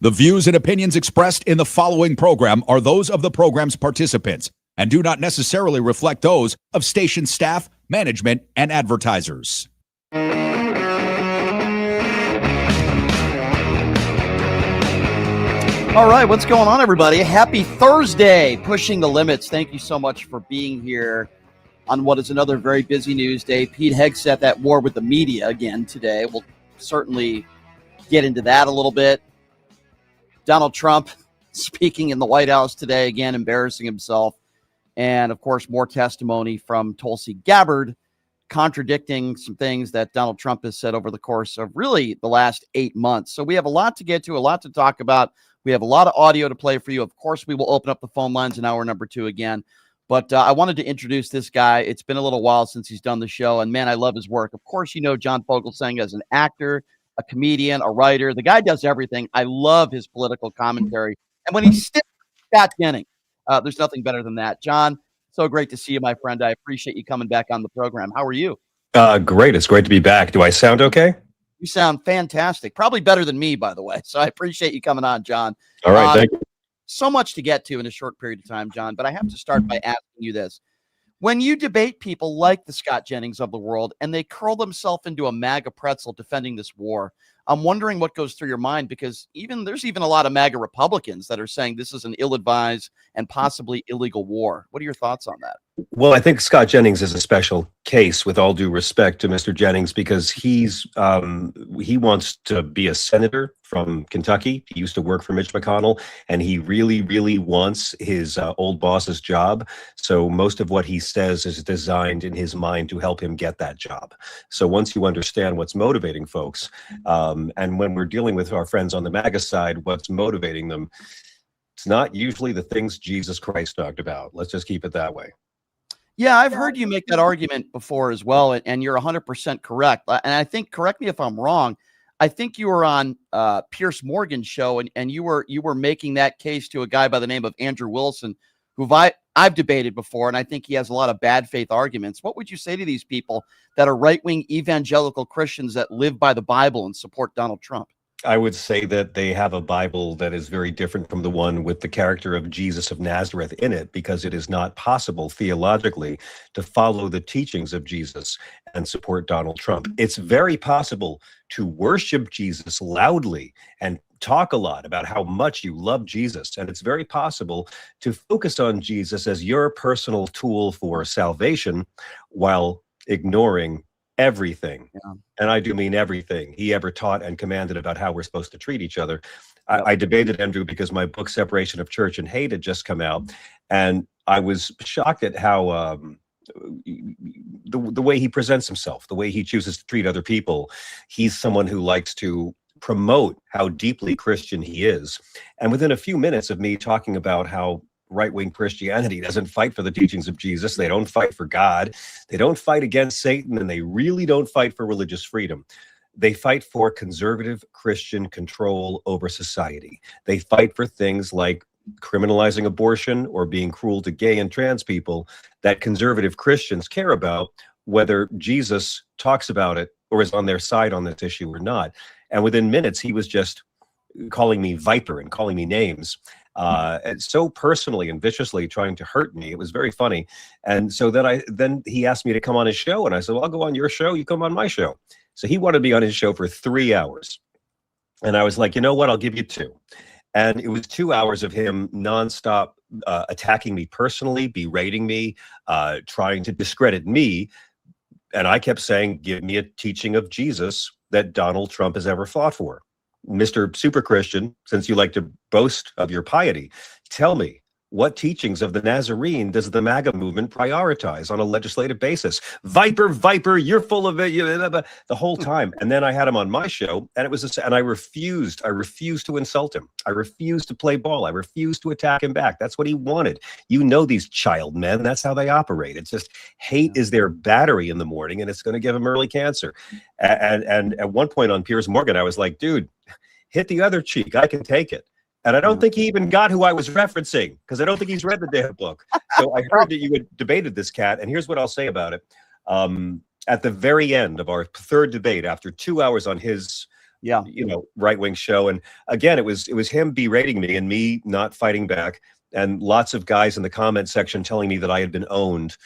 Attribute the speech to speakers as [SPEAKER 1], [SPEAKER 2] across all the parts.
[SPEAKER 1] The views and opinions expressed in the following program are those of the program's participants and do not necessarily reflect those of station staff, management, and advertisers.
[SPEAKER 2] All right, what's going on, everybody? Happy Thursday, Pushing the Limits. Thank you so much for being here on what is another very busy news day. Pete Hegseth at war with the media again today. We'll certainly get into that a little bit. Donald Trump speaking in the White House today, again, embarrassing himself. And, of course, more testimony from Tulsi Gabbard contradicting some things that Donald Trump has said over the course of really the last 8 months. So we have a lot to get to, a lot to talk about. We have a lot of audio to play for you. Of course, we will open up the phone lines in hour number 2 again. But I wanted to introduce this guy. It's been a little while since he's done the show, and, man, I love his work. Of course, you know John Fogelsang as an actor, a comedian, a writer. The guy does everything. I love his political commentary. And when he's still Scott Jennings, there's nothing better than that. John, so great to see you, my friend. I appreciate you coming back on the program. How are you?
[SPEAKER 3] Great. It's great to be back. Do I sound okay?
[SPEAKER 2] You sound fantastic. Probably better than me, by the way. So I appreciate you coming on, John.
[SPEAKER 3] All right. Thank you.
[SPEAKER 2] So much to get to in a short period of time, John. But I have to start by asking you this. When you debate people like the Scott Jennings of the world and they curl themselves into a MAGA pretzel defending this war, I'm wondering what goes through your mind, because there's even a lot of MAGA Republicans that are saying this is an ill-advised and possibly illegal war. What are your thoughts on that?
[SPEAKER 3] Well, I think Scott Jennings is a special case, with all due respect to Mr. Jennings, because he wants to be a senator from Kentucky. He used to work for Mitch McConnell, and he really, really wants his old boss's job. So most of what he says is designed in his mind to help him get that job. So once you understand what's motivating folks, and when we're dealing with our friends on the MAGA side, what's motivating them, it's not usually the things Jesus Christ talked about. Let's just keep it that way.
[SPEAKER 2] Yeah, I've heard you make that argument before as well, and you're 100% correct. And I think, correct me if I'm wrong, I think you were on Piers Morgan's show, and you were making that case to a guy by the name of Andrew Wilson, who I've debated before, and I think he has a lot of bad faith arguments. What would you say to these people that are right-wing evangelical Christians that live by the Bible and support Donald Trump?
[SPEAKER 3] I would say that they have a Bible that is very different from the one with the character of Jesus of Nazareth in it, because it is not possible theologically to follow the teachings of Jesus and support Donald Trump. It's very possible to worship Jesus loudly and talk a lot about how much you love Jesus. And it's very possible to focus on Jesus as your personal tool for salvation while ignoring everything. Yeah. And I do mean everything he ever taught and commanded about how we're supposed to treat each other. I debated Andrew because my book, Separation of Church and Hate, had just come out. And I was shocked at how the way he presents himself, the way he chooses to treat other people. He's someone who likes to promote how deeply Christian he is. And within a few minutes of me talking about how right-wing Christianity doesn't fight for the teachings of Jesus, they don't fight for God, they don't fight against Satan, and they really don't fight for religious freedom. They fight for conservative Christian control over society. They fight for things like criminalizing abortion or being cruel to gay and trans people that conservative Christians care about, whether Jesus talks about it or is on their side on this issue or not. And within minutes, he was just calling me viper and calling me names, and so personally and viciously trying to hurt me. It was very funny. And so then he asked me to come on his show, and I said, well, I'll go on your show, you come on my show. So he wanted me on his show for 3 hours. And I was like, you know what, I'll give you 2. And it was 2 hours of him nonstop attacking me personally, berating me, trying to discredit me. And I kept saying, give me a teaching of Jesus that Donald Trump has ever fought for. Mr. Super Christian, since you like to boast of your piety, tell me, what teachings of the Nazarene does the MAGA movement prioritize on a legislative basis? Viper, you're full of it, the whole time. And then I had him on my show, and it was, and I refused to insult him. I refused to play ball. I refused to attack him back. That's what he wanted. You know, these child men, that's how they operate. It's just hate is their battery in the morning, and it's going to give them early cancer. And at one point on Piers Morgan, I was like, dude, hit the other cheek. I can take it. And I don't think he even got who I was referencing, because I don't think he's read the damn book. So I heard that you had debated this cat, and here's what I'll say about it. At the very end of our third debate, after 2 hours on his right-wing show. And again, it was him berating me and me not fighting back, and lots of guys in the comment section telling me that I had been owned.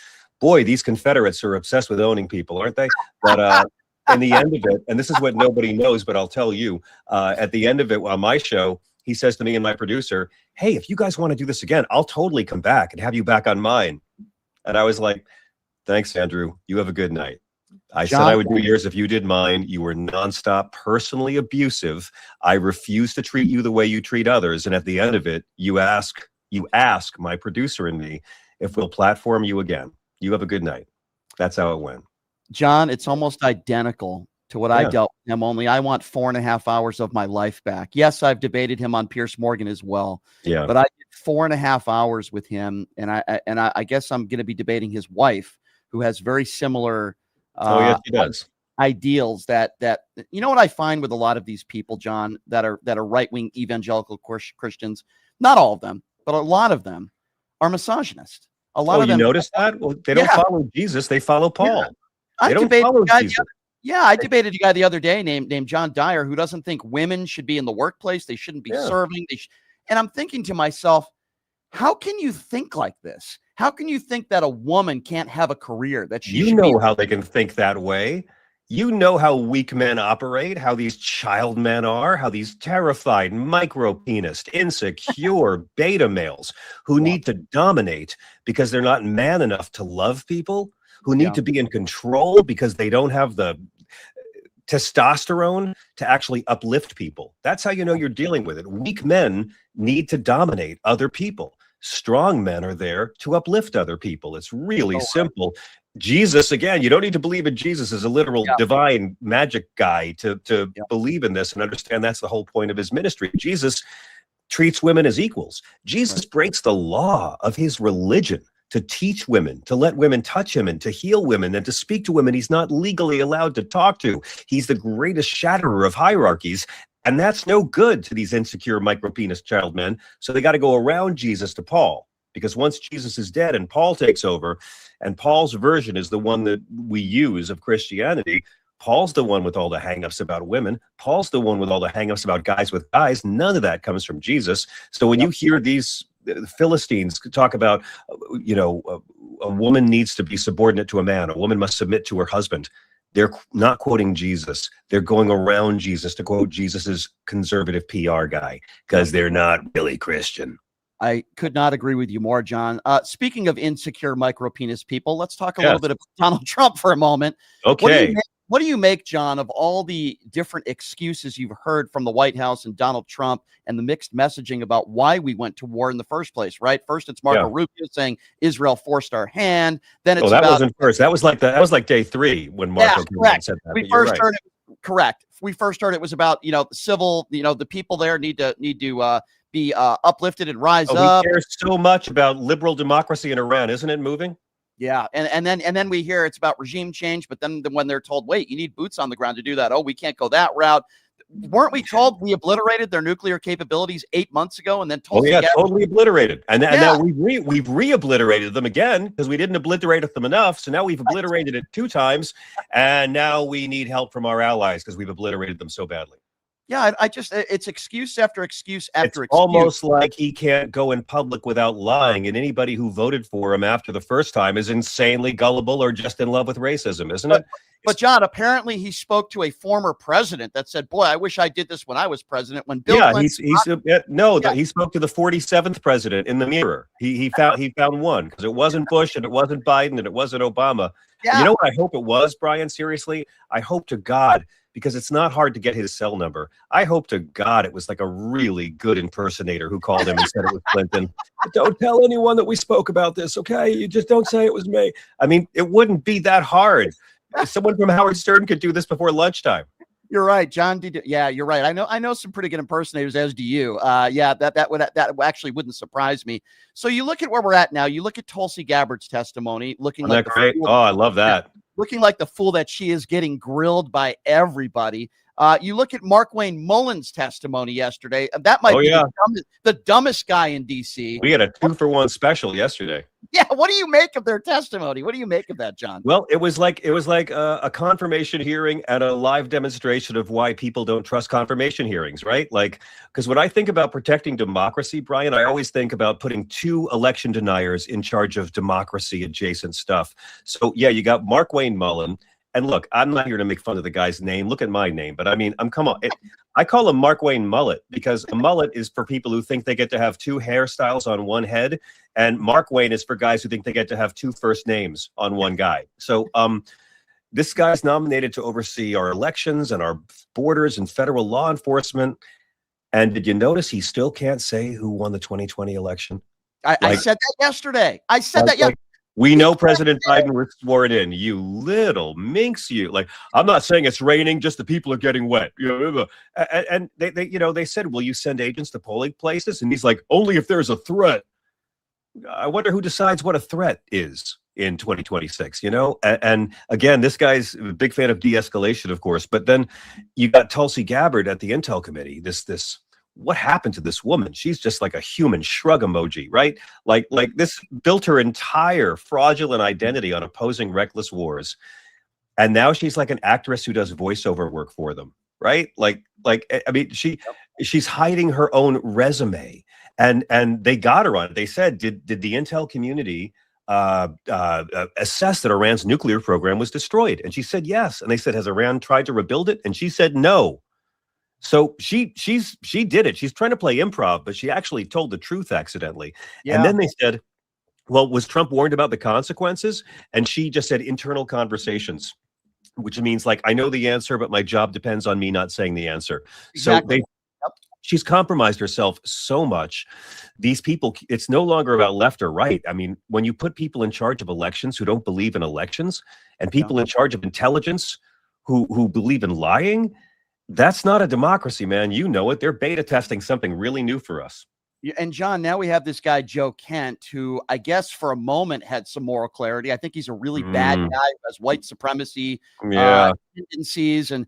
[SPEAKER 3] Boy, these Confederates are obsessed with owning people, aren't they? But in the end of it, and this is what nobody knows, but I'll tell you, at the end of it on my show, he says to me and my producer, hey, if you guys want to do this again, I'll totally come back and have you back on mine. And I was like, thanks, Andrew. You have a good night. I said I would do yours if you did mine. You were nonstop personally abusive. I refuse to treat you the way you treat others. And at the end of it, you ask my producer and me if we'll platform you again. You have a good night. That's how it went.
[SPEAKER 2] John, it's almost identical to what I dealt with him, only I want 4.5 hours of my life back. Yes, I've debated him on Piers Morgan as well.
[SPEAKER 3] Yeah.
[SPEAKER 2] But I did 4.5 hours with him, and I guess I'm going to be debating his wife, who has very similar
[SPEAKER 3] yes, she does.
[SPEAKER 2] Ideals that you know what I find with a lot of these people, John, that are right-wing evangelical Christians, not all of them, but a lot of them are misogynist. A lot of them.
[SPEAKER 3] You notice that? Well, they don't follow Jesus, they follow Paul.
[SPEAKER 2] Yeah.
[SPEAKER 3] They don't follow Jesus.
[SPEAKER 2] I debated a guy the other day named John Dyer, who doesn't think women should be in the workplace. They shouldn't be serving. And I'm thinking to myself, how can you think like this? How can you think that a woman can't have a career? That she
[SPEAKER 3] how they can think that way. You know how weak men operate, how these child men are, how these terrified, micro-penised, insecure beta males who need to dominate because they're not man enough to love people, who need to be in control because they don't have the testosterone to actually uplift people. That's how you know you're dealing with it. Weak men need to dominate other people. Strong men are there to uplift other people. It's really simple. Jesus, again, you don't need to believe in Jesus as a literal divine magic guy to believe in this and understand that's the whole point of his ministry. Jesus treats women as equals. Jesus breaks the law of his religion to teach women, to let women touch him and to heal women and to speak to women he's not legally allowed to talk to. He's the greatest shatterer of hierarchies. And that's no good to these insecure micropenis child men. So they got to go around Jesus to Paul, because once Jesus is dead and Paul takes over, and Paul's version is the one that we use of Christianity, Paul's the one with all the hangups about women. Paul's the one with all the hangups about guys with guys. None of that comes from Jesus. So when you hear these Philistines talk about, a woman needs to be subordinate to a man, a woman must submit to her husband, they're not quoting Jesus. They're going around Jesus to quote Jesus's conservative PR guy, because they're not really Christian.
[SPEAKER 2] I could not agree with you more, John. Speaking of insecure micropenis people, let's talk a little bit about Donald Trump for a moment.
[SPEAKER 3] Okay.
[SPEAKER 2] What do you make, John, of all the different excuses you've heard from the White House and Donald Trump and the mixed messaging about why we went to war in the first place, right? First, it's Marco Rubio saying Israel forced our hand. Then it's
[SPEAKER 3] that wasn't first. That was like day 3 when Marco said that.
[SPEAKER 2] We first heard it. Correct. We first heard it was about, civil, the people there need to be uplifted and rise up.
[SPEAKER 3] He cares so much about liberal democracy in Iran. Isn't it moving?
[SPEAKER 2] Yeah, and then we hear it's about regime change, but then when they're told, wait, you need boots on the ground to do that. Oh, we can't go that route. Weren't we told we obliterated their nuclear capabilities 8 months ago, and then Tulsi Gabbard,
[SPEAKER 3] totally obliterated, and now we've re-obliterated them again because we didn't obliterate them enough. So now we've obliterated it 2 times, and now we need help from our allies because we've obliterated them so badly.
[SPEAKER 2] Yeah, it's excuse after excuse after excuse.
[SPEAKER 3] Almost like he can't go in public without lying, and anybody who voted for him after the first time is insanely gullible or just in love with racism, isn't it?
[SPEAKER 2] But John, apparently he spoke to a former president that said, boy, I wish I did this when I was president. When Bill Clinton,
[SPEAKER 3] he spoke to the 47th president in the mirror. He found one, because it wasn't Bush and it wasn't Biden and it wasn't Obama. Yeah. You know what I hope it was, Brian? Seriously, I hope to God, because it's not hard to get his cell number. I hope to God it was like a really good impersonator who called him and said it was Clinton. Don't tell anyone that we spoke about this, okay? You just don't say it was me. I mean, it wouldn't be that hard. Someone from Howard Stern could do this before lunchtime.
[SPEAKER 2] You're right, John. Yeah, you're right. I know some pretty good impersonators, as do you. That actually wouldn't surprise me. So you look at where we're at now. You look at Tulsi Gabbard's testimony, looking like
[SPEAKER 3] great. Oh, I love that.
[SPEAKER 2] Looking like the fool that she is, getting grilled by everybody. You look at Mark Wayne Mullen's testimony yesterday. That might be the dumbest guy in D.C.
[SPEAKER 3] We had a 2-for-1 special yesterday.
[SPEAKER 2] Yeah, what do you make of their testimony? What do you make of that, John?
[SPEAKER 3] Well, it was like a confirmation hearing and a live demonstration of why people don't trust confirmation hearings, right? Like, because when I think about protecting democracy, Brian, I always think about putting 2 election deniers in charge of democracy adjacent stuff. So yeah, you got Mark Wayne Mullen. And look, I'm not here to make fun of the guy's name. Look at my name. But I mean, I call him Mark Wayne Mullet because a mullet is for people who think they get to have 2 hairstyles on one head. And Mark Wayne is for guys who think they get to have 2 first names on one guy. So this guy's nominated to oversee our elections and our borders and federal law enforcement. And did you notice he still can't say who won the 2020 election?
[SPEAKER 2] I said that yesterday. I said that yesterday.
[SPEAKER 3] We know President Biden was sworn in. You little minx, you. Like, I'm not saying it's raining, just the people are getting wet. And they said, will you send agents to polling places? And he's like, only if there's a threat. I wonder who decides what a threat is in 2026, And again, this guy's a big fan of de-escalation, of course. But then you got Tulsi Gabbard at the Intel Committee, what happened to this woman? She's just like a human shrug emoji, right? Like this built her entire fraudulent identity on opposing reckless wars. And now she's like an actress who does voiceover work for them, right? Like, I mean, she's hiding her own resume and they got her on it. They said, did the Intel community assess that Iran's nuclear program was destroyed? And she said, yes. And they said, has Iran tried to rebuild it? And she said, no. So she did it. She's trying to play improv, but she actually told the truth accidentally. Yeah. And then they said, well, was Trump warned about the consequences? And she just said internal conversations, which means like, I know the answer, but my job depends on me not saying the answer. Exactly. So she's compromised herself so much. These people, it's no longer about left or right. I mean, when you put people in charge of elections who don't believe in elections and people in charge of intelligence who believe in lying, that's not a democracy, man. You know it. They're beta testing something really new for us.
[SPEAKER 2] And John, now we have this guy, Joe Kent, who I guess for a moment had some moral clarity. I think he's a really bad guy who has white supremacy tendencies. And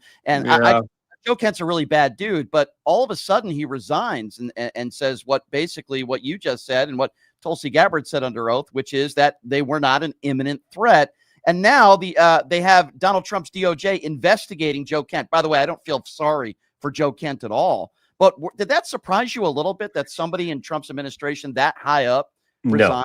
[SPEAKER 2] Joe Kent's a really bad dude, but all of a sudden he resigns and says what you just said and what Tulsi Gabbard said under oath, which is that they were not an imminent threat. And now they have Donald Trump's DOJ investigating Joe Kent. By the way, I don't feel sorry for Joe Kent at all. But did that surprise you a little bit that somebody in Trump's administration that high up resigned?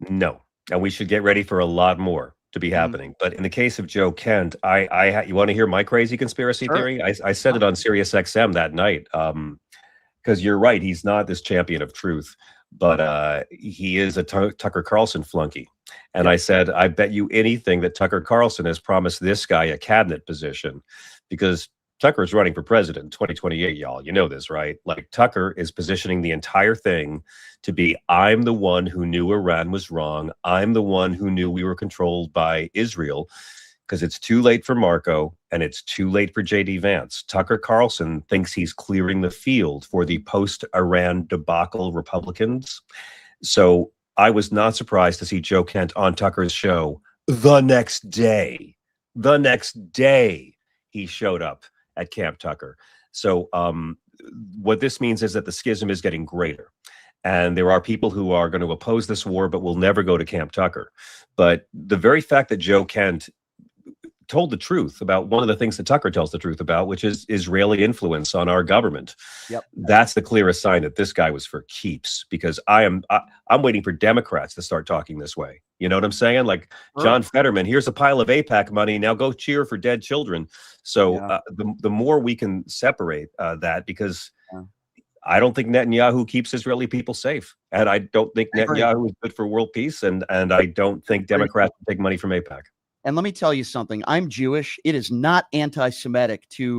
[SPEAKER 3] No. And we should get ready for a lot more to be happening. But in the case of Joe Kent, you want to hear my crazy conspiracy theory? I said it on Sirius XM that night because you're right. He's not this champion of truth, but he is a Tucker Carlson flunky. And I said, I bet you anything that Tucker Carlson has promised this guy a cabinet position because Tucker is running for president in 2028, y'all. You know this, right? Like Tucker is positioning the entire thing to be, I'm the one who knew Iran was wrong. I'm the one who knew we were controlled by Israel because it's too late for Marco and it's too late for J.D. Vance. Tucker Carlson thinks he's clearing the field for the post-Iran debacle Republicans. So I was not surprised to see Joe Kent on Tucker's show the next day. The next day he showed up at Camp Tucker. So what this means is that the schism is getting greater. And there are people who are going to oppose this war, but will never go to Camp Tucker. But the very fact that Joe Kent told the truth about one of the things that Tucker tells the truth about, which is Israeli influence on our government. Yep. That's the clearest sign that this guy was for keeps, because I'm waiting for Democrats to start talking this way. You know what I'm saying? Like John Fetterman, here's a pile of AIPAC money. Now go cheer for dead children. So the more we can separate that, because I don't think Netanyahu keeps Israeli people safe. And I don't think Netanyahu is good for world peace. And I don't think Democrats take money from AIPAC.
[SPEAKER 2] And let me tell you something. I'm Jewish. It is not anti-Semitic to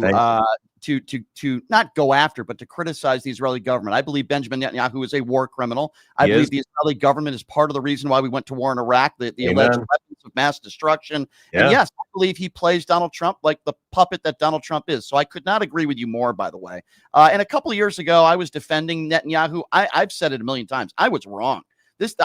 [SPEAKER 2] not go after, but to criticize the Israeli government. I believe Benjamin Netanyahu is a war criminal. I believe the Israeli government is part of the reason why we went to war in Iraq, the alleged weapons of mass destruction. Yeah. And yes, I believe he plays Donald Trump like the puppet that Donald Trump is. So I could not agree with you more, by the way. And a couple of years ago, I was defending Netanyahu. I've said it a million times. I was wrong.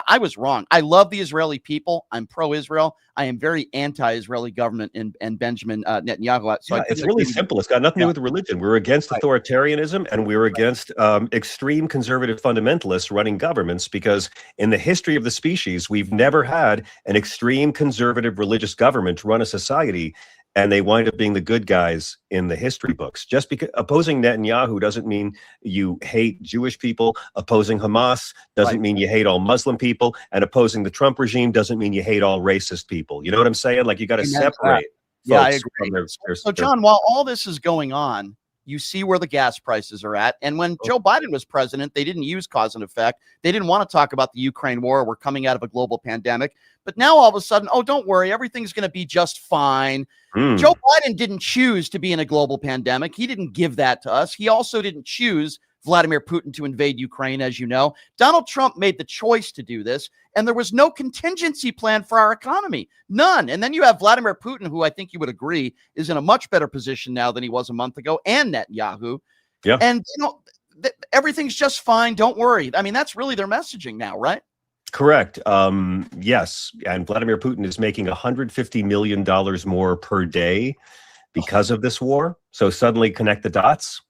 [SPEAKER 2] I was wrong. I love the Israeli people. I'm pro-Israel. I am very anti-Israeli government and Benjamin Netanyahu. So
[SPEAKER 3] it's really simple. It's got nothing to do with religion. We're against authoritarianism, and we're against extreme conservative fundamentalists running governments, because in the history of the species, we've never had an extreme conservative religious government run a society, and they wind up being the good guys in the history books. Just because opposing Netanyahu doesn't mean you hate Jewish people. Opposing Hamas doesn't mean you hate all Muslim people. And opposing the Trump regime doesn't mean you hate all racist people. You know what I'm saying? Like, you got to separate.
[SPEAKER 2] Yeah, I agree. So, John, while all this is going on, you see where the gas prices are at. And when Joe Biden was president, they didn't use cause and effect. They didn't want to talk about the Ukraine war. We're coming out of a global pandemic. But now all of a sudden, oh, don't worry, everything's going to be just fine. Joe Biden didn't choose to be in a global pandemic. He didn't give that to us. He also didn't choose Vladimir Putin to invade Ukraine, as you know. Donald Trump made the choice to do this, and there was no contingency plan for our economy. None. And then you have Vladimir Putin, who I think you would agree is in a much better position now than he was a month ago, and Netanyahu. Yeah. And, everything's just fine. Don't worry. I mean, that's really their messaging now, right?
[SPEAKER 3] Correct. Yes. And Vladimir Putin is making $150 million more per day because of this war. So suddenly connect the dots.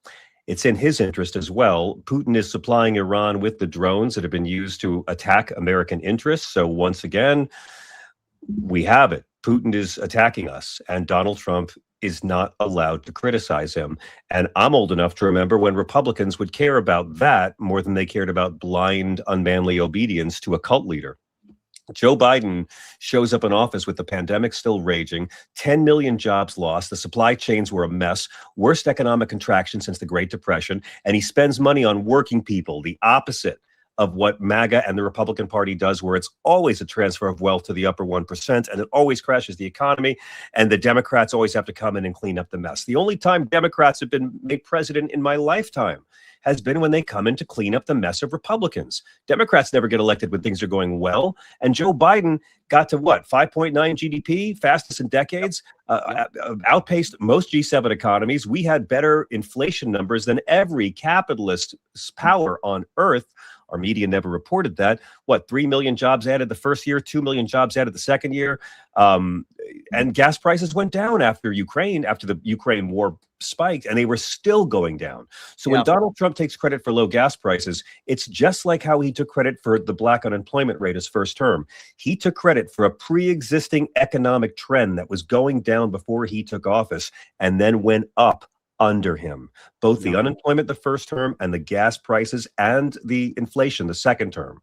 [SPEAKER 3] It's in his interest as well. Putin is supplying Iran with the drones that have been used to attack American interests. So once again, we have it. Putin is attacking us, and Donald Trump is not allowed to criticize him. And I'm old enough to remember when Republicans would care about that more than they cared about blind, unmanly obedience to a cult leader. Joe Biden shows up in office with the pandemic still raging, 10 million jobs lost, the supply chains were a mess, worst economic contraction since the Great Depression, and he spends money on working people, the opposite of what MAGA and the Republican Party does, where it's always a transfer of wealth to the upper 1%, and it always crashes the economy, and the Democrats always have to come in and clean up the mess. The only time Democrats have been made president in my lifetime has been when they come in to clean up the mess of Republicans. Democrats never get elected when things are going well. And Joe Biden got to what, 5.9 GDP, fastest in decades, outpaced most G7 economies. We had better inflation numbers than every capitalist power on earth. Our media never reported that. What, 3 million jobs added the first year, 2 million jobs added the second year. And gas prices went down after the Ukraine war spiked, and they were still going down. So when Donald Trump takes credit for low gas prices, it's just like how he took credit for the black unemployment rate his first term. He took credit for a pre-existing economic trend that was going down before he took office and then went up under him, both the unemployment the first term and the gas prices and the inflation the second term.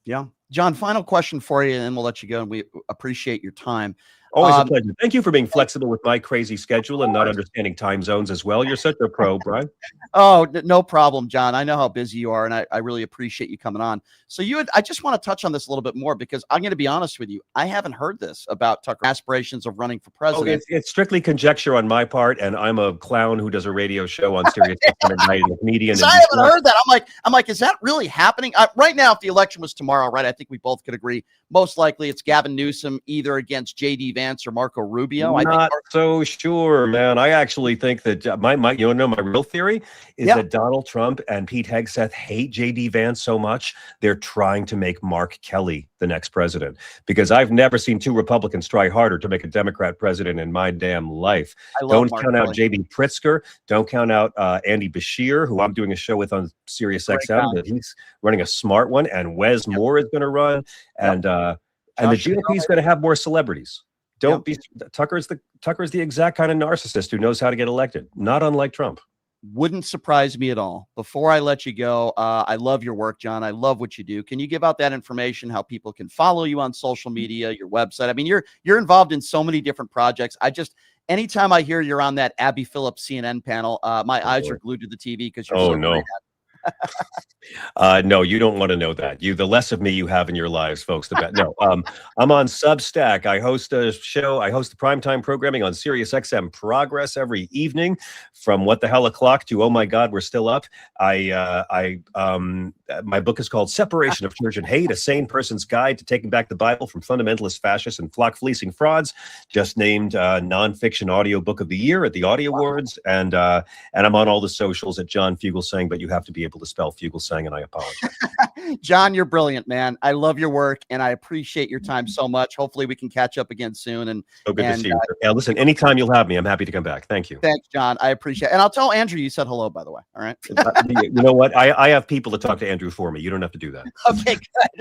[SPEAKER 2] Yeah. John, final question for you, and then we'll let you go. And we appreciate your time.
[SPEAKER 3] Always a pleasure. Thank you for being flexible with my crazy schedule and not understanding time zones as well. You're such a pro, Brian.
[SPEAKER 2] Oh, no problem, John. I know how busy you are, and I really appreciate you coming on. So I just want to touch on this a little bit more, because I'm going to be honest with you. I haven't heard this about Tucker's aspirations of running for president.
[SPEAKER 3] It's strictly conjecture on my part, and I'm a clown who does a radio show on Sirius at night, and a comedian.
[SPEAKER 2] I haven't heard that. I'm like, is that really happening? Right now, if the election was tomorrow, right, I think we both could agree. Most likely it's Gavin Newsom either against J.D. Vance or Marco Rubio.
[SPEAKER 3] Not so sure, man. I actually think that my real theory is that Donald Trump and Pete Hegseth hate J.D. Vance so much they're trying to make Mark Kelly the next president, because I've never seen two Republicans try harder to make a Democrat president in my damn life. Don't count out J.B. Pritzker. Don't count out Andy Bashir, who I'm doing a show with on Sirius XM, that he's running a smart one, and Wes Moore is going to run, and the GOP is going to have more celebrities. Don't be Tucker's the exact kind of narcissist who knows how to get elected, not unlike Trump.
[SPEAKER 2] Wouldn't surprise me at all. Before I let you go, I love your work, John. I love what you do. Can you give out that information, how people can follow you on social media, your website? I mean, you're involved in so many different projects. Anytime I hear you're on that Abby Phillips CNN panel, my eyes are glued to the TV because you're so great at it.
[SPEAKER 3] No, you don't want to know that. The less of me you have in your lives, folks, the better. No, I'm on Substack. I host a show. I host the primetime programming on Sirius XM Progress every evening from What the Hell O'Clock to Oh My God, We're Still Up. I My book is called Separation of Church and Hate, A Sane Person's Guide to Taking Back the Bible from Fundamentalist Fascists and Flock Fleecing Frauds. Just named Nonfiction Audio Book of the Year at the Audio Awards. And I'm on all the socials at John Fugelsang, but you have to be able to spell Fugelsang, and I apologize.
[SPEAKER 2] John, you're brilliant, man. I love your work, and I appreciate your time so much. Hopefully we can catch up again soon. And
[SPEAKER 3] so good to see you. Yeah, listen, anytime you'll have me, I'm happy to come back. Thank you.
[SPEAKER 2] Thanks, John. I appreciate it. And I'll tell Andrew you said hello, by the way. All right.
[SPEAKER 3] You know what? I have people to talk to Andrew for me. You don't have to do that.
[SPEAKER 2] Okay,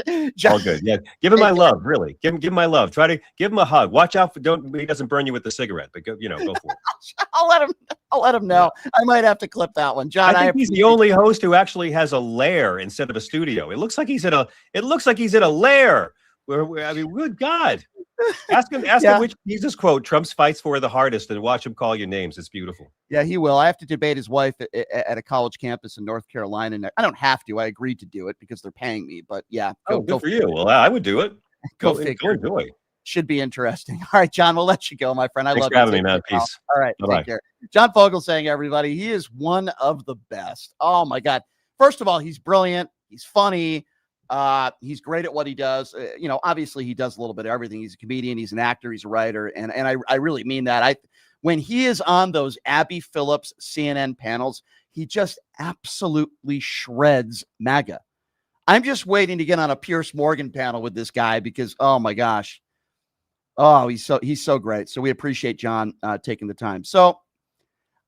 [SPEAKER 2] good. John,
[SPEAKER 3] all good. Yeah, give him my love. Really, give him my love. Try to give him a hug. Watch out for he doesn't burn you with the cigarette. But go for it.
[SPEAKER 2] I'll let him know. Yeah. I might have to clip that one, John.
[SPEAKER 3] I think he's the only host who actually has a lair instead of a studio. It looks like he's in a lair. I mean, good God. Ask him which Jesus quote Trump's fights for the hardest, and watch him call you names. It's beautiful.
[SPEAKER 2] Yeah, he will. I have to debate his wife at a college campus in North Carolina. And I don't have to. I agreed to do it because they're paying me. But yeah.
[SPEAKER 3] Good for you. Well, I would do it.
[SPEAKER 2] Go figure.
[SPEAKER 3] Go enjoy.
[SPEAKER 2] Should be interesting. All right, John, we'll let you go, my friend.
[SPEAKER 3] Thanks
[SPEAKER 2] love
[SPEAKER 3] for having me, man. Peace.
[SPEAKER 2] All right.
[SPEAKER 3] Bye-bye.
[SPEAKER 2] Take care. John Fugelsang, everybody. He is one of the best. Oh, my God. First of all, he's brilliant. He's funny. He's great at what he does. Obviously he does a little bit of everything. He's a comedian, he's an actor, he's a writer. And I really mean that. When he is on those Abby Phillips CNN panels, he just absolutely shreds MAGA. I'm just waiting to get on a Pierce Morgan panel with this guy because, oh my gosh. Oh, he's so great. So we appreciate John taking the time. So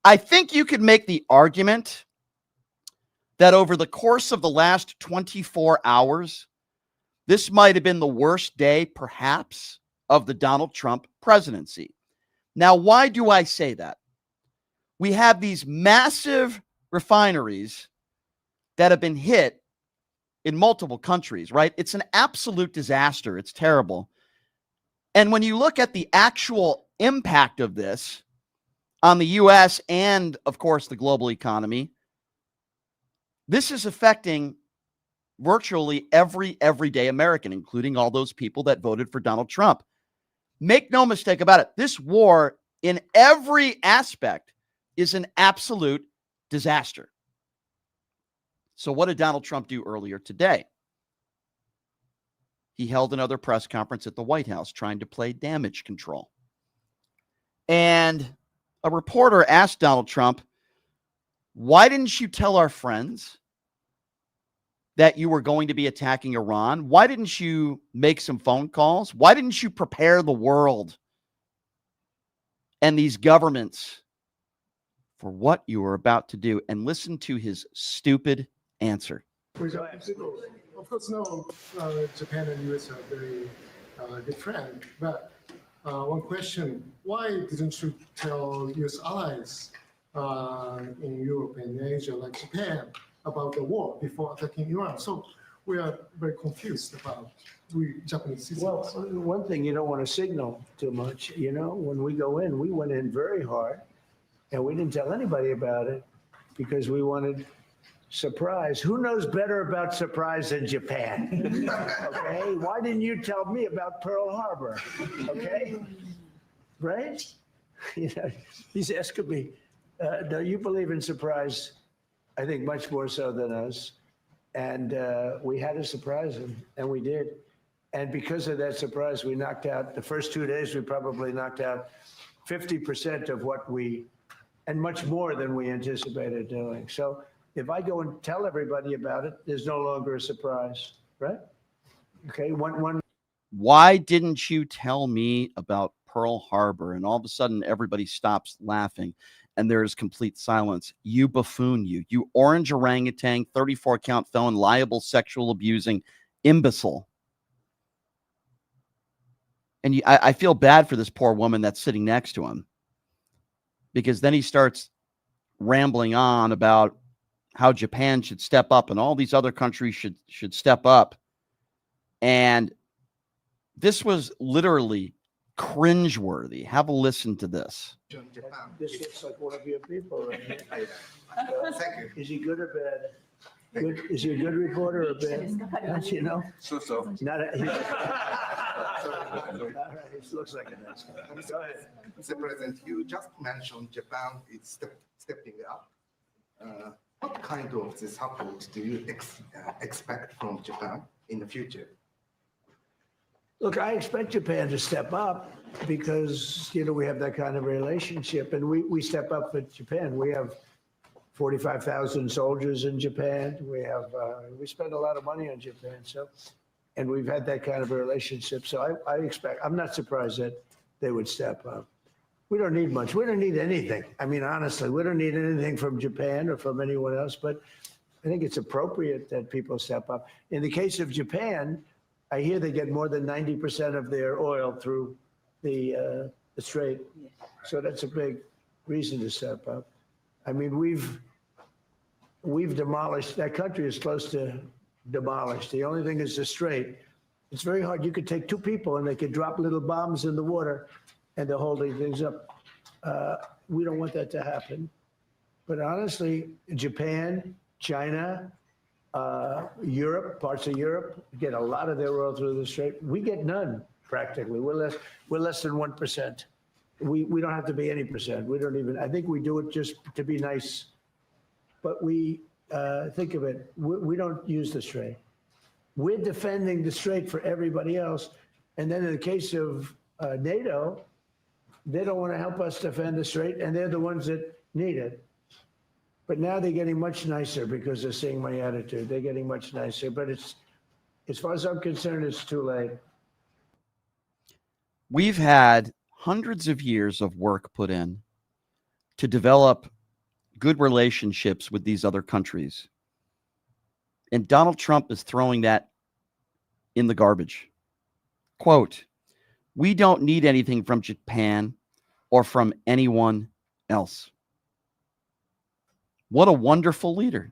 [SPEAKER 2] I think you could make the argument that over the course of the last 24 hours, this might have been the worst day, perhaps, of the Donald Trump presidency. Now, why do I say that? We have these massive refineries that have been hit in multiple countries, right? It's an absolute disaster. It's terrible. And when you look at the actual impact of this on the U.S. and, of course, the global economy, this is affecting virtually every everyday American, including all those people that voted for Donald Trump. Make no mistake about it. This war in every aspect is an absolute disaster. So what did Donald Trump do earlier today? He held another press conference at the White House trying to play damage control. And a reporter asked Donald Trump, why didn't you tell our friends that you were going to be attacking Iran? Why didn't you make some phone calls? Why didn't you prepare the world and these governments for what you were about to do? And listen to his stupid answer.
[SPEAKER 4] Of course, no, Japan and US are very good friends. But one question, why didn't you tell US allies in Europe and Asia, like Japan, about the war before attacking Iran? So we are very confused about we Japanese citizens.
[SPEAKER 5] Well, one thing, you don't want to signal too much. When we go in, we went in very hard, and we didn't tell anybody about it because we wanted surprise. Who knows better about surprise than Japan? Okay, why didn't you tell me about Pearl Harbor? Okay, right? He's asking me, do you believe in surprise? I think much more so than us. And we had to surprise him, and we did. And because of that surprise, we knocked out, the first 2 days, we probably knocked out 50% of what and much more than we anticipated doing. So if I go and tell everybody about it, there's no longer a surprise, right? Okay, one.
[SPEAKER 2] Why didn't you tell me about Pearl Harbor? And all of a sudden, everybody stops laughing. And there is complete silence. You buffoon, you orange orangutan, 34-count felon, liable, sexual abusing imbecile. And I feel bad for this poor woman that's sitting next to him, because then he starts rambling on about how Japan should step up and all these other countries should step up. And this was literally cringeworthy. Have a listen to this.
[SPEAKER 5] This looks like one of your people right here. Thank you. Is he good or bad? Good. Is he a good reporter or bad? So. Not a, all right, it looks like a nice guy. Go ahead.
[SPEAKER 6] Mr. President, you just mentioned Japan is stepping up. What kind of the support do you expect from Japan in the future?
[SPEAKER 5] Look, I expect Japan to step up because, we have that kind of relationship, and we step up for Japan. We have 45,000 soldiers in Japan. We spend a lot of money on Japan. And we've had that kind of a relationship. So I expect, I'm not surprised that they would step up. We don't need much. We don't need anything. I mean, honestly, we don't need anything from Japan or from anyone else, but I think it's appropriate that people step up. In the case of Japan, I hear they get more than 90% of their oil through the strait. So that's a big reason to step up. I mean, we've demolished, that country is close to demolished. The only thing is the strait. It's very hard. You could take two people and they could drop little bombs in the water and they're holding things up. We don't want that to happen. But honestly, Japan, China, Europe, parts of Europe get a lot of their oil through the strait. We get none, practically. We're less than 1%. We don't have to be any percent. We don't even, I think we do it just to be nice. But we think of it, we don't use the strait. We're defending the strait for everybody else. And then in the case of NATO, they don't want to help us defend the strait, and they're the ones that need it. But now they're getting much nicer because they're seeing my attitude. They're getting much nicer. But it's, as far as I'm concerned, it's too late.
[SPEAKER 2] We've had hundreds of years of work put in to develop good relationships with these other countries. And Donald Trump is throwing that in the garbage. Quote, "We don't need anything from Japan or from anyone else." What a wonderful leader.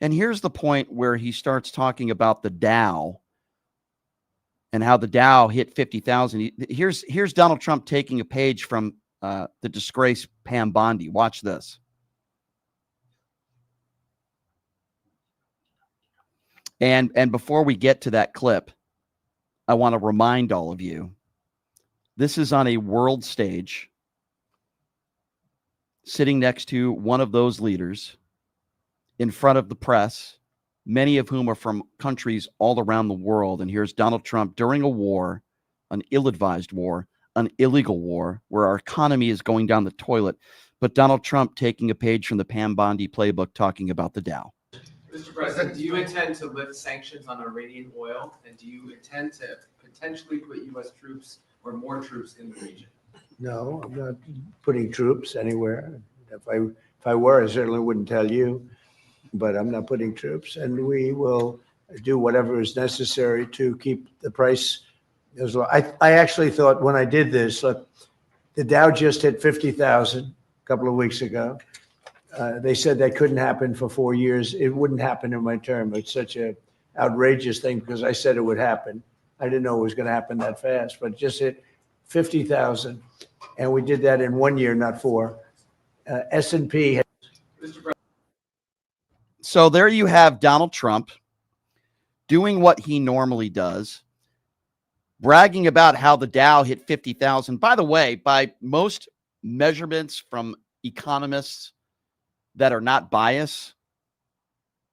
[SPEAKER 2] And here's the point where he starts talking about the Dow and how the Dow hit 50,000. Here's Donald Trump taking a page from the disgraced Pam Bondi. Watch this. And before we get to that clip, I want to remind all of you, this is on a world stage, sitting next to one of those leaders in front of the press, many of whom are from countries all around the world. And here's Donald Trump during a war, an ill-advised war, an illegal war, where our economy is going down the toilet. But Donald Trump taking a page from the Pam Bondi playbook talking about the Dow.
[SPEAKER 7] Mr. President, do you intend to lift sanctions on Iranian oil? And do you intend to potentially put U.S. troops or more troops in the region?
[SPEAKER 5] No, I'm not putting troops anywhere. If I were, I certainly wouldn't tell you, but I'm not putting troops, and we will do whatever is necessary to keep the price as low. I actually thought when I did this, look, the Dow just hit 50,000 a couple of weeks ago. They said that couldn't happen for 4 years. It wouldn't happen in my term. It's such an outrageous thing because I said it would happen. I didn't know it was going to happen that fast, but it just hit 50,000, and we did that in 1 year, not 4. S&P.
[SPEAKER 2] So there you have Donald Trump doing what he normally does, bragging about how the Dow hit 50,000. By the way, by most measurements from economists that are not biased,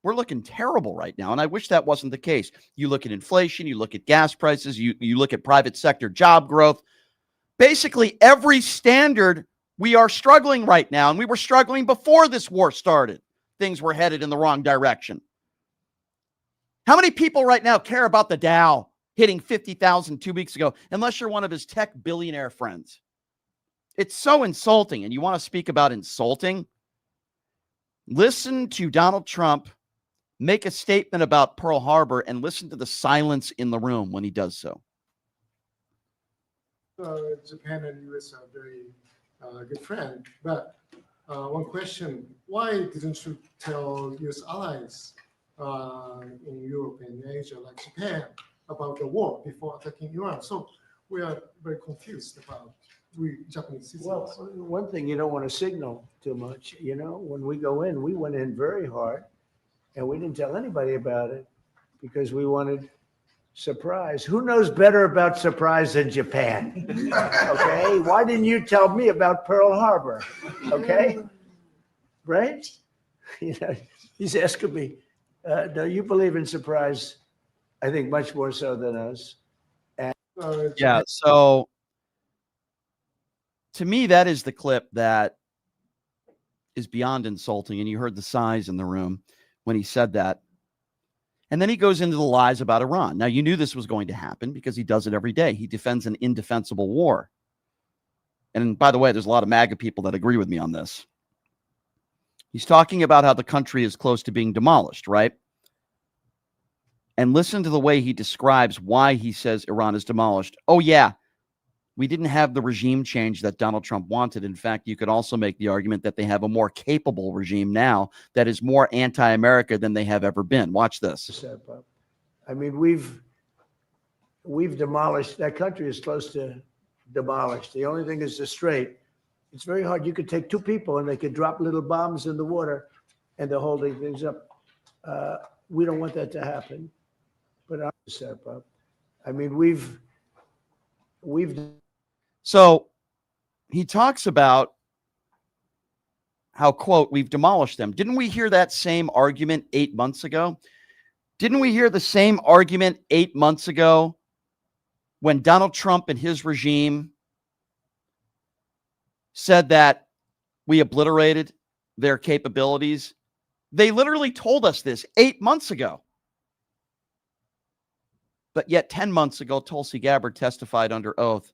[SPEAKER 2] we're looking terrible right now. And I wish that wasn't the case. You look at inflation, you look at gas prices, you look at private sector job growth. Basically, every standard, we are struggling right now. And we were struggling before this war started. Things were headed in the wrong direction. How many people right now care about the Dow hitting 50,000 2 weeks ago, unless you're one of his tech billionaire friends? It's so insulting. And you want to speak about insulting? Listen to Donald Trump make a statement about Pearl Harbor and listen to the silence in the room when he does so.
[SPEAKER 4] Japan and US are very good friends, but one question, why didn't you tell US allies in Europe and Asia, like Japan, about the war before attacking Iran? So we are very confused about we Japanese citizens.
[SPEAKER 5] Well, one thing, you don't want to signal too much. When we go in, we went in very hard, and we didn't tell anybody about it because we wanted surprise. Who knows better about surprise than Japan? Okay, why didn't you tell me about Pearl Harbor? Okay, right? You know, he's asking me, no, you believe in surprise, I think much more so than us.
[SPEAKER 2] Yeah. So to me, that is the clip that is beyond insulting. And you heard the sighs in the room when he said that. And then he goes into the lies about Iran. Now, you knew this was going to happen because he does it every day. He defends an indefensible war. And by the way, there's a lot of MAGA people that agree with me on this. He's talking about how the country is close to being demolished, right? And listen to the way he describes why he says Iran is demolished. Oh, yeah, we didn't have the regime change that Donald Trump wanted. In fact, you could also make the argument that they have a more capable regime now that is more anti-America than they have ever been. Watch this.
[SPEAKER 5] I mean, we've demolished, that country is close to demolished. The only thing is the strait. It's very hard. You could take two people and they could drop little bombs in the water and they're holding things up. We don't want that to happen. But I'm set up. I mean, we've.
[SPEAKER 2] So he talks about how, quote, we've demolished them. Didn't we hear that same argument 8 months ago? Didn't we hear the same argument 8 months ago when Donald Trump and his regime said that we obliterated their capabilities? They literally told us this 8 months ago. But yet 10 months ago, Tulsi Gabbard testified under oath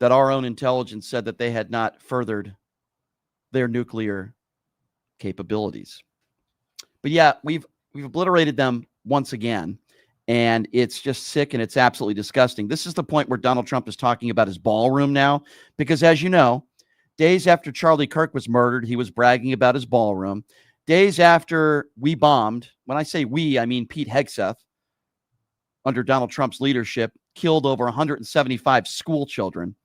[SPEAKER 2] that our own intelligence said that they had not furthered their nuclear capabilities. But yeah, we've obliterated them once again, and it's just sick and it's absolutely disgusting. This is the point where Donald Trump is talking about his ballroom now, because as you know, days after Charlie Kirk was murdered, he was bragging about his ballroom. Days after we bombed, when I say we, I mean Pete Hegseth, under Donald Trump's leadership, killed over 175 school children.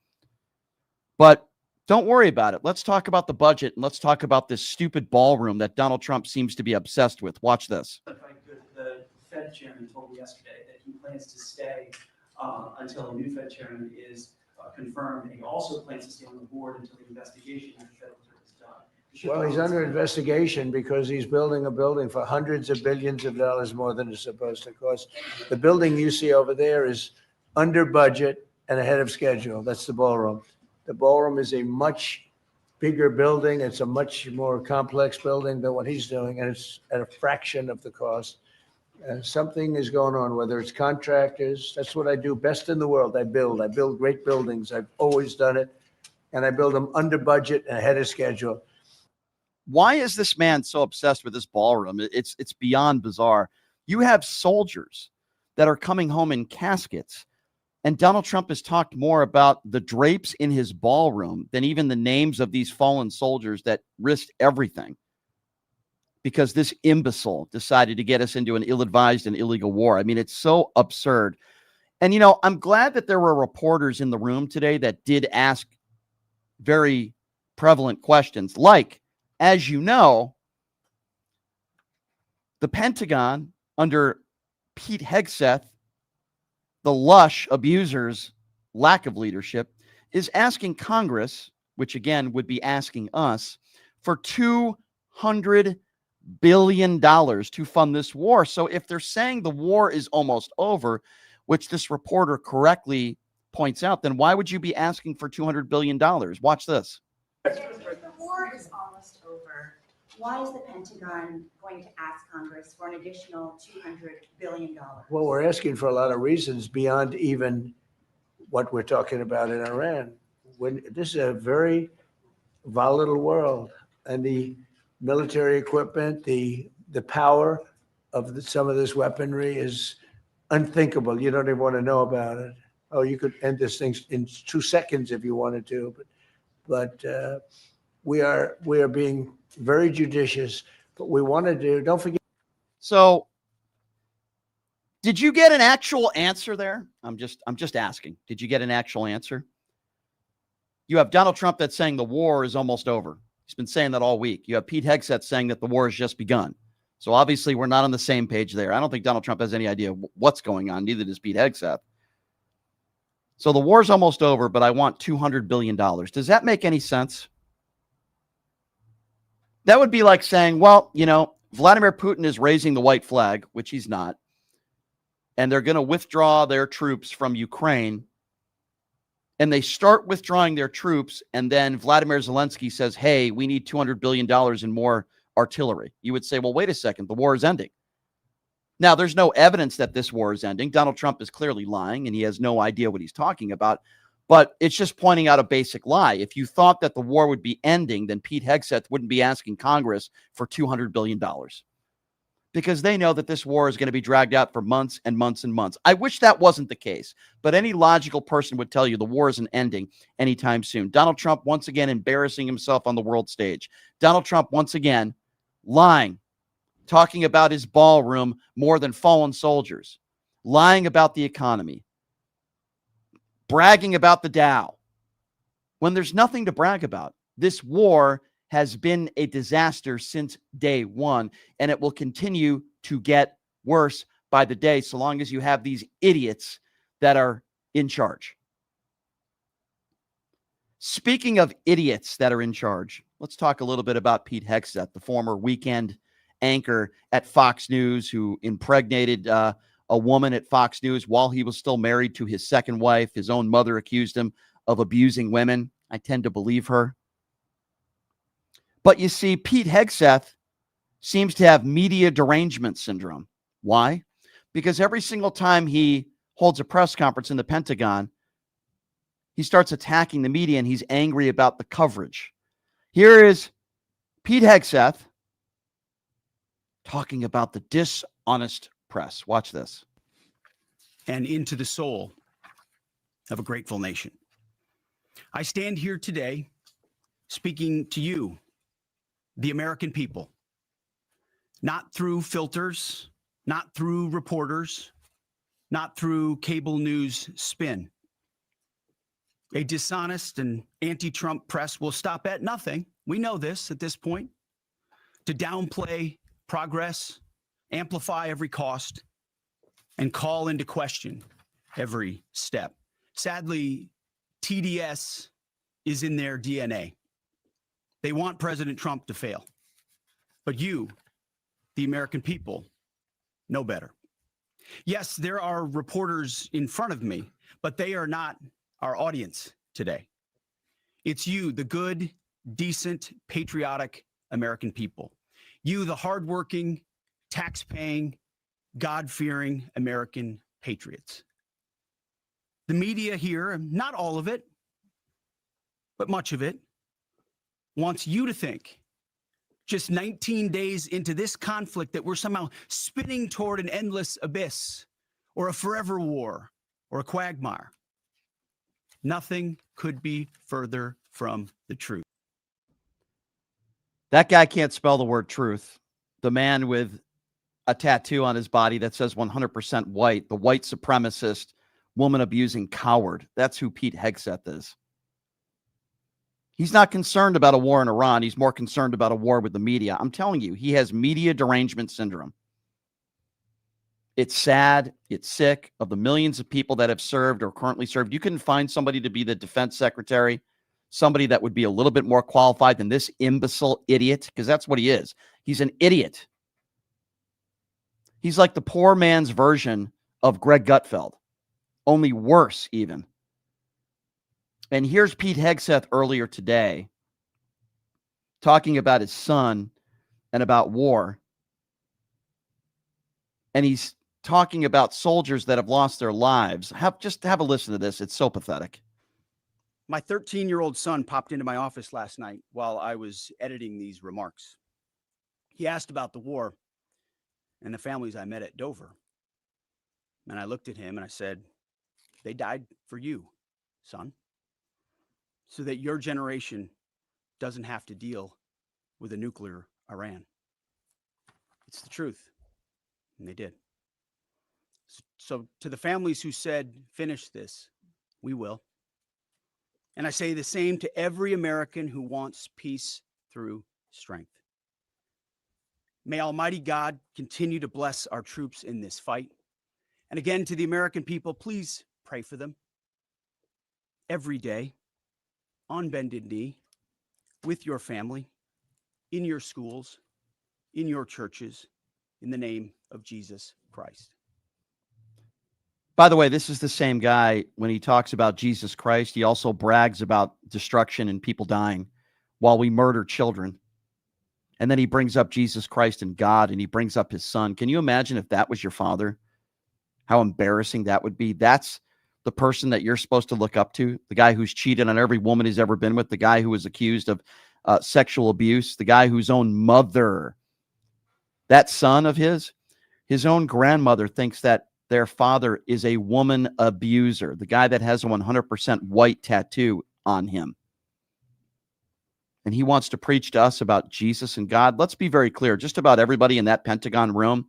[SPEAKER 2] But don't worry about it. Let's talk about the budget, and let's talk about this stupid ballroom that Donald Trump seems to be obsessed with. Watch this.
[SPEAKER 8] If I could, the Fed chairman told me yesterday that he plans to stay until a new Fed chairman is confirmed, and he also plans to stay on the board until the investigation of the Federal Reserve is done.
[SPEAKER 5] Well, he's under investigation because he's building a building for hundreds of billions of dollars more than it's supposed to cost. The building you see over there is under budget and ahead of schedule. That's the ballroom. The ballroom is a much bigger building. It's a much more complex building than what he's doing, and it's at a fraction of the cost. Something is going on, whether it's contractors. That's what I do best in the world. I build great buildings. I've always done it, and I build them under budget and ahead of schedule.
[SPEAKER 2] Why is this man so obsessed with this ballroom? It's beyond bizarre. You have soldiers that are coming home in caskets, and Donald Trump has talked more about the drapes in his ballroom than even the names of these fallen soldiers that risked everything because this imbecile decided to get us into an ill-advised and illegal war. I mean, it's so absurd. And, you know, I'm glad that there were reporters in the room today that did ask very prevalent questions, like, as you know, the Pentagon under Pete Hegseth, the lush abuser's lack of leadership, is asking Congress, which again would be asking us, for $200 billion to fund this war. So if they're saying the war is almost over, which this reporter correctly points out, then why would you be asking for $200 billion? Watch this.
[SPEAKER 9] The war is almost over. Why is the Pentagon going to ask Congress for an additional $200 billion?
[SPEAKER 5] Well, we're asking for a lot of reasons beyond even what we're talking about in Iran. This is a very volatile world, and the military equipment, the power of some of this weaponry is unthinkable. You don't even want to know about it. Oh, you could end this thing in 2 seconds if you wanted to, but we are being very judicious. But we want to do. Don't forget.
[SPEAKER 2] So, did you get an actual answer there? I'm just asking. Did you get an actual answer? You have Donald Trump that's saying the war is almost over. He's been saying that all week. You have Pete Hegseth saying that the war has just begun. So obviously we're not on the same page there. I don't think Donald Trump has any idea what's going on. Neither does Pete Hegseth. So the war's almost over, but I want $200 billion. Does that make any sense? That would be like saying, well, Vladimir Putin is raising the white flag, which he's not, and they're going to withdraw their troops from Ukraine. And they start withdrawing their troops, and then Vladimir Zelensky says, hey, we need $200 billion in more artillery. You would say, well, wait a second, the war is ending. Now, there's no evidence that this war is ending. Donald Trump is clearly lying, and he has no idea what he's talking about. But it's just pointing out a basic lie. If you thought that the war would be ending, then Pete Hegseth wouldn't be asking Congress for $200 billion. Because they know that this war is going to be dragged out for months and months and months. I wish that wasn't the case, but any logical person would tell you the war isn't ending anytime soon. Donald Trump once again embarrassing himself on the world stage. Donald Trump once again lying, talking about his ballroom more than fallen soldiers, lying about the economy, bragging about the Dow, when there's nothing to brag about. This war has been a disaster since day one, and it will continue to get worse by the day so long as you have these idiots that are in charge. Speaking of idiots that are in charge, let's talk a little bit about Pete Hegseth, the former weekend anchor at Fox News who impregnated a woman at Fox News while he was still married to his second wife. His own mother accused him of abusing women. I tend to believe her. But you see, Pete Hegseth seems to have media derangement syndrome. Why? Because every single time he holds a press conference in the Pentagon, he starts attacking the media and he's angry about the coverage. Here is Pete Hegseth talking about the dishonest press. Watch this.
[SPEAKER 10] And into the soul of a grateful nation. I stand here today speaking to you, the American people, not through filters, not through reporters, not through cable news spin. A dishonest and anti-Trump press will stop at nothing. We know this at this point. To downplay progress, amplify every cost, and call into question every step. Sadly, TDS is in their DNA. They want President Trump to fail. But you, the American people, know better. Yes, there are reporters in front of me, but they are not our audience today. It's you, the good, decent, patriotic American people. You, the hardworking, tax-paying, God-fearing American patriots. The media here, not all of it, but much of it, wants you to think, just 19 days into this conflict, that we're somehow spinning toward an endless abyss or a forever war or a quagmire. Nothing could be further from the truth.
[SPEAKER 2] That guy can't spell the word truth. The man with a tattoo on his body that says 100% white, the white supremacist, woman-abusing coward. That's who Pete Hegseth is. He's not concerned about a war in Iran. He's more concerned about a war with the media. I'm telling you, he has media derangement syndrome. It's sad. It's sick. Of the millions of people that have served or currently served, you couldn't find somebody to be the defense secretary, somebody that would be a little bit more qualified than this imbecile idiot, because that's what he is. He's an idiot. He's like the poor man's version of Greg Gutfeld, only worse even. And here's Pete Hegseth earlier today talking about his son and about war. And he's talking about soldiers that have lost their lives. Just have a listen to this. It's so pathetic.
[SPEAKER 10] My 13-year-old son popped into my office last night while I was editing these remarks. He asked about the war and the families I met at Dover. And I looked at him and I said, they died for you, son, so that your generation doesn't have to deal with a nuclear Iran. It's the truth. And they did. So to the families who said, finish this, we will. And I say the same to every American who wants peace through strength. May Almighty God continue to bless our troops in this fight. And again, to the American people, please pray for them every day, on bended knee, with your family, in your schools, in your churches, in the name of Jesus Christ.
[SPEAKER 2] By the way, this is the same guy, when he talks about Jesus Christ, he also brags about destruction and people dying while we murder children. And then he brings up Jesus Christ and God, and he brings up his son. Can you imagine if that was your father? How embarrassing that would be. That's the person that you're supposed to look up to, the guy who's cheated on every woman he's ever been with, the guy who was accused of sexual abuse, the guy whose own mother, that son of his own grandmother thinks that their father is a woman abuser, the guy that has a 100% white tattoo on him. And he wants to preach to us about Jesus and God. Let's be very clear. Just about everybody in that Pentagon room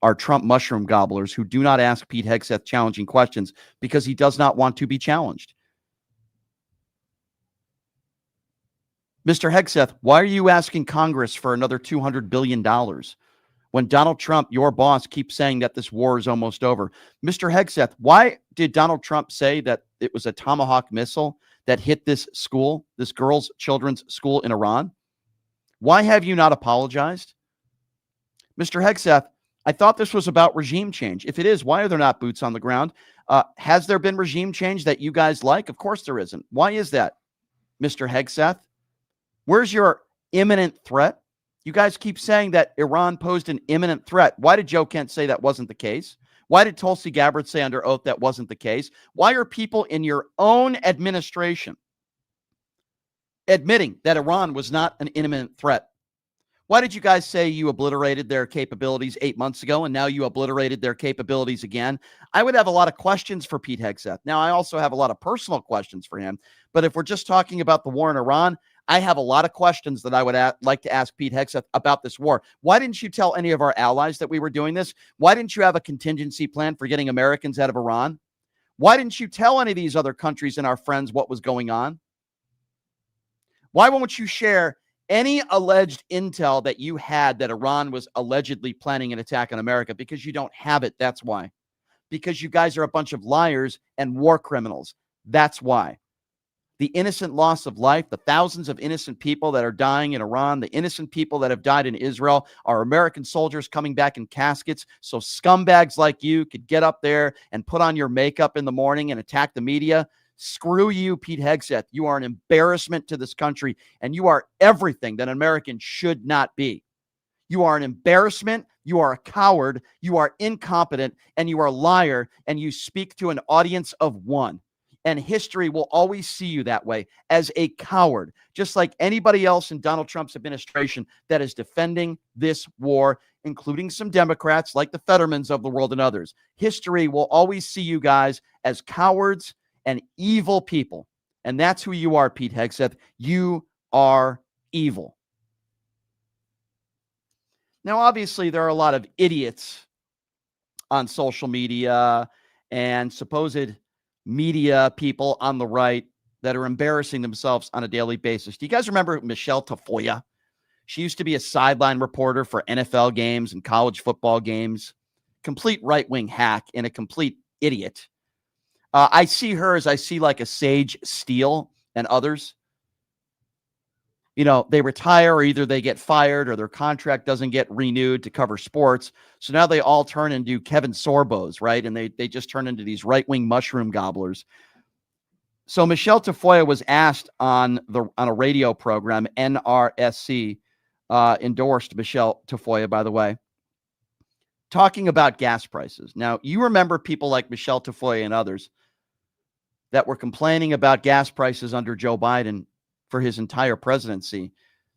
[SPEAKER 2] are Trump mushroom gobblers who do not ask Pete Hegseth challenging questions because he does not want to be challenged. Mr. Hegseth, why are you asking Congress for another $200 billion when Donald Trump, your boss, keeps saying that this war is almost over? Mr. Hegseth, why did Donald Trump say that it was a Tomahawk missile that hit this school, this children's school in Iran? Why have you not apologized? Mr. Hegseth, I thought this was about regime change. If it is, why are there not boots on the ground? Has there been regime change that you guys like? Of course there isn't. Why is that, Mr. Hegseth? Where's your imminent threat? You guys keep saying that Iran posed an imminent threat. Why did Joe Kent say that wasn't the case? Why did Tulsi Gabbard say under oath that wasn't the case? Why are people in your own administration admitting that Iran was not an imminent threat? Why did you guys say you obliterated their capabilities 8 months ago and now you obliterated their capabilities again? I would have a lot of questions for Pete Hegseth. Now, I also have a lot of personal questions for him. But if we're just talking about the war in Iran, I have a lot of questions that I would like to ask Pete Hegseth about this war. Why didn't you tell any of our allies that we were doing this? Why didn't you have a contingency plan for getting Americans out of Iran? Why didn't you tell any of these other countries and our friends what was going on? Why won't you share any alleged intel that you had that Iran was allegedly planning an attack on America? Because you don't have it. That's why. Because you guys are a bunch of liars and war criminals. That's why. The innocent loss of life, the thousands of innocent people that are dying in Iran, the innocent people that have died in Israel, are American soldiers coming back in caskets so scumbags like you could get up there and put on your makeup in the morning and attack the media. Screw you, Pete Hegseth. You are an embarrassment to this country, and you are everything that an American should not be. You are an embarrassment. You are a coward. You are incompetent, and you are a liar, and you speak to an audience of one. And history will always see you that way, as a coward, just like anybody else in Donald Trump's administration that is defending this war, including some Democrats like the Fettermans of the world and others. History will always see you guys as cowards and evil people. And that's who you are, Pete Hegseth. You are evil. Now, obviously, there are a lot of idiots on social media and supposed media people on the right that are embarrassing themselves on a daily basis. Do you guys remember Michelle Tafoya? She used to be a sideline reporter for NFL games and college football games. Complete right-wing hack and a complete idiot. I see her as I see like a Sage Steele and others. You know, they retire, or either they get fired or their contract doesn't get renewed to cover sports. So now they all turn into Kevin Sorbos, right? And they just turn into these right-wing mushroom gobblers. So Michelle Tafoya was asked on a radio program, NRSC endorsed Michelle Tafoya, by the way, talking about gas prices. Now, you remember people like Michelle Tafoya and others that were complaining about gas prices under Joe Biden for his entire presidency.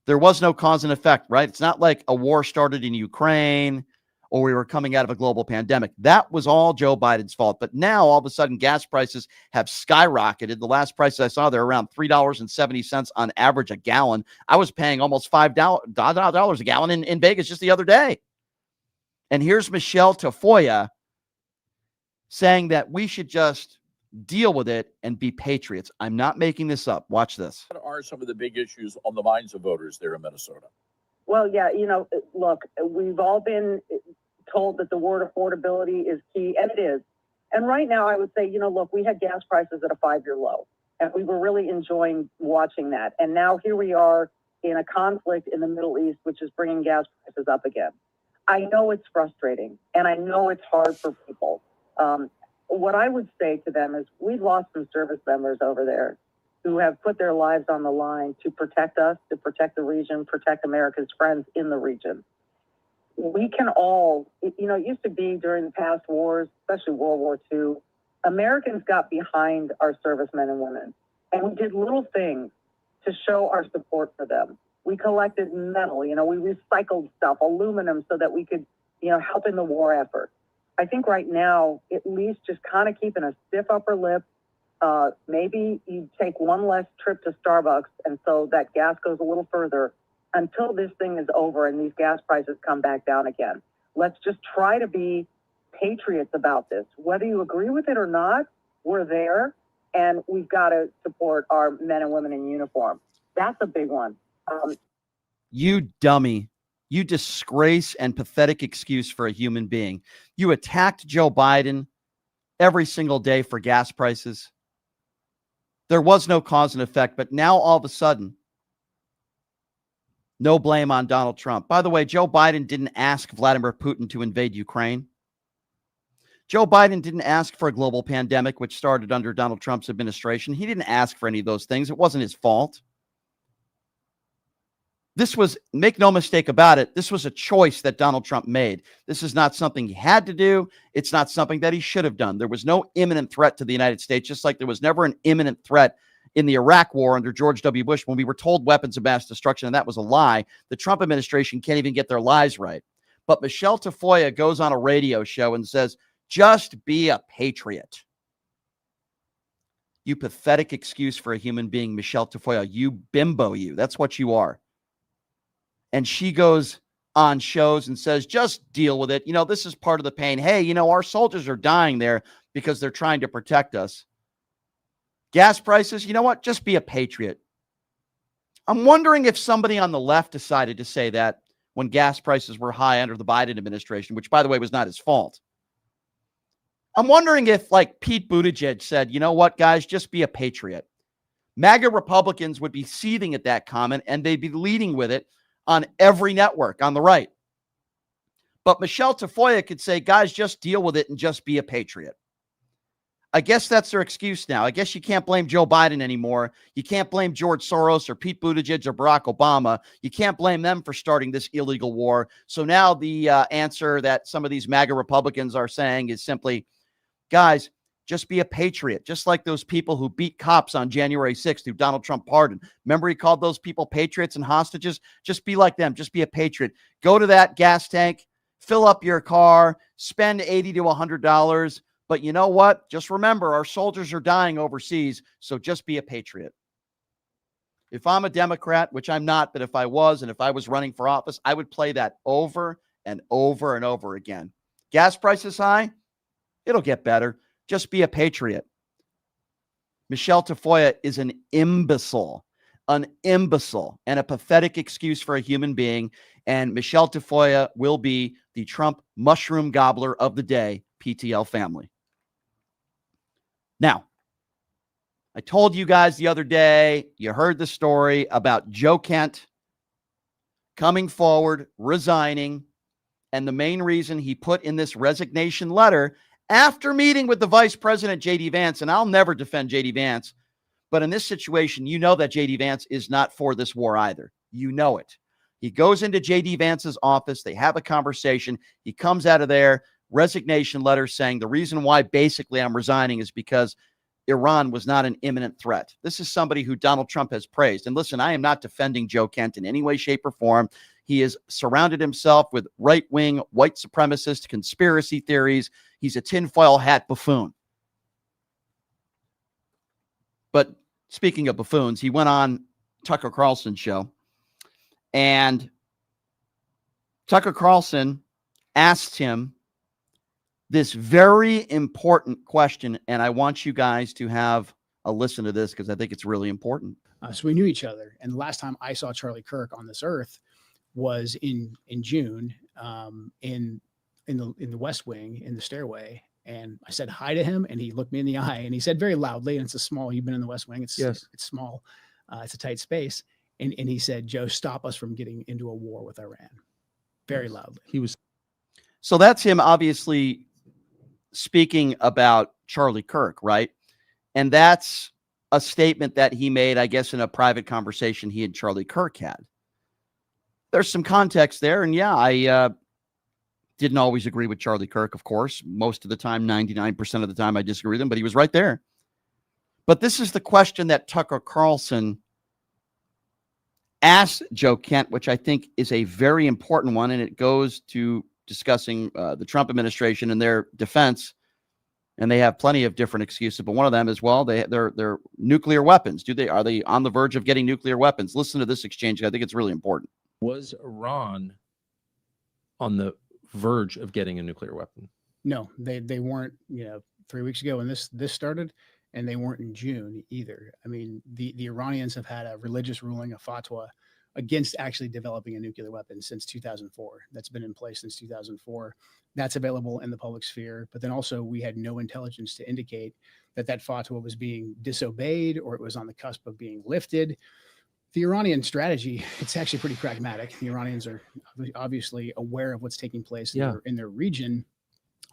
[SPEAKER 2] There was no cause and effect, right? It's not like a war started in Ukraine or we were coming out of a global pandemic. That was all Joe Biden's fault. But now all of a sudden gas prices have skyrocketed. The last prices I saw, they're around $3.70 on average a gallon. I was paying almost $5 a gallon in Vegas just the other day. And here's Michelle Tafoya saying that we should just deal with it and be patriots. I'm not making this up. Watch this.
[SPEAKER 11] What are some of the big issues on the minds of voters there in Minnesota?
[SPEAKER 12] Well, yeah, look, we've all been told that the word affordability is key, and it is. And right now, I would say, look, we had gas prices at a 5-year low, and we were really enjoying watching that. And now here we are in a conflict in the Middle East, which is bringing gas prices up again. I know it's frustrating, and I know it's hard for people. What I would say to them is we've lost some service members over there who have put their lives on the line to protect us, to protect the region, protect America's friends in the region. We can all, it used to be during the past wars, especially World War II, Americans got behind our servicemen and women, and we did little things to show our support for them. We collected metal, we recycled stuff, aluminum, so that we could, help in the war effort. I think right now, at least just kind of keeping a stiff upper lip. Maybe you take one less trip to Starbucks, and so that gas goes a little further until this thing is over and these gas prices come back down again. Let's just try to be patriots about this. Whether you agree with it or not, we're there, and we've got to support our men and women in uniform. That's a big one.
[SPEAKER 2] You dummy. You disgrace and pathetic excuse for a human being. You attacked Joe Biden every single day for gas prices. There was no cause and effect, but now all of a sudden, no blame on Donald Trump. By the way, Joe Biden didn't ask Vladimir Putin to invade Ukraine. Joe Biden didn't ask for a global pandemic, which started under Donald Trump's administration. He didn't ask for any of those things. It wasn't his fault. This was, make no mistake about it, this was a choice that Donald Trump made. This is not something he had to do. It's not something that he should have done. There was no imminent threat to the United States, just like there was never an imminent threat in the Iraq war under George W. Bush when we were told weapons of mass destruction, and that was a lie. The Trump administration can't even get their lies right. But Michelle Tafoya goes on a radio show and says, just be a patriot. You pathetic excuse for a human being, Michelle Tafoya. You bimbo, you. That's what you are. And she goes on shows and says, just deal with it. This is part of the pain. Hey, our soldiers are dying there because they're trying to protect us. Gas prices, you know what? Just be a patriot. I'm wondering if somebody on the left decided to say that when gas prices were high under the Biden administration, which, by the way, was not his fault. I'm wondering if, like, Pete Buttigieg said, you know what, guys, just be a patriot. MAGA Republicans would be seething at that comment, and they'd be leading with it on every network on the right. But Michelle Tafoya could say, guys, just deal with it and just be a patriot. I guess that's their excuse now. I guess you can't blame Joe Biden anymore. You can't blame George Soros or Pete Buttigieg or Barack Obama. You can't blame them for starting this illegal war. So now the answer that some of these MAGA Republicans are saying is simply, guys, just be a patriot, just like those people who beat cops on January 6th who Donald Trump pardoned. Remember, he called those people patriots and hostages? Just be like them. Just be a patriot. Go to that gas tank, fill up your car, spend $80 to $100. But you know what? Just remember, our soldiers are dying overseas, so just be a patriot. If I'm a Democrat, which I'm not, but if I was, and if I was running for office, I would play that over and over and over again. Gas prices high? It'll get better. Just be a patriot. Michelle Tafoya is an imbecile, and a pathetic excuse for a human being. And Michelle Tafoya will be the Trump mushroom gobbler of the day, PTL family. Now, I told you guys the other day, you heard the story about Joe Kent coming forward, resigning, and the main reason he put in this resignation letter after meeting with the Vice President, J.D. Vance, and I'll never defend J.D. Vance, but in this situation, you know that J.D. Vance is not for this war either. You know it. He goes into J.D. Vance's office. They have a conversation. He comes out of there, resignation letter saying the reason why basically I'm resigning is because Iran was not an imminent threat. This is somebody who Donald Trump has praised. And listen, I am not defending Joe Kent in any way, shape, or form. He has surrounded himself with right-wing, white supremacist conspiracy theories. He's a tinfoil hat buffoon. But speaking of buffoons, he went on Tucker Carlson's show, and Tucker Carlson asked him this very important question, and I want you guys to have a listen to this because I think it's really important.
[SPEAKER 13] So we knew each other, and the last time I saw Charlie Kirk on this earth was in June in the West Wing in the stairway, and I said hi to him, and he looked me in the eye, and he said very loudly, and it's a small. You've been in the West Wing. It's small. It's a tight space, And he said, Joe, stop us from getting into a war with Iran, very loudly.
[SPEAKER 14] He was.
[SPEAKER 2] So that's him obviously speaking about Charlie Kirk, right? And that's a statement that he made, I guess, in a private conversation he and Charlie Kirk had. There's some context there. And yeah, I didn't always agree with Charlie Kirk, of course. Most of the time, 99% of the time, I disagree with him, but he was right there. But this is the question that Tucker Carlson asked Joe Kent, which I think is a very important one, and it goes to discussing the Trump administration and their defense. And they have plenty of different excuses, but one of them is, well, they're nuclear weapons. Are they on the verge of getting nuclear weapons? Listen to this exchange. I think it's really important.
[SPEAKER 14] Was Iran on the verge of getting a nuclear weapon?
[SPEAKER 13] No, they weren't, 3 weeks ago when this started, and they weren't in June either. I mean, the Iranians have had a religious ruling, a fatwa, against actually developing a nuclear weapon since 2004. That's been in place since 2004. That's available in the public sphere. But then also we had no intelligence to indicate that fatwa was being disobeyed or it was on the cusp of being lifted. The Iranian strategy, it's actually pretty pragmatic. The Iranians are obviously aware of what's taking place in their region,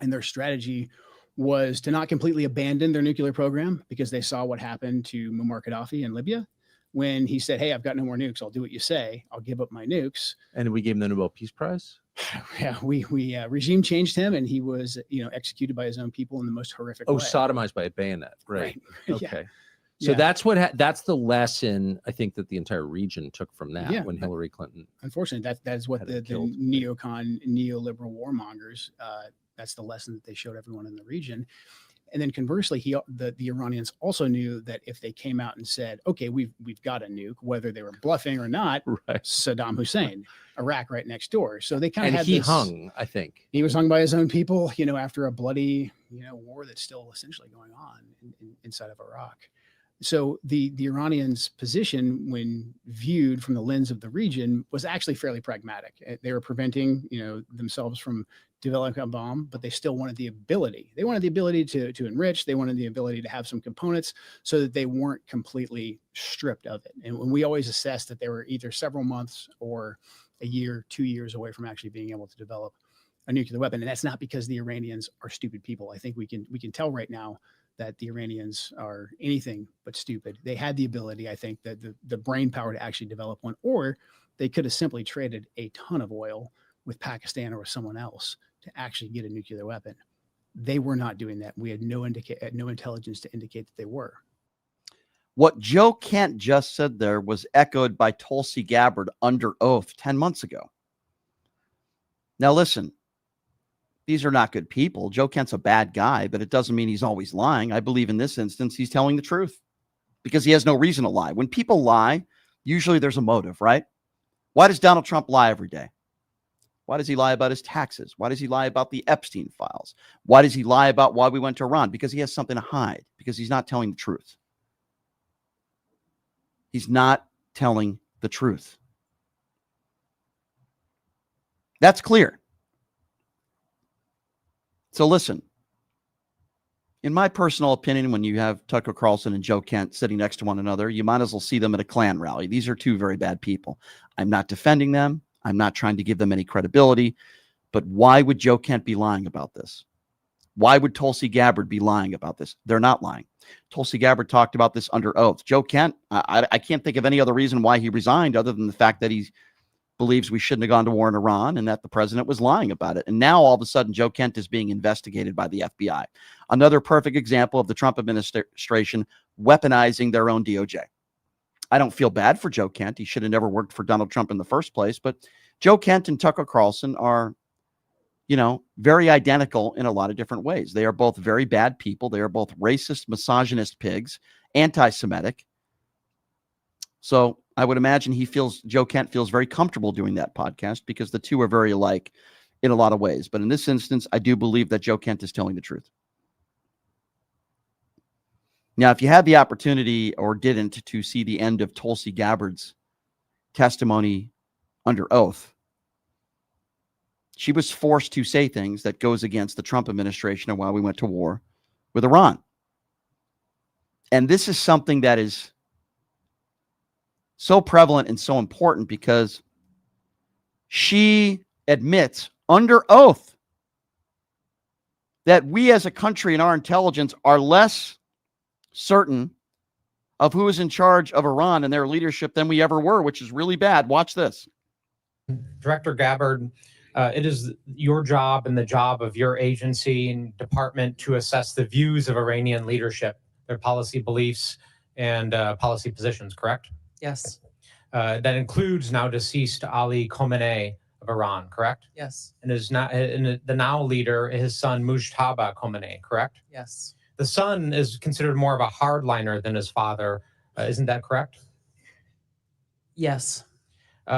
[SPEAKER 13] and their strategy was to not completely abandon their nuclear program, because they saw what happened to Muammar Gaddafi in Libya when he said, hey, I've got no more nukes. I'll do what you say. I'll give up my nukes.
[SPEAKER 14] And we gave him the Nobel Peace Prize?
[SPEAKER 13] Yeah, we regime changed him, and he was, executed by his own people in the most horrific way.
[SPEAKER 14] Sodomized by a bayonet. Right. Okay.
[SPEAKER 13] Yeah.
[SPEAKER 14] So that's the lesson I think that the entire region took from that when Hillary Clinton.
[SPEAKER 13] Unfortunately, that's what the neocon, neoliberal warmongers, that's the lesson that they showed everyone in the region. And then conversely, the Iranians also knew that if they came out and said, okay, we've got a nuke, whether they were bluffing or not, Saddam Hussein, Iraq right next door. So they kind of had
[SPEAKER 14] hung, I think.
[SPEAKER 13] He was hung by his own people, after a bloody, war that's still essentially going on inside of Iraq. So the Iranians' position, when viewed from the lens of the region, was actually fairly pragmatic. They were preventing, themselves from developing a bomb, but they still wanted the ability. They wanted the ability to enrich. They wanted the ability to have some components so that they weren't completely stripped of it. And when we always assessed that they were either several months or a year, 2 years away from actually being able to develop a nuclear weapon. And that's not because the Iranians are stupid people. I think we can tell right now that the Iranians are anything but stupid. They had the ability, I think, that the brain power to actually develop one, or they could have simply traded a ton of oil with Pakistan or with someone else to actually get a nuclear weapon. They were not doing that. We had no intelligence to indicate that they were.
[SPEAKER 2] What Joe Kent just said there was echoed by Tulsi Gabbard under oath 10 months ago. Now listen, these are not good people. Joe Kent's a bad guy, but it doesn't mean he's always lying. I believe in this instance, he's telling the truth because he has no reason to lie. When people lie, usually there's a motive, right? Why does Donald Trump lie every day? Why does he lie about his taxes? Why does he lie about the Epstein files? Why does he lie about why we went to Iran? Because he has something to hide, because he's not telling the truth. He's not telling the truth. That's clear. So listen, in my personal opinion, when you have Tucker Carlson and Joe Kent sitting next to one another, you might as well see them at a Klan rally. These are two very bad people. I'm not defending them. I'm not trying to give them any credibility. But why would Joe Kent be lying about this? Why would Tulsi Gabbard be lying about this? They're not lying. Tulsi Gabbard talked about this under oath. Joe Kent, I can't think of any other reason why he resigned other than the fact that he believes we shouldn't have gone to war in Iran and that the president was lying about it. And now all of a sudden, Joe Kent is being investigated by the FBI. Another perfect example of the Trump administration weaponizing their own DOJ. I don't feel bad for Joe Kent. He should have never worked for Donald Trump in the first place. But Joe Kent and Tucker Carlson are, very identical in a lot of different ways. They are both very bad people. They are both racist, misogynist pigs, anti-Semitic. So I would imagine Joe Kent feels very comfortable doing that podcast because the two are very alike in a lot of ways. But in this instance, I do believe that Joe Kent is telling the truth. Now, if you had the opportunity or didn't to see the end of Tulsi Gabbard's testimony under oath, she was forced to say things that goes against the Trump administration and why we went to war with Iran. And this is something that is so prevalent and so important because she admits under oath that we as a country and our intelligence are less certain of who is in charge of Iran and their leadership than we ever were, which is really bad. Watch this.
[SPEAKER 15] Director Gabbard, it is your job and the job of your agency and department to assess the views of Iranian leadership, their policy beliefs and policy positions, correct?
[SPEAKER 16] Yes.
[SPEAKER 15] That includes now deceased Ali Khamenei of Iran, correct?
[SPEAKER 16] Yes.
[SPEAKER 15] And the now leader, his son Mujtaba Khamenei, correct?
[SPEAKER 16] Yes.
[SPEAKER 15] The son is considered more of a hardliner than his father. Isn't that correct?
[SPEAKER 16] Yes.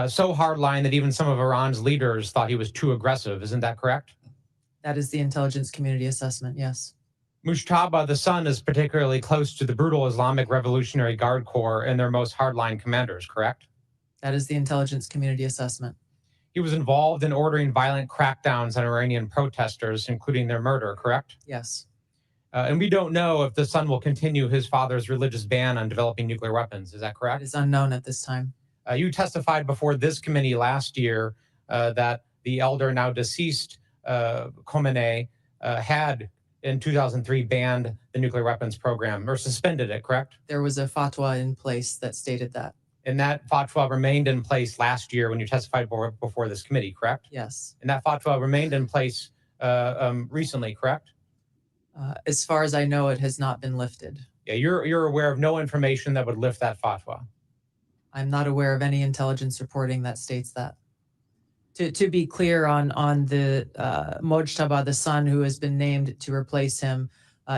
[SPEAKER 15] So hardline that even some of Iran's leaders thought he was too aggressive. Isn't that correct?
[SPEAKER 16] That is the intelligence community assessment. Yes.
[SPEAKER 15] Mujtaba, the son, is particularly close to the brutal Islamic Revolutionary Guard Corps and their most hardline commanders, correct?
[SPEAKER 16] That is the intelligence community assessment.
[SPEAKER 15] He was involved in ordering violent crackdowns on Iranian protesters, including their murder, correct?
[SPEAKER 16] Yes.
[SPEAKER 15] And we don't know if the son will continue his father's religious ban on developing nuclear weapons. Is that correct?
[SPEAKER 16] It is unknown at this time.
[SPEAKER 15] You testified before this committee last year that the elder, now deceased Khamenei, had in 2003 banned the nuclear weapons program or suspended it, correct?
[SPEAKER 16] There was a fatwa in place that stated that.
[SPEAKER 15] And that fatwa remained in place last year when you testified before this committee, correct?
[SPEAKER 16] Yes.
[SPEAKER 15] And that fatwa remained in place recently, correct?
[SPEAKER 16] As far as I know, it has not been lifted.
[SPEAKER 15] Yeah, you're aware of no information that would lift that fatwa.
[SPEAKER 16] I'm not aware of any intelligence reporting that states that. To be clear on the Mojtaba, the son who has been named to replace him,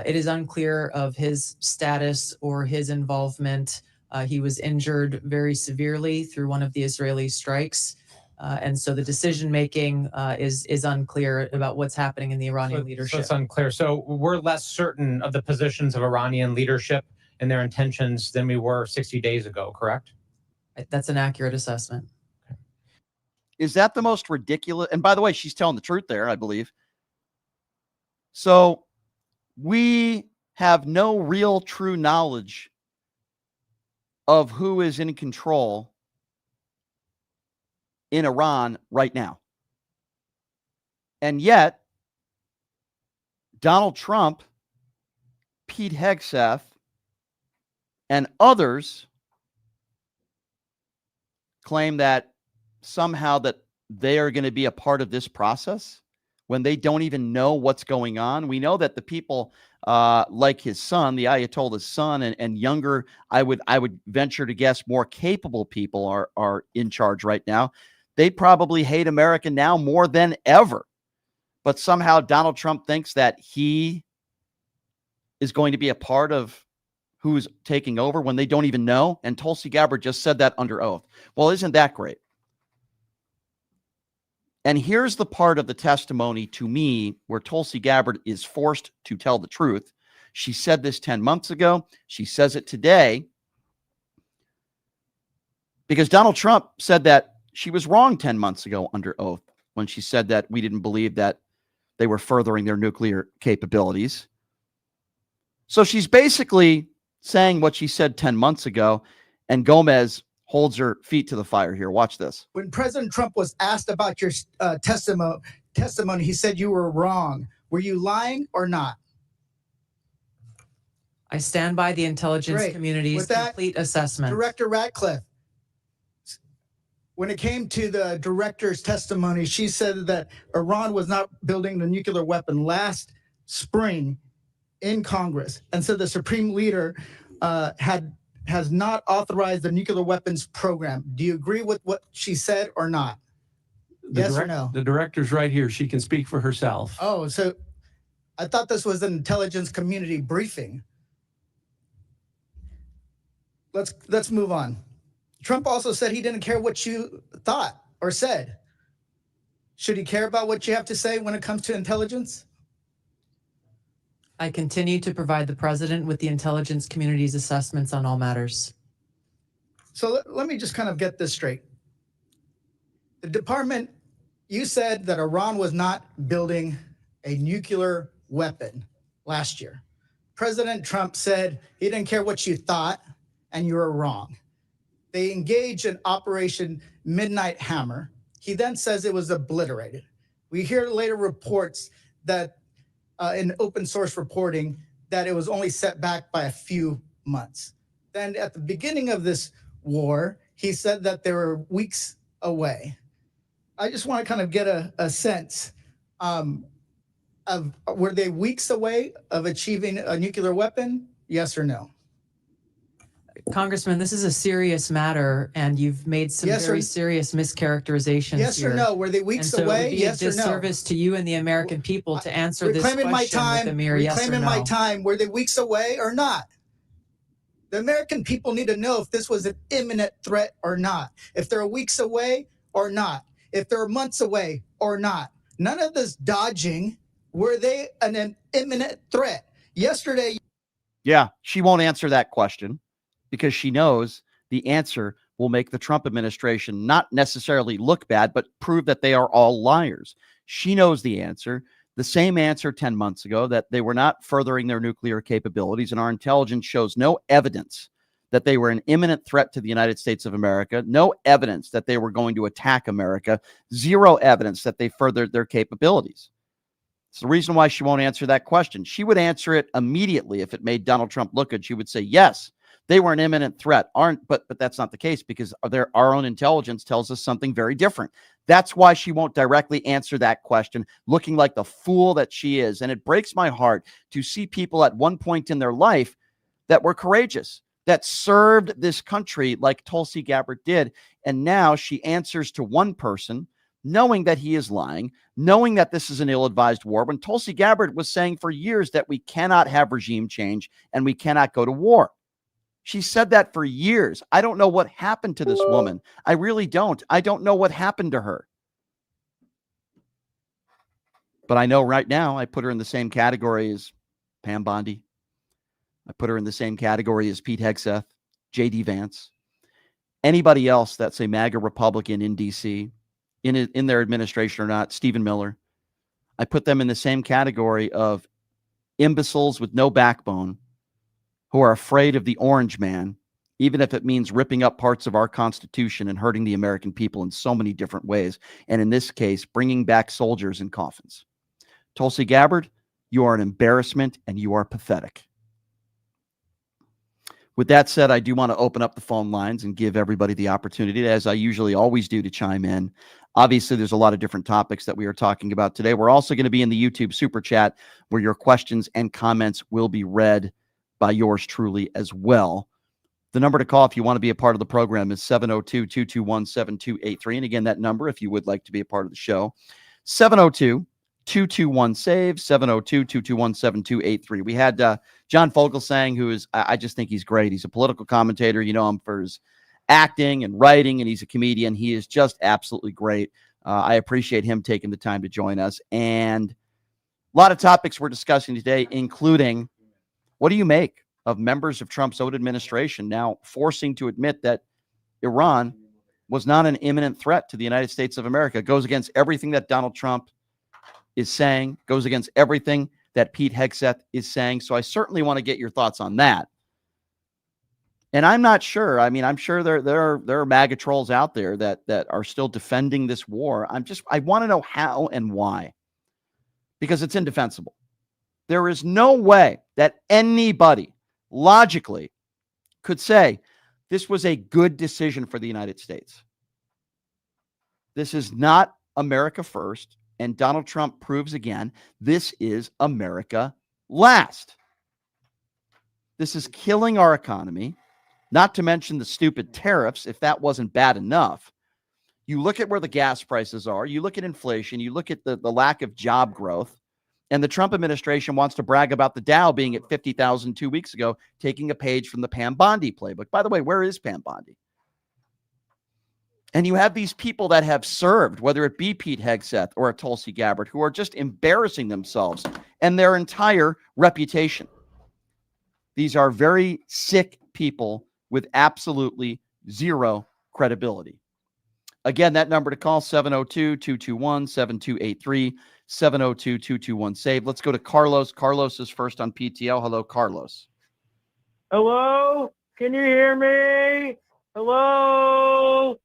[SPEAKER 16] it is unclear of his status or his involvement. He was injured very severely through one of the Israeli strikes. And so the decision-making is unclear about what's happening in the Iranian leadership.
[SPEAKER 15] So it's unclear. So we're less certain of the positions of Iranian leadership and their intentions than we were 60 days ago, correct?
[SPEAKER 16] That's an accurate assessment.
[SPEAKER 2] Is that the most ridiculous? And by the way, she's telling the truth there, I believe. So we have no real true knowledge of who is in control in Iran right now. And yet, Donald Trump, Pete Hegseth, and others claim that somehow that they are going to be a part of this process when they don't even know what's going on. We know that the people like his son, the Ayatollah's son, and younger, I would venture to guess more capable people are in charge right now. They probably hate America now more than ever. But somehow Donald Trump thinks that he is going to be a part of who's taking over when they don't even know. And Tulsi Gabbard just said that under oath. Well, isn't that great? And here's the part of the testimony to me where Tulsi Gabbard is forced to tell the truth. She said this 10 months ago. She says it today because Donald Trump said that she was wrong 10 months ago under oath when she said that we didn't believe that they were furthering their nuclear capabilities. So she's basically saying what she said 10 months ago, and Gomez holds her feet to the fire here. Watch this.
[SPEAKER 17] When President Trump was asked about your testimony, he said you were wrong. Were you lying or not?
[SPEAKER 16] I stand by the intelligence
[SPEAKER 17] Great.
[SPEAKER 16] community's
[SPEAKER 17] With that,
[SPEAKER 16] complete assessment.
[SPEAKER 17] Director Ratcliffe, when it came to the director's testimony, she said that Iran was not building the nuclear weapon last spring in Congress. And so the Supreme Leader has not authorized the nuclear weapons program. Do you agree with what she said or not? Yes or no?
[SPEAKER 18] The director's right here. She can speak for herself.
[SPEAKER 17] Oh, so I thought this was an intelligence community briefing. Let's move on. Trump also said he didn't care what you thought or said. Should he care about what you have to say when it comes to intelligence?
[SPEAKER 16] I continue to provide the president with the intelligence community's assessments on all matters.
[SPEAKER 17] So let me just kind of get this straight. The department, you said that Iran was not building a nuclear weapon last year. President Trump said he didn't care what you thought and you were wrong. They engage in Operation Midnight Hammer. He then says it was obliterated. We hear later reports that in open source reporting that it was only set back by a few months. Then at the beginning of this war, he said that they were weeks away. I just want to kind of get a sense of, were they weeks away of achieving a nuclear weapon? Yes or no?
[SPEAKER 16] Congressman, this is a serious matter, and you've made some very serious mischaracterizations
[SPEAKER 17] yes
[SPEAKER 16] here.
[SPEAKER 17] or no? Were they weeks
[SPEAKER 16] and so
[SPEAKER 17] away?
[SPEAKER 16] It would be
[SPEAKER 17] yes
[SPEAKER 16] a
[SPEAKER 17] or no?
[SPEAKER 16] disservice to you and the American people to answer this
[SPEAKER 17] Reclaiming
[SPEAKER 16] question
[SPEAKER 17] my time,
[SPEAKER 16] with a mere yes or
[SPEAKER 17] reclaiming
[SPEAKER 16] no.
[SPEAKER 17] my time. Were they weeks away or not? The American people need to know if this was an imminent threat or not. If they're weeks away or not. If they're months away or not. None of this dodging. Were they an imminent threat? Yesterday.
[SPEAKER 2] Yeah, she won't answer that question because she knows the answer will make the Trump administration not necessarily look bad, but prove that they are all liars. She knows the answer. The same answer 10 months ago, that they were not furthering their nuclear capabilities, and our intelligence shows no evidence that they were an imminent threat to the United States of America, no evidence that they were going to attack America, zero evidence that they furthered their capabilities. It's the reason why she won't answer that question. She would answer it immediately if it made Donald Trump look good. She would say, yes, they were an imminent threat. But that's not the case, because our own intelligence tells us something very different. That's why she won't directly answer that question, looking like the fool that she is. And it breaks my heart to see people at one point in their life that were courageous, that served this country like Tulsi Gabbard did. And now she answers to one person, knowing that he is lying, knowing that this is an ill-advised war, when Tulsi Gabbard was saying for years that we cannot have regime change and we cannot go to war. She said that for years. I don't know what happened to this woman. I really don't. I don't know what happened to her. But I know right now I put her in the same category as Pam Bondi. I put her in the same category as Pete Hegseth, J.D. Vance, anybody else that's a MAGA Republican in D.C., in their administration or not, Stephen Miller. I put them in the same category of imbeciles with no backbone who are afraid of the orange man, even if it means ripping up parts of our Constitution and hurting the American people in so many different ways. And in this case, bringing back soldiers in coffins. Tulsi Gabbard, you are an embarrassment and you are pathetic. With that said, I do want to open up the phone lines and give everybody the opportunity, as I usually always do, to chime in. Obviously, there's a lot of different topics that we are talking about today. We're also going to be in the YouTube Super Chat, where your questions and comments will be read by yours truly as well. The number to call if you want to be a part of the program is 702-221-7283. And again, that number, if you would like to be a part of the show, 702-221-SAVE, 702-221-7283. We had John Fogelsang, who is, I just think he's great. He's a political commentator. You know him for his acting and writing, and he's a comedian. He is just absolutely great. I appreciate him taking the time to join us. And a lot of topics we're discussing today, including what do you make of members of Trump's own administration now forcing to admit that Iran was not an imminent threat to the United States of America? It goes against everything that Donald Trump is saying, goes against everything that Pete Hegseth is saying. So I certainly want to get your thoughts on that. And I'm not sure. I mean, I'm sure there are MAGA trolls out there that are still defending this war. I want to know how and why, because it's indefensible. There is no way that anybody logically could say this was a good decision for the United States. This is not America first. And Donald Trump proves again, this is America last. This is killing our economy, not to mention the stupid tariffs, if that wasn't bad enough. You look at where the gas prices are, you look at inflation, you look at the lack of job growth, and the Trump administration wants to brag about the Dow being at 50,000 2 weeks ago, taking a page from the Pam Bondi playbook. By the way, where is Pam Bondi? And you have these people that have served, whether it be Pete Hegseth or a Tulsi Gabbard, who are just embarrassing themselves and their entire reputation. These are very sick people with absolutely zero credibility. Again, that number to call, 702-221-7283, 702-221-SAVE. Let's go to Carlos. Carlos is first on PTL. Hello, Carlos.
[SPEAKER 19] Hello? Can you hear me? Hello?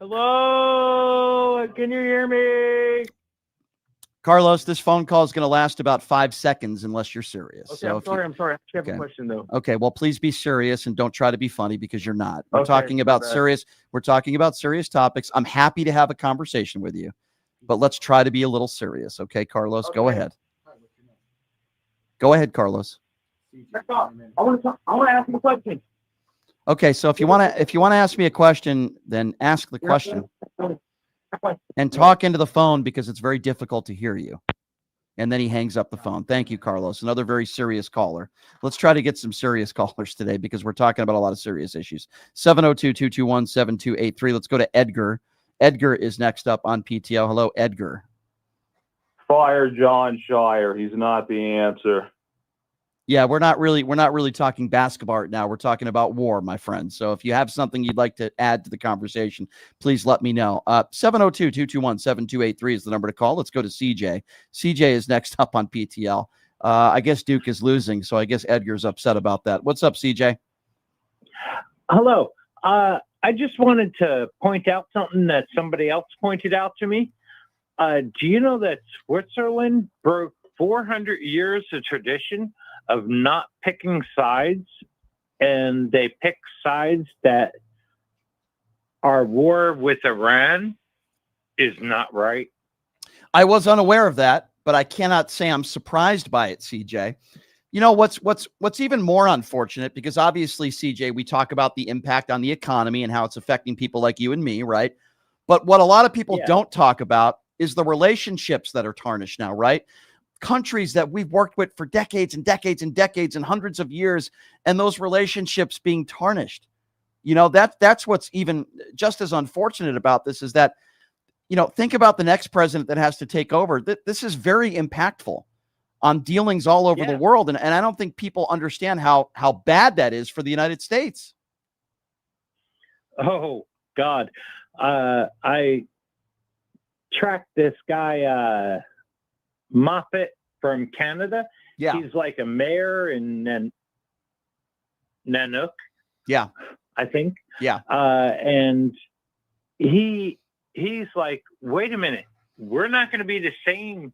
[SPEAKER 19] Hello? Can you hear me?
[SPEAKER 2] Carlos, this phone call is going to last about 5 seconds unless you're serious.
[SPEAKER 19] Okay, I'm sorry. I actually have a question, though.
[SPEAKER 2] Okay, well, please be serious and don't try to be funny because you're not. We're
[SPEAKER 19] Okay,
[SPEAKER 2] talking about
[SPEAKER 19] my bad.
[SPEAKER 2] serious topics. I'm happy to have a conversation with you, but let's try to be a little serious. Okay, Carlos, go ahead. Go ahead, Carlos.
[SPEAKER 19] I want to ask him a question.
[SPEAKER 2] Okay, so if you want to ask me a question, then ask the question and talk into the phone because it's very difficult to hear you. And then he hangs up the phone. Thank you, Carlos. Another very serious caller. Let's try to get some serious callers today because we're talking about a lot of serious issues. 702-221-7283. Let's go to Edgar. Edgar is next up on PTO. Hello, Edgar.
[SPEAKER 20] Fire John Shire. He's not the answer.
[SPEAKER 2] Yeah, we're not really talking basketball right now. We're talking about war, my friend. So if you have something you'd like to add to the conversation, please let me know. 702-221-7283 is the number to call. Let's go to CJ. CJ is next up on PTL. I guess Duke is losing, so I guess Edgar's upset about that. What's up, CJ?
[SPEAKER 19] Hello. I just wanted to point out something that somebody else pointed out to me. Do you know that Switzerland broke 400 years of tradition of not picking sides, and they pick sides that our war with Iran is not right?
[SPEAKER 2] I was unaware of that, but I cannot say I'm surprised by it, CJ. You know, what's even more unfortunate, because obviously, CJ, we talk about the impact on the economy and how it's affecting people like you and me, right? But what a lot of people don't talk about is the relationships that are tarnished now, right? Countries that we've worked with for decades and decades and decades and hundreds of years, and those relationships being tarnished. You know, that's what's even just as unfortunate about this is that, you know, think about the next president that has to take over. This is very impactful on dealings all over the world. And I don't think people understand how bad that is for the United States.
[SPEAKER 19] Oh, God. I tracked this guy, Moffat from Canada.
[SPEAKER 2] Yeah.
[SPEAKER 19] He's like a mayor in Nanook.
[SPEAKER 2] Yeah.
[SPEAKER 19] I think.
[SPEAKER 2] Yeah.
[SPEAKER 19] And he's like, wait a minute, we're not going to be the same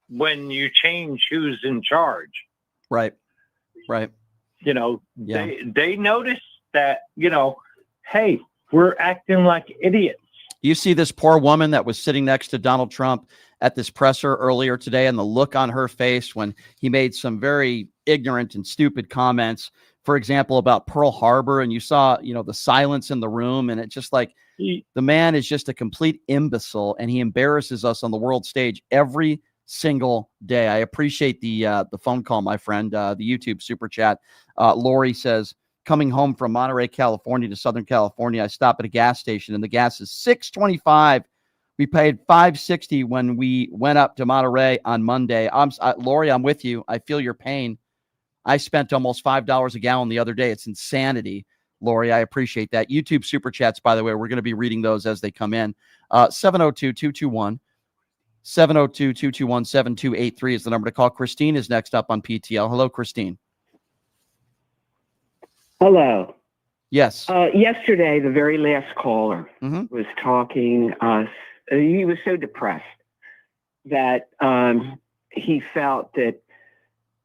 [SPEAKER 19] when you change who's in charge.
[SPEAKER 2] Right. Right.
[SPEAKER 19] You know, they notice that, you know, hey, we're acting like idiots.
[SPEAKER 2] You see this poor woman that was sitting next to Donald Trump at this presser earlier today, and the look on her face when he made some very ignorant and stupid comments, for example, about Pearl Harbor, and you saw, you know, the silence in the room, and it's just like the man is just a complete imbecile, and he embarrasses us on the world stage every single day. I appreciate the phone call, my friend, the YouTube super chat. Lori says, coming home from Monterey, California to Southern California, I stop at a gas station and the gas is $6.25. We paid $5.60 when we went up to Monterey on Monday. Lori, I'm with you. I feel your pain. I spent almost $5 a gallon the other day. It's insanity. Lori, I appreciate that. YouTube super chats, by the way, we're going to be reading those as they come in. 702-221-7283 is the number to call. Christine is next up on PTL. Hello, Christine.
[SPEAKER 21] Hello.
[SPEAKER 2] Yes.
[SPEAKER 21] Yesterday, the very last caller was talking. He was so depressed that he felt that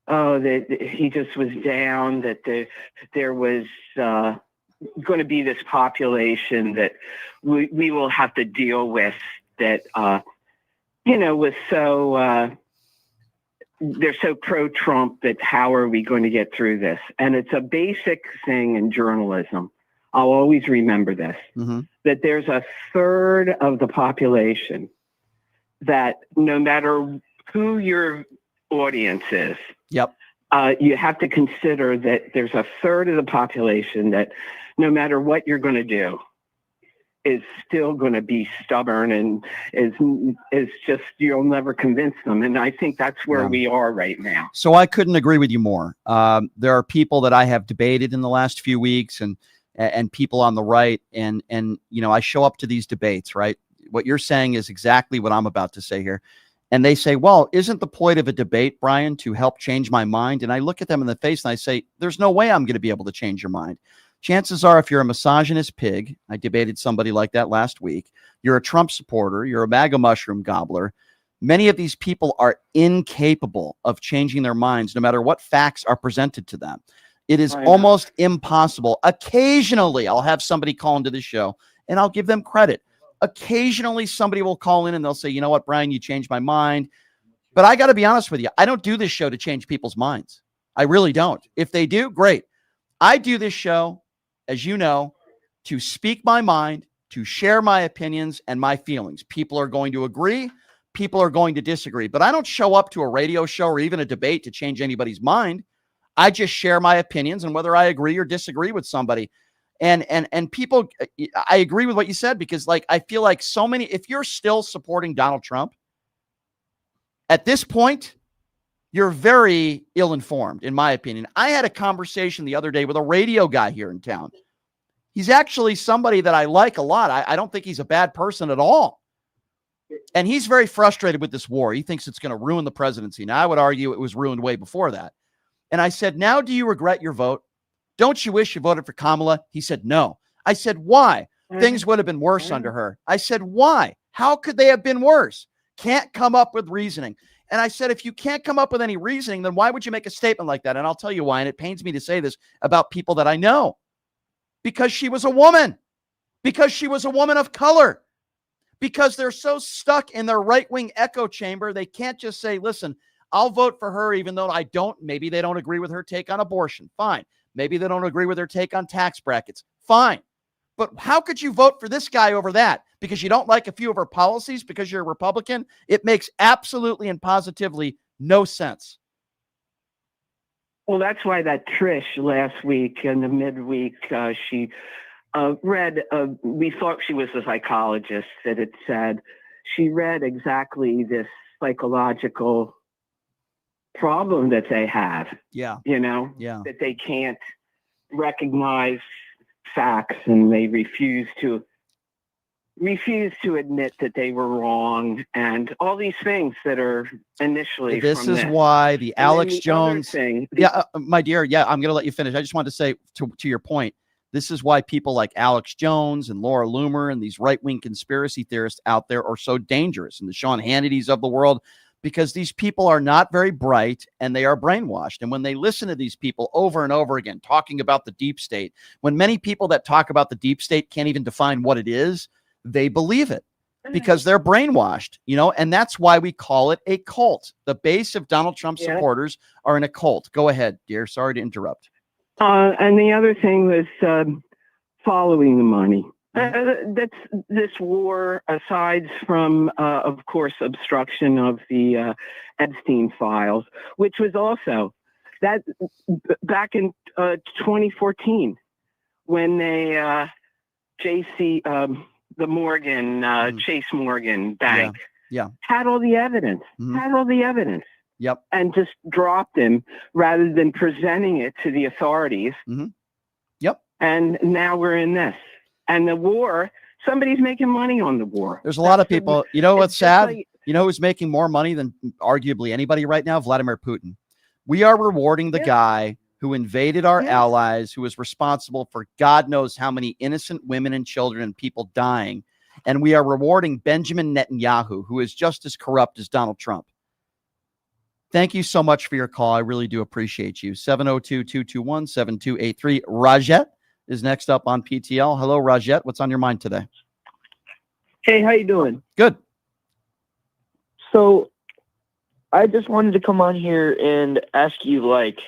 [SPEAKER 21] that he just was down. That there was going to be this population that we will have to deal with. That was so. They're so pro-Trump that how are we going to get through this? And it's a basic thing in journalism. I'll always remember this, that there's a third of the population that no matter who your audience is, you have to consider that there's a third of the population that no matter what you're going to do, is still going to be stubborn and is just, you'll never convince them. And I think that's where we are right now.
[SPEAKER 2] So I couldn't agree with you more. There are people that I have debated in the last few weeks and people on the right. And, you know, I show up to these debates, right? What you're saying is exactly what I'm about to say here. And they say, well, isn't the point of a debate, Brian, to help change my mind? And I look at them in the face and I say, there's no way I'm going to be able to change your mind. Chances are, if you're a misogynist pig, I debated somebody like that last week, you're a Trump supporter, you're a MAGA mushroom gobbler, many of these people are incapable of changing their minds no matter what facts are presented to them. It is almost impossible. Occasionally, I'll have somebody call into the show, and I'll give them credit. Occasionally, somebody will call in and they'll say, you know what, Brian, you changed my mind. But I got to be honest with you. I don't do this show to change people's minds. I really don't. If they do, great. I do this show, as you know, to speak my mind, to share my opinions and my feelings. People are going to agree. People are going to disagree. But I don't show up to a radio show or even a debate to change anybody's mind. I just share my opinions and whether I agree or disagree with somebody. And people, I agree with what you said, because like, I feel like so many, if you're still supporting Donald Trump at this point, you're very ill-informed, in my opinion. I had a conversation the other day with a radio guy here in town. He's actually somebody that I like a lot. I don't think he's a bad person at all. And he's very frustrated with this war. He thinks it's going to ruin the presidency. Now, I would argue it was ruined way before that. And I said, now do you regret your vote? Don't you wish you voted for Kamala? He said, no. I said, why? Things would have been worse under her. I said, why? How could they have been worse? Can't come up with reasoning. And I said, if you can't come up with any reasoning, then why would you make a statement like that? And I'll tell you why. And it pains me to say this about people that I know. Because she was a woman. Because she was a woman of color. Because they're so stuck in their right-wing echo chamber, they can't just say, listen, I'll vote for her even though I don't. Maybe they don't agree with her take on abortion. Fine. Maybe they don't agree with her take on tax brackets. Fine. But how could you vote for this guy over that? Because you don't like a few of her policies because you're a Republican? It makes absolutely and positively no sense.
[SPEAKER 21] Well, that's why that Trish last week in the midweek, she read, we thought she was a psychologist, that it said she read exactly this psychological problem that they have.
[SPEAKER 2] Yeah.
[SPEAKER 21] You know?
[SPEAKER 2] Yeah.
[SPEAKER 21] That they can't recognize facts and they refuse to admit that they were wrong and all these things that are initially
[SPEAKER 2] This
[SPEAKER 21] from
[SPEAKER 2] is why the
[SPEAKER 21] And
[SPEAKER 2] Alex
[SPEAKER 21] then the
[SPEAKER 2] Jones
[SPEAKER 21] other thing,
[SPEAKER 2] my dear, I'm going to let you finish. I just wanted to say to your point, this is why people like Alex Jones and Laura Loomer and these right-wing conspiracy theorists out there are so dangerous, and the Sean Hannitys of the world, because these people are not very bright and they are brainwashed. And when they listen to these people over and over again talking about the deep state, when many people that talk about the deep state can't even define what it is, they believe it because they're brainwashed, you know, and that's why we call it a cult. The base of Donald Trump supporters are in a cult. Go ahead, dear. Sorry to interrupt.
[SPEAKER 21] and the other thing was following the money. That's this war, aside from, of course, obstruction of the Epstein files, which was also that back in 2014 when they the Morgan, Chase Morgan Bank had all the evidence,
[SPEAKER 2] Yep.
[SPEAKER 21] and just dropped him rather than presenting it to the authorities.
[SPEAKER 2] Yep.
[SPEAKER 21] And now we're in this. And the war, somebody's making money on the war.
[SPEAKER 2] There's a lot of people, you know what's sad? You know who's making more money than arguably anybody right now? Vladimir Putin. We are rewarding the guy who invaded our allies, who is responsible for God knows how many innocent women and children and people dying. And we are rewarding Benjamin Netanyahu, who is just as corrupt as Donald Trump. Thank you so much for your call. I really do appreciate you. 702-221-7283. Rajat is next up on PTL. Hello, Rajat. What's on your mind today?
[SPEAKER 1] Hey, how you doing?
[SPEAKER 2] Good.
[SPEAKER 1] So I just wanted to come on here and ask you, like,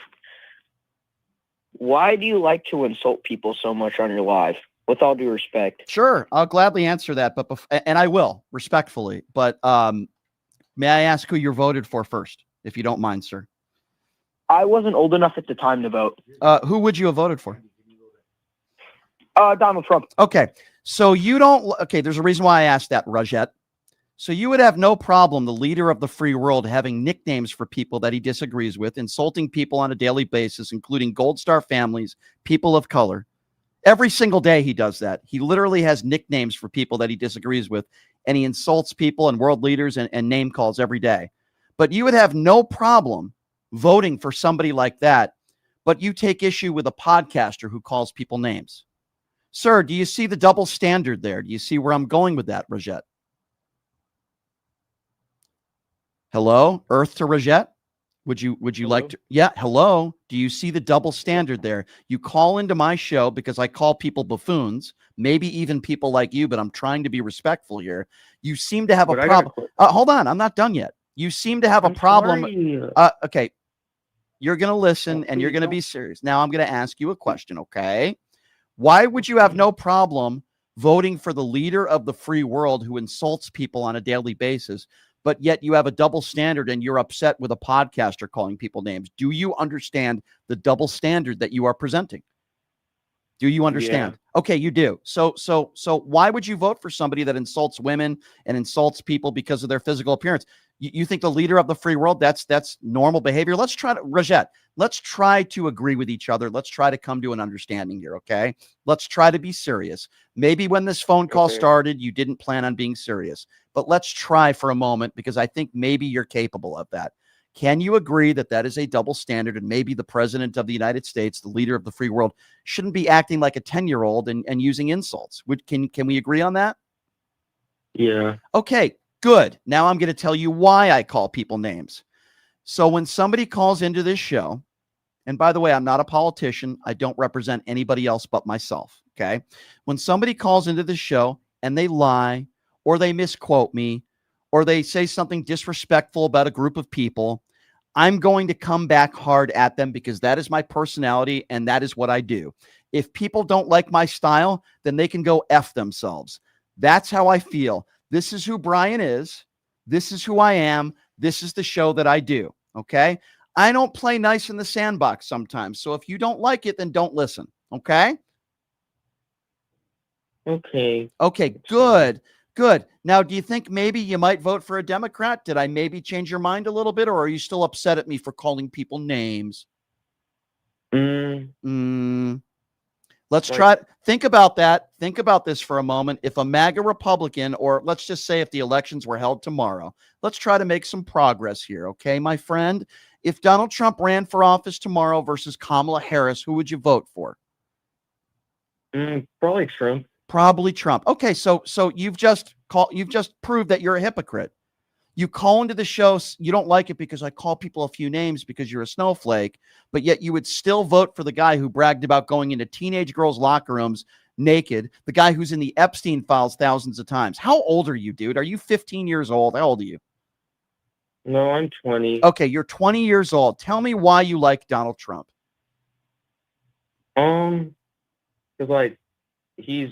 [SPEAKER 1] why do you like to insult people so much on your live? With all due respect.
[SPEAKER 2] Sure. I'll gladly answer that, but and I will respectfully, but may I ask who you voted for first, if you don't mind, sir?
[SPEAKER 1] I wasn't old enough at the time to vote.
[SPEAKER 2] Who would you have voted for?
[SPEAKER 1] Donald Trump.
[SPEAKER 2] Okay. So you don't, okay, there's a reason why I asked that, Rajat. So you would have no problem, the leader of the free world, having nicknames for people that he disagrees with, insulting people on a daily basis, including Gold Star families, people of color. Every single day he does that. He literally has nicknames for people that he disagrees with, and he insults people and world leaders and name calls every day. But you would have no problem voting for somebody like that. but you take issue with a podcaster who calls people names. Sir, do you see the double standard there? Do you see where I'm going with that, Rajette? Hello, Earth to Rajette? Would you like to? Yeah, hello. Do you see the double standard there? You call into my show because I call people buffoons, maybe even people like you, but I'm trying to be respectful here. You seem to have a problem. Hold on, I'm not done yet. You seem to have a problem. Okay, you're going to listen and you're going to be serious. Now I'm going to ask you a question, okay? Why would you have no problem voting for the leader of the free world who insults people on a daily basis, but yet you have a double standard and you're upset with a podcaster calling people names? Do you understand the double standard that you are presenting? Do you understand? Yeah. Okay, you do. So why would you vote for somebody that insults women and insults people because of their physical appearance? You think the leader of the free world, that's normal behavior? Let's try to, Rajette, let's try to agree with each other. Let's try to come to an understanding here, okay? Let's try to be serious. Maybe when this phone call started, you didn't plan on being serious, but let's try for a moment because I think maybe you're capable of that. Can you agree that that is a double standard and maybe the president of the United States, the leader of the free world, shouldn't be acting like a 10-year-old and using insults? Can we agree on that?
[SPEAKER 1] Yeah.
[SPEAKER 2] Okay, good. Now I'm going to tell you why I call people names. So when somebody calls into this show, and by the way, I'm not a politician. I don't represent anybody else but myself, okay? When somebody calls into the show and they lie or they misquote me or they say something disrespectful about a group of people, I'm going to come back hard at them because that is my personality and that is what I do. If people don't like my style, then they can go F themselves. That's how I feel. This is who Brian is. This is who I am. This is the show that I do, okay? I don't play nice in the sandbox sometimes. So if you don't like it, then don't listen, okay?
[SPEAKER 1] Okay.
[SPEAKER 2] Okay, good. Good. Now, do you think maybe you might vote for a Democrat? Did I maybe change your mind a little bit, or are you still upset at me for calling people names? Let's try. Think about that. Think about this for a moment. If a MAGA Republican, or let's just say if the elections were held tomorrow, let's try to make some progress here. Okay, my friend, if Donald Trump ran for office tomorrow versus Kamala Harris, who would you vote for?
[SPEAKER 1] Probably Trump.
[SPEAKER 2] Probably Trump. Okay, so you've just proved that you're a hypocrite. You call into the show, you don't like it because I call people a few names because you're a snowflake, but yet you would still vote for the guy who bragged about going into teenage girls' locker rooms naked, the guy who's in the Epstein files thousands of times. How old are you, dude? Are you 15 years old? How old are you?
[SPEAKER 1] No, I'm 20.
[SPEAKER 2] Okay, you're 20 years old. Tell me why you like Donald Trump.
[SPEAKER 1] Because like he's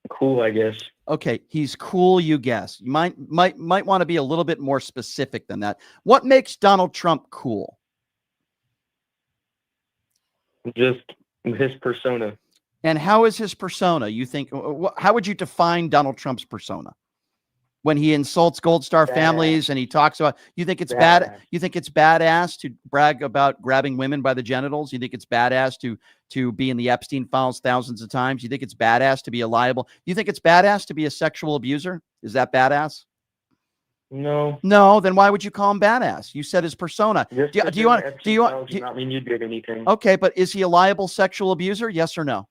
[SPEAKER 1] cool, I guess.
[SPEAKER 2] Okay, he's cool, you guess. You might want to be a little bit more specific than that. What makes Donald Trump cool?
[SPEAKER 1] Just his persona.
[SPEAKER 2] And how is his persona? You think, how would you define Donald Trump's persona? When he insults Gold Star families and he talks about, you think it's bad? You think it's badass to brag about grabbing women by the genitals? You think it's badass to be in the Epstein files thousands of times? You think it's badass to be a liable? You think it's badass to be a sexual abuser? Is that badass?
[SPEAKER 1] No.
[SPEAKER 2] No, then why would you call him badass? You said his persona. Do you want
[SPEAKER 1] not mean you did anything.
[SPEAKER 2] Okay, but is he a liable sexual abuser? Yes or no?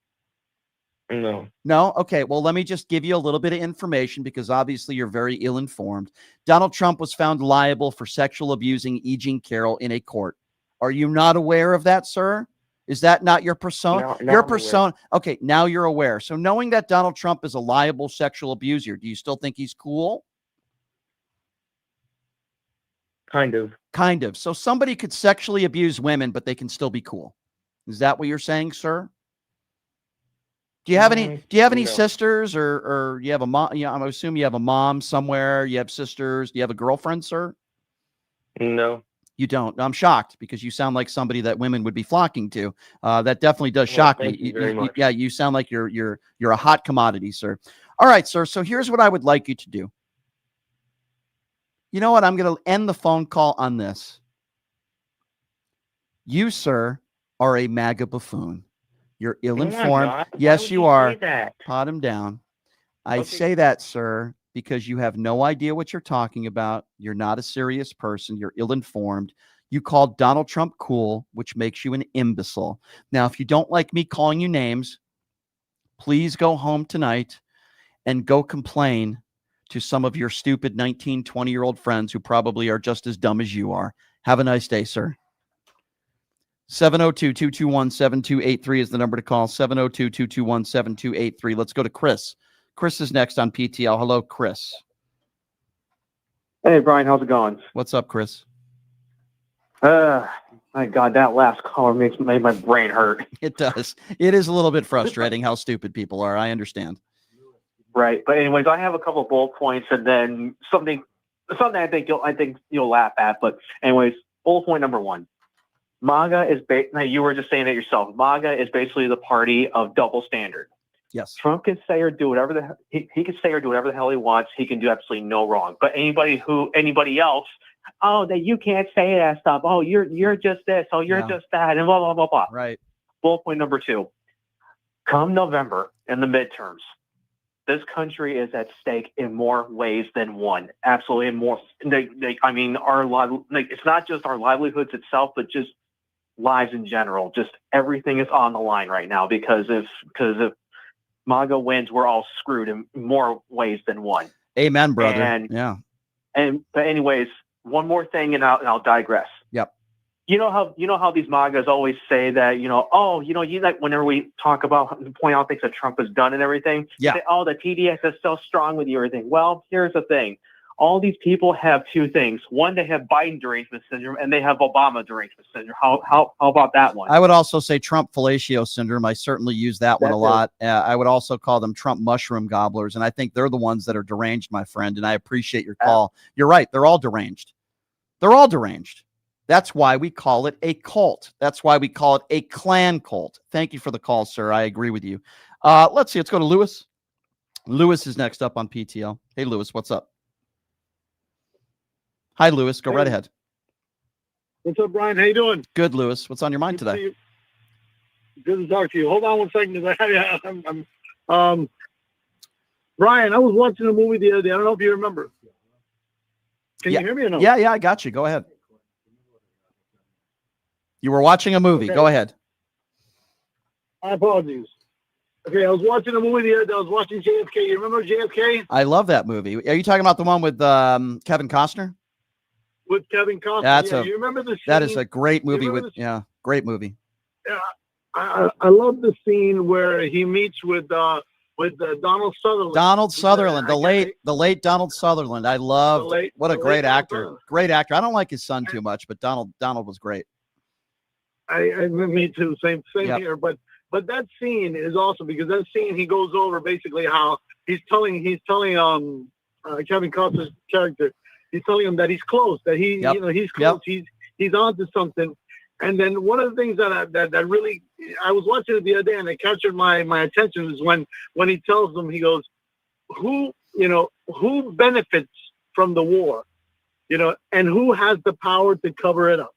[SPEAKER 1] No.
[SPEAKER 2] No? Okay, well, let me just give you a little bit of information because obviously you're very ill-informed. Donald Trump was found liable for sexual abusing E. Jean Carroll in a court. Are you not aware of that, sir? Is that not your persona?
[SPEAKER 1] No,
[SPEAKER 2] your persona. Okay, now you're aware. So knowing that Donald Trump is a liable sexual abuser, do you still think he's cool?
[SPEAKER 1] Kind of.
[SPEAKER 2] Kind of. So somebody could sexually abuse women, but they can still be cool. Is that what you're saying, sir? Do you have any? Do you have any sisters, or you have a mom? Yeah, I assume you have a mom somewhere. You have sisters. Do you have a girlfriend, sir?
[SPEAKER 1] No.
[SPEAKER 2] You don't. I'm shocked because you sound like somebody that women would be flocking to. That definitely does shock me.
[SPEAKER 1] Thank you very much.
[SPEAKER 2] Yeah, you sound like you're a hot commodity, sir. All right, sir. So here's what I would like you to do. You know what? I'm going to end the phone call on this. You, sir, are a MAGA buffoon. You're ill-informed. Yes, you are. Pot him down. I say that, sir, because you have no idea what you're talking about. You're not a serious person. You're ill-informed. You called Donald Trump cool, which makes you an imbecile. Now, if you don't like me calling you names, please go home tonight and go complain to some of your stupid 19, 20-year-old friends who probably are just as dumb as you are. Have a nice day, sir. 702-221-7283 is the number to call. 702-221-7283. Let's go to Chris. Chris is next on PTL. Hello, Chris.
[SPEAKER 3] Hey, Brian, how's it going?
[SPEAKER 2] What's up, Chris?
[SPEAKER 3] My God, that last caller made my brain hurt.
[SPEAKER 2] It does. It is a little bit frustrating how stupid people are. I understand.
[SPEAKER 3] Right, but anyways, I have a couple of bullet points, and then something I think you'll laugh at. But anyways, bullet point number one: MAGA is you were just saying it yourself. MAGA is basically the party of double standard.
[SPEAKER 2] Yes.
[SPEAKER 3] Trump can say or do whatever he can say or do whatever the hell he wants. He can do absolutely no wrong. But anybody else, oh, that you can't say that stuff. Oh, you're just this. Oh, you're just that, and blah blah blah blah.
[SPEAKER 2] Right.
[SPEAKER 3] Bullet point number two: come November in the midterms, this country is at stake in more ways than one. Absolutely, in more. I mean, it's not just our livelihoods itself, but just lives in general. Just everything is on the line right now because if MAGA wins, we're all screwed in more ways than one.
[SPEAKER 2] Amen, brother.
[SPEAKER 3] But anyways, one more thing, and I'll digress.
[SPEAKER 2] Yep.
[SPEAKER 3] You know how these MAGAs always say that, whenever we talk about, point out things that Trump has done and everything,
[SPEAKER 2] yeah.
[SPEAKER 3] Say, oh, the TDS is so strong with you, everything. Well, here's the thing. All these people have two things. One, they have Biden derangement syndrome, and they have Obama derangement syndrome. How about that one?
[SPEAKER 2] I would also say Trump fellatio syndrome. I certainly use that one a lot. I would also call them Trump mushroom gobblers, and I think they're the ones that are deranged, my friend, and I appreciate your call. You're right. They're all deranged. They're all deranged. That's why we call it a cult. That's why we call it a clan cult. Thank you for the call, sir. I agree with you. Let's see. Let's go to Lewis. Lewis is next up on PTL. Hey, Lewis, what's up? Hi, Lewis. Go right ahead.
[SPEAKER 22] What's up, Brian? How you doing?
[SPEAKER 2] Good, Lewis. What's on your mind today?
[SPEAKER 22] Good to talk to you. Hold on one second. Brian, I was watching a movie the other day. I don't know if you remember. Can you hear me or no?
[SPEAKER 2] Yeah, I got you. Go ahead. You were watching a movie.
[SPEAKER 22] Okay.
[SPEAKER 2] Go ahead.
[SPEAKER 22] I apologize. Okay, I was watching a movie the other day. I was watching JFK. You remember JFK?
[SPEAKER 2] I love that movie. Are you talking about the one with Kevin Costner?
[SPEAKER 22] With Kevin Costner. You remember the scene?
[SPEAKER 2] That is a great movie. Great movie.
[SPEAKER 22] Yeah, I love the scene where he meets with Donald Sutherland.
[SPEAKER 2] Donald Sutherland, the late Donald Sutherland. I loved. What a great actor. Great actor. I don't like his son too much, but Donald was great.
[SPEAKER 22] Me too. Same here. But that scene is awesome because that scene he goes over basically how he's telling Kevin Costner's character, he's telling him that he's close, that he's close, he's onto something. And then one of the things that really I was watching it the other day and it captured my attention is when he tells them, he goes, who benefits from the war, and who has the power to cover it up.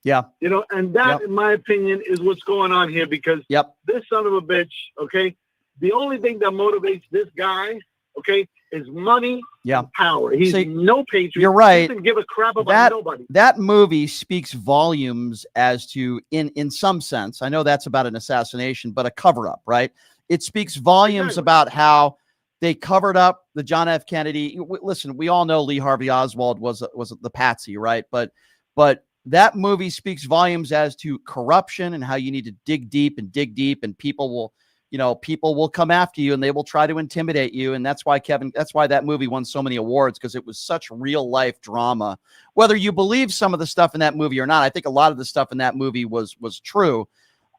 [SPEAKER 2] Yeah.
[SPEAKER 22] And that, in my opinion, is what's going on here because this son of a bitch, okay, the only thing that motivates this guy, okay, is money and power. He's no patriot.
[SPEAKER 2] You're right.
[SPEAKER 22] He doesn't give a crap about nobody.
[SPEAKER 2] That movie speaks volumes as to, in some sense, I know that's about an assassination, but a cover-up, right? It speaks volumes about how they covered up the John F. Kennedy. Listen, we all know Lee Harvey Oswald was the patsy, right? But that movie speaks volumes as to corruption and how you need to dig deep, and people will come after you and they will try to intimidate you. And that's why that movie won so many awards, because it was such real life drama. Whether you believe some of the stuff in that movie or not, I think a lot of the stuff in that movie was true.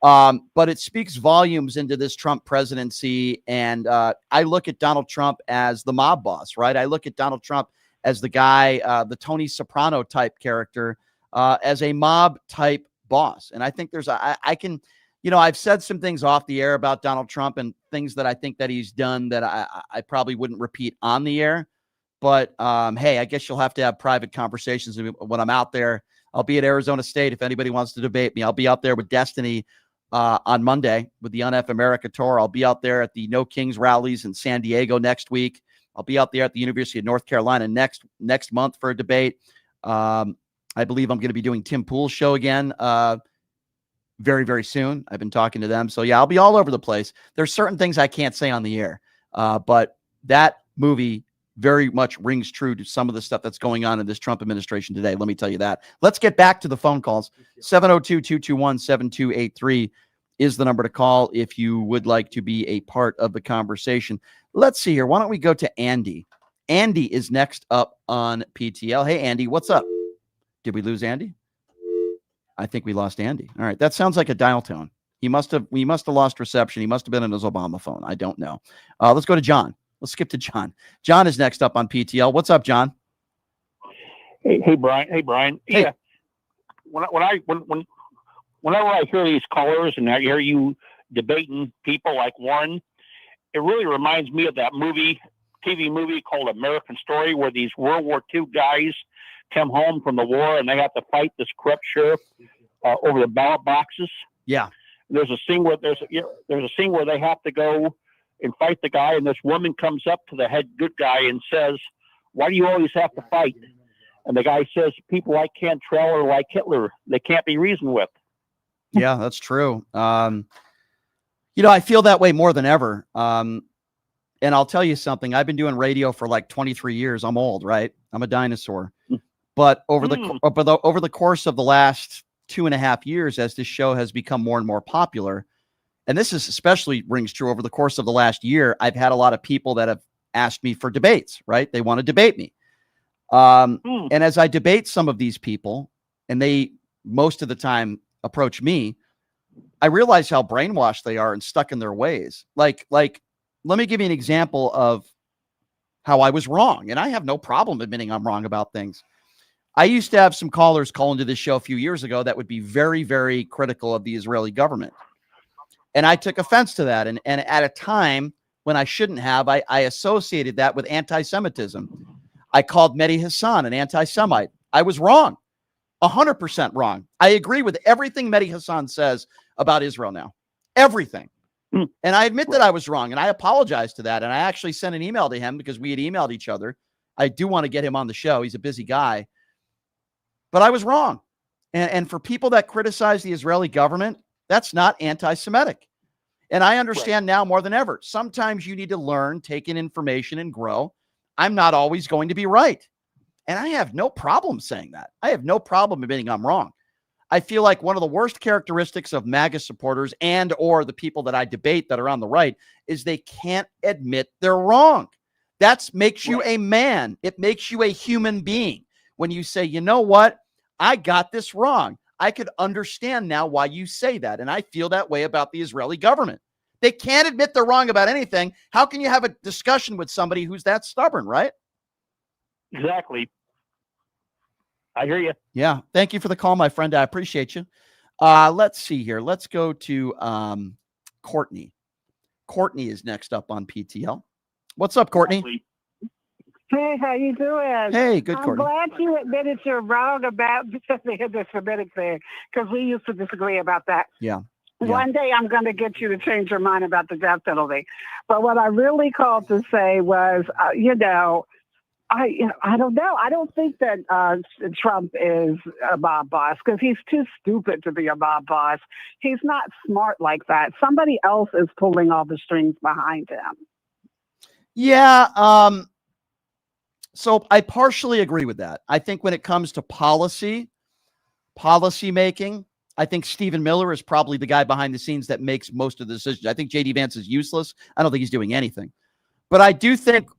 [SPEAKER 2] But it speaks volumes into this Trump presidency. And I look at Donald Trump as the mob boss, right? I look at Donald Trump as the guy, the Tony Soprano type character, as a mob type boss. And I think I've said some things off the air about Donald Trump and things that I think that he's done that I probably wouldn't repeat on the air. But hey, I guess you'll have to have private conversations when I'm out there. I'll be at Arizona State if anybody wants to debate me. I'll be out there with Destiny on Monday with the UNF America Tour. I'll be out there at the No Kings rallies in San Diego next week. I'll be out there at the University of North Carolina next month for a debate. I believe I'm going to be doing Tim Pool's show again very, very soon. I've been talking to them. So, yeah, I'll be all over the place. There's certain things I can't say on the air. But that movie very much rings true to some of the stuff that's going on in this Trump administration today. Let me tell you that. Let's get back to the phone calls. 702-221-7283 is the number to call if you would like to be a part of the conversation. Let's see here. Why don't we go to Andy? Andy is next up on PTL. Hey, Andy, what's up? Did we lose Andy? I think we lost Andy. All right. That sounds like a dial tone. We must have lost reception. He must have been on his Obama phone. I don't know. Let's go to John. Let's skip to John. John is next up on PTL. What's up, John?
[SPEAKER 6] Hey, Brian. Hey, Brian.
[SPEAKER 2] Hey.
[SPEAKER 6] Yeah. Whenever I hear these callers and I hear you debating people like Warren, it really reminds me of that TV movie called American Story, where these World War II guys come home from the war and they have to fight this corrupt sheriff over the ballot boxes.
[SPEAKER 2] Yeah.
[SPEAKER 6] There's a scene where they have to go and fight the guy, and this woman comes up to the head good guy and says, "Why do you always have to fight?" And the guy says, "People like Cantrell or like Hitler, they can't be reasoned with."
[SPEAKER 2] Yeah, that's true. I feel that way more than ever. And I'll tell you something. I've been doing radio for like 23 years. I'm old, right? I'm a dinosaur. But over the course of the last 2.5 years, as this show has become more and more popular, and this is especially rings true over the course of the last year, I've had a lot of people that have asked me for debates, right? They want to debate me. And as I debate some of these people, and they most of the time approach me, I realize how brainwashed they are and stuck in their ways. Like, let me give you an example of how I was wrong. And I have no problem admitting I'm wrong about things. I used to have some callers call into this show a few years ago that would be very, very critical of the Israeli government. And I took offense to that. And at a time when I shouldn't have, I associated that with anti-Semitism. I called Mehdi Hassan an anti-Semite. I was wrong, 100% wrong. I agree with everything Mehdi Hassan says about Israel now, everything. And I admit that I was wrong, and I apologize to that. And I actually sent an email to him because we had emailed each other. I do want to get him on the show. He's a busy guy. But I was wrong. And for people that criticize the Israeli government, that's not anti-Semitic. And I understand now more than ever. Sometimes you need to learn, take in information, and grow. I'm not always going to be right. And I have no problem saying that. I have no problem admitting I'm wrong. I feel like one of the worst characteristics of MAGA supporters and or the people that I debate that are on the right is they can't admit they're wrong. That makes you a man. It makes you a human being. When you say, you know what? I got this wrong. I could understand now why you say that. And I feel that way about the Israeli government. They can't admit they're wrong about anything. How can you have a discussion with somebody who's that stubborn, right?
[SPEAKER 6] Exactly. I hear you.
[SPEAKER 2] Yeah. Thank you for the call, my friend. I appreciate you. Let's see here. Let's go to Courtney. Courtney is next up on PTL. What's up, Courtney?
[SPEAKER 7] Hey, how you doing?
[SPEAKER 2] Hey, good, Courtney.
[SPEAKER 7] I'm glad you admitted you're wrong about the Semitic thing, because we used to disagree about that.
[SPEAKER 2] Yeah.
[SPEAKER 7] One day I'm going to get you to change your mind about the death penalty. But what I really called to say was, I don't know. I don't think that Trump is a mob boss, because he's too stupid to be a mob boss. He's not smart like that. Somebody else is pulling all the strings behind him.
[SPEAKER 2] Yeah. So I partially agree with that. I think when it comes to policy making, I think Stephen Miller is probably the guy behind the scenes that makes most of the decisions. I think J.D. Vance is useless. I don't think he's doing anything. But I do think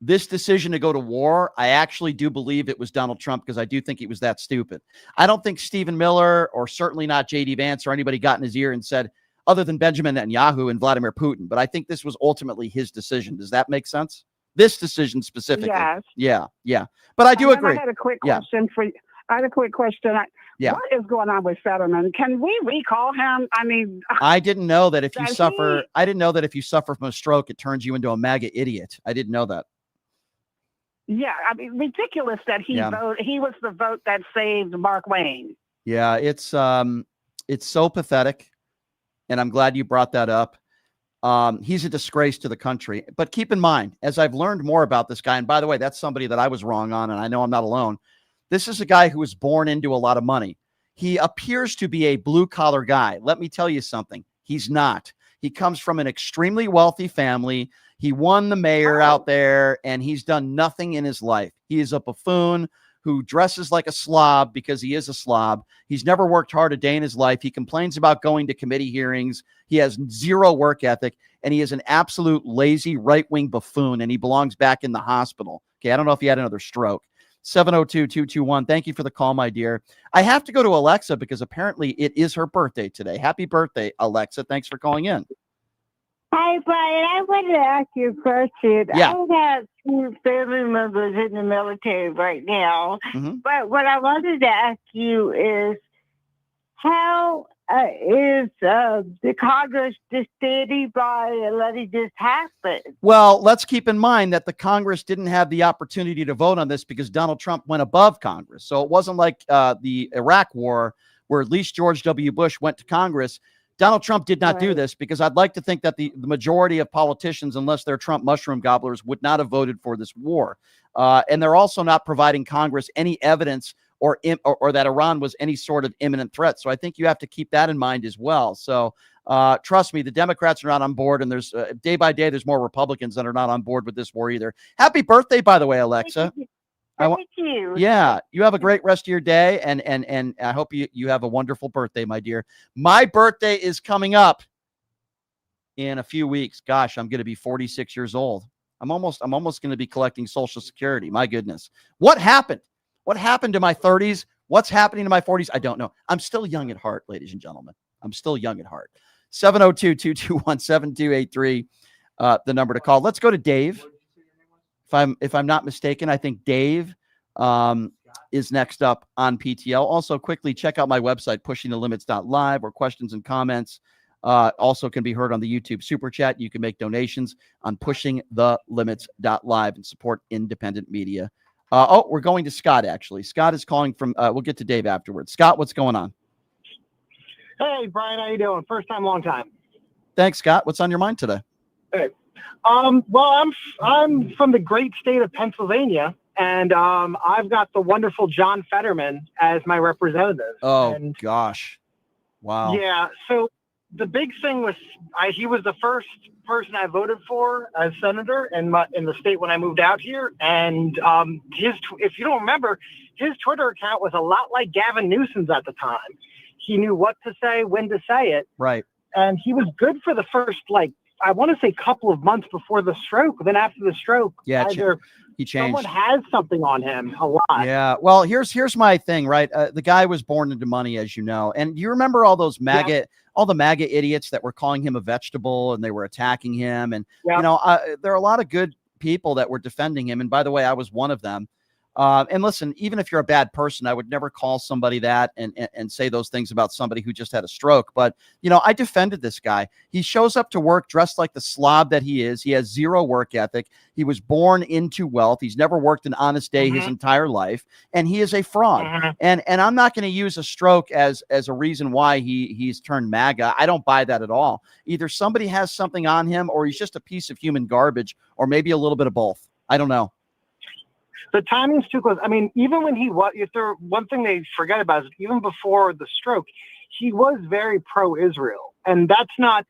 [SPEAKER 2] this decision to go to war, I actually do believe it was Donald Trump, because I do think he was that stupid. I don't think Stephen Miller, or certainly not J.D. Vance, or anybody got in his ear and said, other than Benjamin Netanyahu and Vladimir Putin. But I think this was ultimately his decision. Does that make sense? This decision specifically.
[SPEAKER 7] Yes.
[SPEAKER 2] Yeah. But I do agree.
[SPEAKER 7] I had a quick question for you. What is going on with Fetterman? Can we recall him? I mean,
[SPEAKER 2] I didn't know that if you suffer, from a stroke, it turns you into a MAGA idiot. I didn't know that.
[SPEAKER 7] Yeah, I mean, ridiculous that he voted. He was the vote that saved Mark Wayne.
[SPEAKER 2] Yeah, it's so pathetic, and I'm glad you brought that up. He's a disgrace to the country. But keep in mind, as I've learned more about this guy, and by the way, that's somebody that I was wrong on, and I know I'm not alone. This is a guy who was born into a lot of money. He appears to be a blue-collar guy. Let me tell you something. He's not. He comes from an extremely wealthy family. He won the mayor out there, and he's done nothing in his life. He is a buffoon who dresses like a slob because he is a slob. He's never worked hard a day in his life. He complains about going to committee hearings. He has zero work ethic, and he is an absolute lazy right-wing buffoon, and he belongs back in the hospital. Okay, I don't know if he had another stroke. 702-221. Thank you for the call, my dear. I have to go to Alexa because apparently it is her birthday today. Happy birthday, Alexa. Thanks for calling in.
[SPEAKER 4] Hi, Brian. I wanted to ask you a question.
[SPEAKER 2] Yeah.
[SPEAKER 4] I have two family members in the military right now. But what I wanted to ask you is, how is the Congress just standing by and letting this happen?
[SPEAKER 2] Well, let's keep in mind that the Congress didn't have the opportunity to vote on this because Donald Trump went above Congress. So it wasn't like the Iraq war where at least George W. Bush went to Congress. Donald Trump did not do this because I'd like to think that the majority of politicians, unless they're Trump mushroom gobblers, would not have voted for this war. And they're also not providing Congress any evidence or that Iran was any sort of imminent threat. So I think you have to keep that in mind as well. So trust me, the Democrats are not on board, and there's day by day, there's more Republicans that are not on board with this war either. Happy birthday, by the way, Alexa.
[SPEAKER 4] Thank you.
[SPEAKER 2] Yeah, you have a great rest of your day, and I hope you have a wonderful birthday, my dear. My birthday is coming up in a few weeks. Gosh, I'm going to be 46 years old. I'm almost going to be collecting Social Security. My goodness, what happened? What happened to my 30s? What's happening to my 40s? I don't know. I'm still young at heart, ladies and gentlemen. I'm still young at heart. 702-221-7283, the number to call. Let's go to Dave. If I'm not mistaken, I think Dave is next up on PTL. Also, quickly check out my website, pushingthelimits.live, where questions and comments also can be heard on the YouTube Super Chat. You can make donations on pushingthelimits.live and support independent media. We're going to Scott, actually. Scott is calling from, we'll get to Dave afterwards. Scott, what's going on?
[SPEAKER 8] Hey, Brian, how you doing? First time, long time.
[SPEAKER 2] Thanks, Scott. What's on your mind today?
[SPEAKER 8] Hey. Well, I'm from the great state of Pennsylvania, and I've got the wonderful John Fetterman as my representative.
[SPEAKER 2] Oh,
[SPEAKER 8] and,
[SPEAKER 2] gosh. Wow.
[SPEAKER 8] Yeah. So the big thing was he was the first person I voted for as senator in the state when I moved out here. And if you don't remember, his Twitter account was a lot like Gavin Newsom's at the time. He knew what to say, when to say it.
[SPEAKER 2] Right.
[SPEAKER 8] And he was good for the first, I want to say couple of months before the stroke. Then after the stroke,
[SPEAKER 2] yeah, he changed.
[SPEAKER 8] Someone has something on him a lot.
[SPEAKER 2] Yeah. Well, here's my thing, right? The guy was born into money, as you know. And you remember all those all the MAGA idiots that were calling him a vegetable and they were attacking him. And, there are a lot of good people that were defending him. And by the way, I was one of them. And listen, even if you're a bad person, I would never call somebody that and say those things about somebody who just had a stroke. But, I defended this guy. He shows up to work dressed like the slob that he is. He has zero work ethic. He was born into wealth. He's never worked an honest day his entire life. And he is a fraud. And I'm not going to use a stroke as a reason why he's turned MAGA. I don't buy that at all. Either somebody has something on him or he's just a piece of human garbage or maybe a little bit of both. I don't know.
[SPEAKER 8] The timing's too close. I mean, even when one thing they forget about is even before the stroke, he was very pro-Israel. And that's not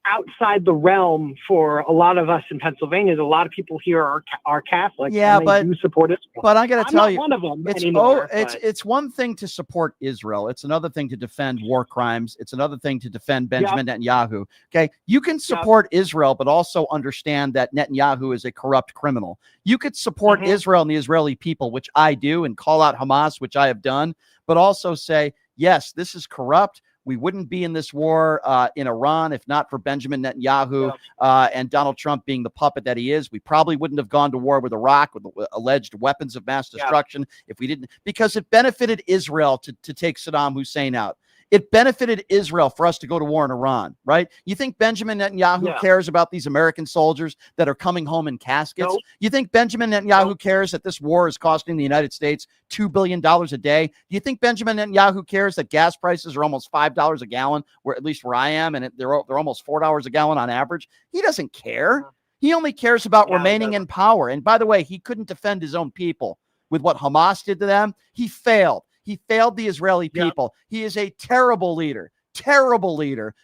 [SPEAKER 8] outside the realm for a lot of us in Pennsylvania. A lot of people here are Catholic.
[SPEAKER 2] Yeah,
[SPEAKER 8] and they do support Israel.
[SPEAKER 2] But I got to tell you,
[SPEAKER 8] one of them
[SPEAKER 2] it's one thing to support Israel. It's another thing to defend war crimes. It's another thing to defend Benjamin Netanyahu. Okay, you can support Israel, but also understand that Netanyahu is a corrupt criminal. You could support Israel and the Israeli people, which I do, and call out Hamas, which I have done, but also say, yes, this is corrupt. We wouldn't be in this war in Iran if not for Benjamin Netanyahu and Donald Trump being the puppet that he is. We probably wouldn't have gone to war with Iraq with alleged weapons of mass destruction if we didn't, because it benefited Israel to take Saddam Hussein out. It benefited Israel for us to go to war in Iran, right? You think Benjamin Netanyahu cares about these American soldiers that are coming home in caskets?
[SPEAKER 8] Nope.
[SPEAKER 2] You think Benjamin Netanyahu cares that this war is costing the United States $2 billion a day? Do you think Benjamin Netanyahu cares that gas prices are almost $5 a gallon, at least where I am, and they're almost $4 a gallon on average? He doesn't care. He only cares about remaining in power. And by the way, he couldn't defend his own people. with what Hamas did to them, he failed. He failed the Israeli people. He is a terrible leader,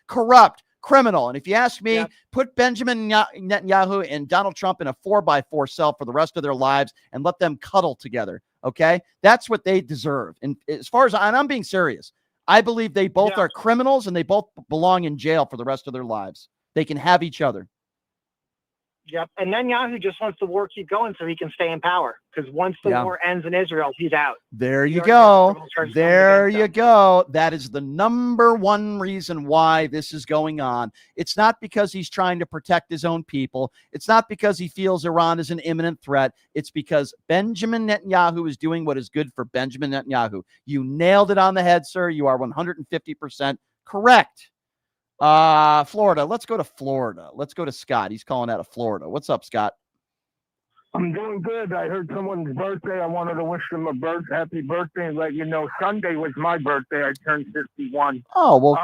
[SPEAKER 2] corrupt, criminal. And if you ask me, put Benjamin Netanyahu and Donald Trump in a 4x4 cell for the rest of their lives and let them cuddle together. Okay. That's what they deserve. And as far as I'm being serious, I believe they both are criminals and they both belong in jail for the rest of their lives. They can have each other.
[SPEAKER 8] Yep. And Netanyahu just wants the war keep going so he can stay in power. Because once the war ends in Israel, he's out.
[SPEAKER 2] There you go. There you go. That is the number one reason why this is going on. It's not because he's trying to protect his own people. It's not because he feels Iran is an imminent threat. It's because Benjamin Netanyahu is doing what is good for Benjamin Netanyahu. You nailed it on the head, sir. You are 150% correct. Florida. Let's go to Florida. Let's go to Scott. He's calling out of Florida. What's up, Scott?
[SPEAKER 5] I'm doing good. I heard someone's birthday. I wanted to wish them a happy birthday and let you know Sunday was my birthday. I turned 51.
[SPEAKER 2] Oh, well,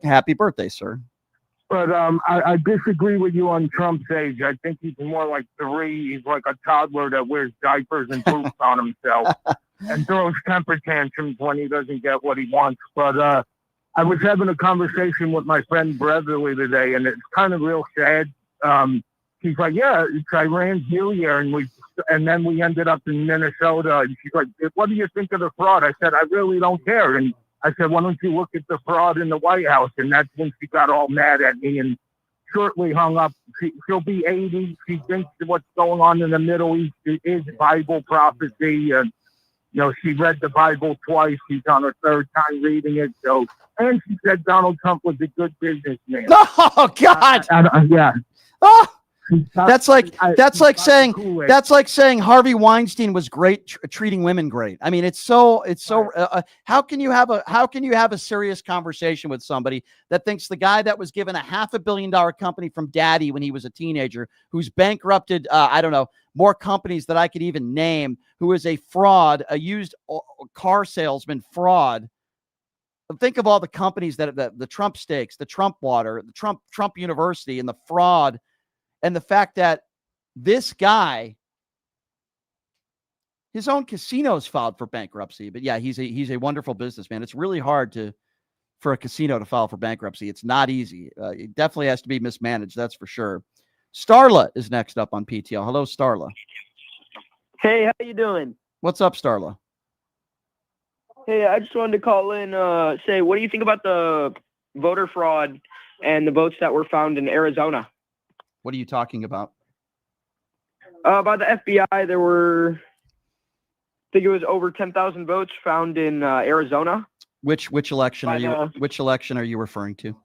[SPEAKER 2] happy birthday, sir.
[SPEAKER 5] But I disagree with you on Trump's age. I think he's more like 3. He's like a toddler that wears diapers and poops on himself and throws temper tantrums when he doesn't get what he wants. But I was having a conversation with my friend Beverly today, and it's kind of real sad. She's like, yeah, it's Iran here, and then we ended up in Minnesota. And she's like, what do you think of the fraud? I said, I really don't care. And I said, why don't you look at the fraud in the White House? And that's when she got all mad at me and shortly hung up. She'll be 80. She thinks what's going on in the Middle East is Bible prophecy. And, you know, she read the Bible twice. She's on her 3rd time reading it. So, and she said Donald Trump was a good businessman.
[SPEAKER 2] Oh God!
[SPEAKER 5] Yeah.
[SPEAKER 2] Oh, that's like saying Harvey Weinstein was great treating women great. I mean, it's so. How can you have a serious conversation with somebody that thinks the guy that was given a $500 million company from daddy when he was a teenager, who's bankrupted, I don't know, more companies that I could even name, who is a fraud, a used car salesman fraud. Think of all the companies that the Trump Steaks, the Trump Water, the Trump University, and the fraud, and the fact that this guy, his own casinos filed for bankruptcy. But yeah, he's a wonderful businessman. It's really hard for a casino to file for bankruptcy. It's not easy. It definitely has to be mismanaged. That's for sure. Starla is next up on PTL. Hello, Starla.
[SPEAKER 1] Hey, how you doing?
[SPEAKER 2] What's up, Starla?
[SPEAKER 1] Hey, I just wanted to call in, say, what do you think about the voter fraud and the votes that were found in Arizona?
[SPEAKER 2] What are you talking about?
[SPEAKER 1] By the FBI, there were, I think it was over 10,000 votes found in Arizona.
[SPEAKER 2] Which election are you referring to?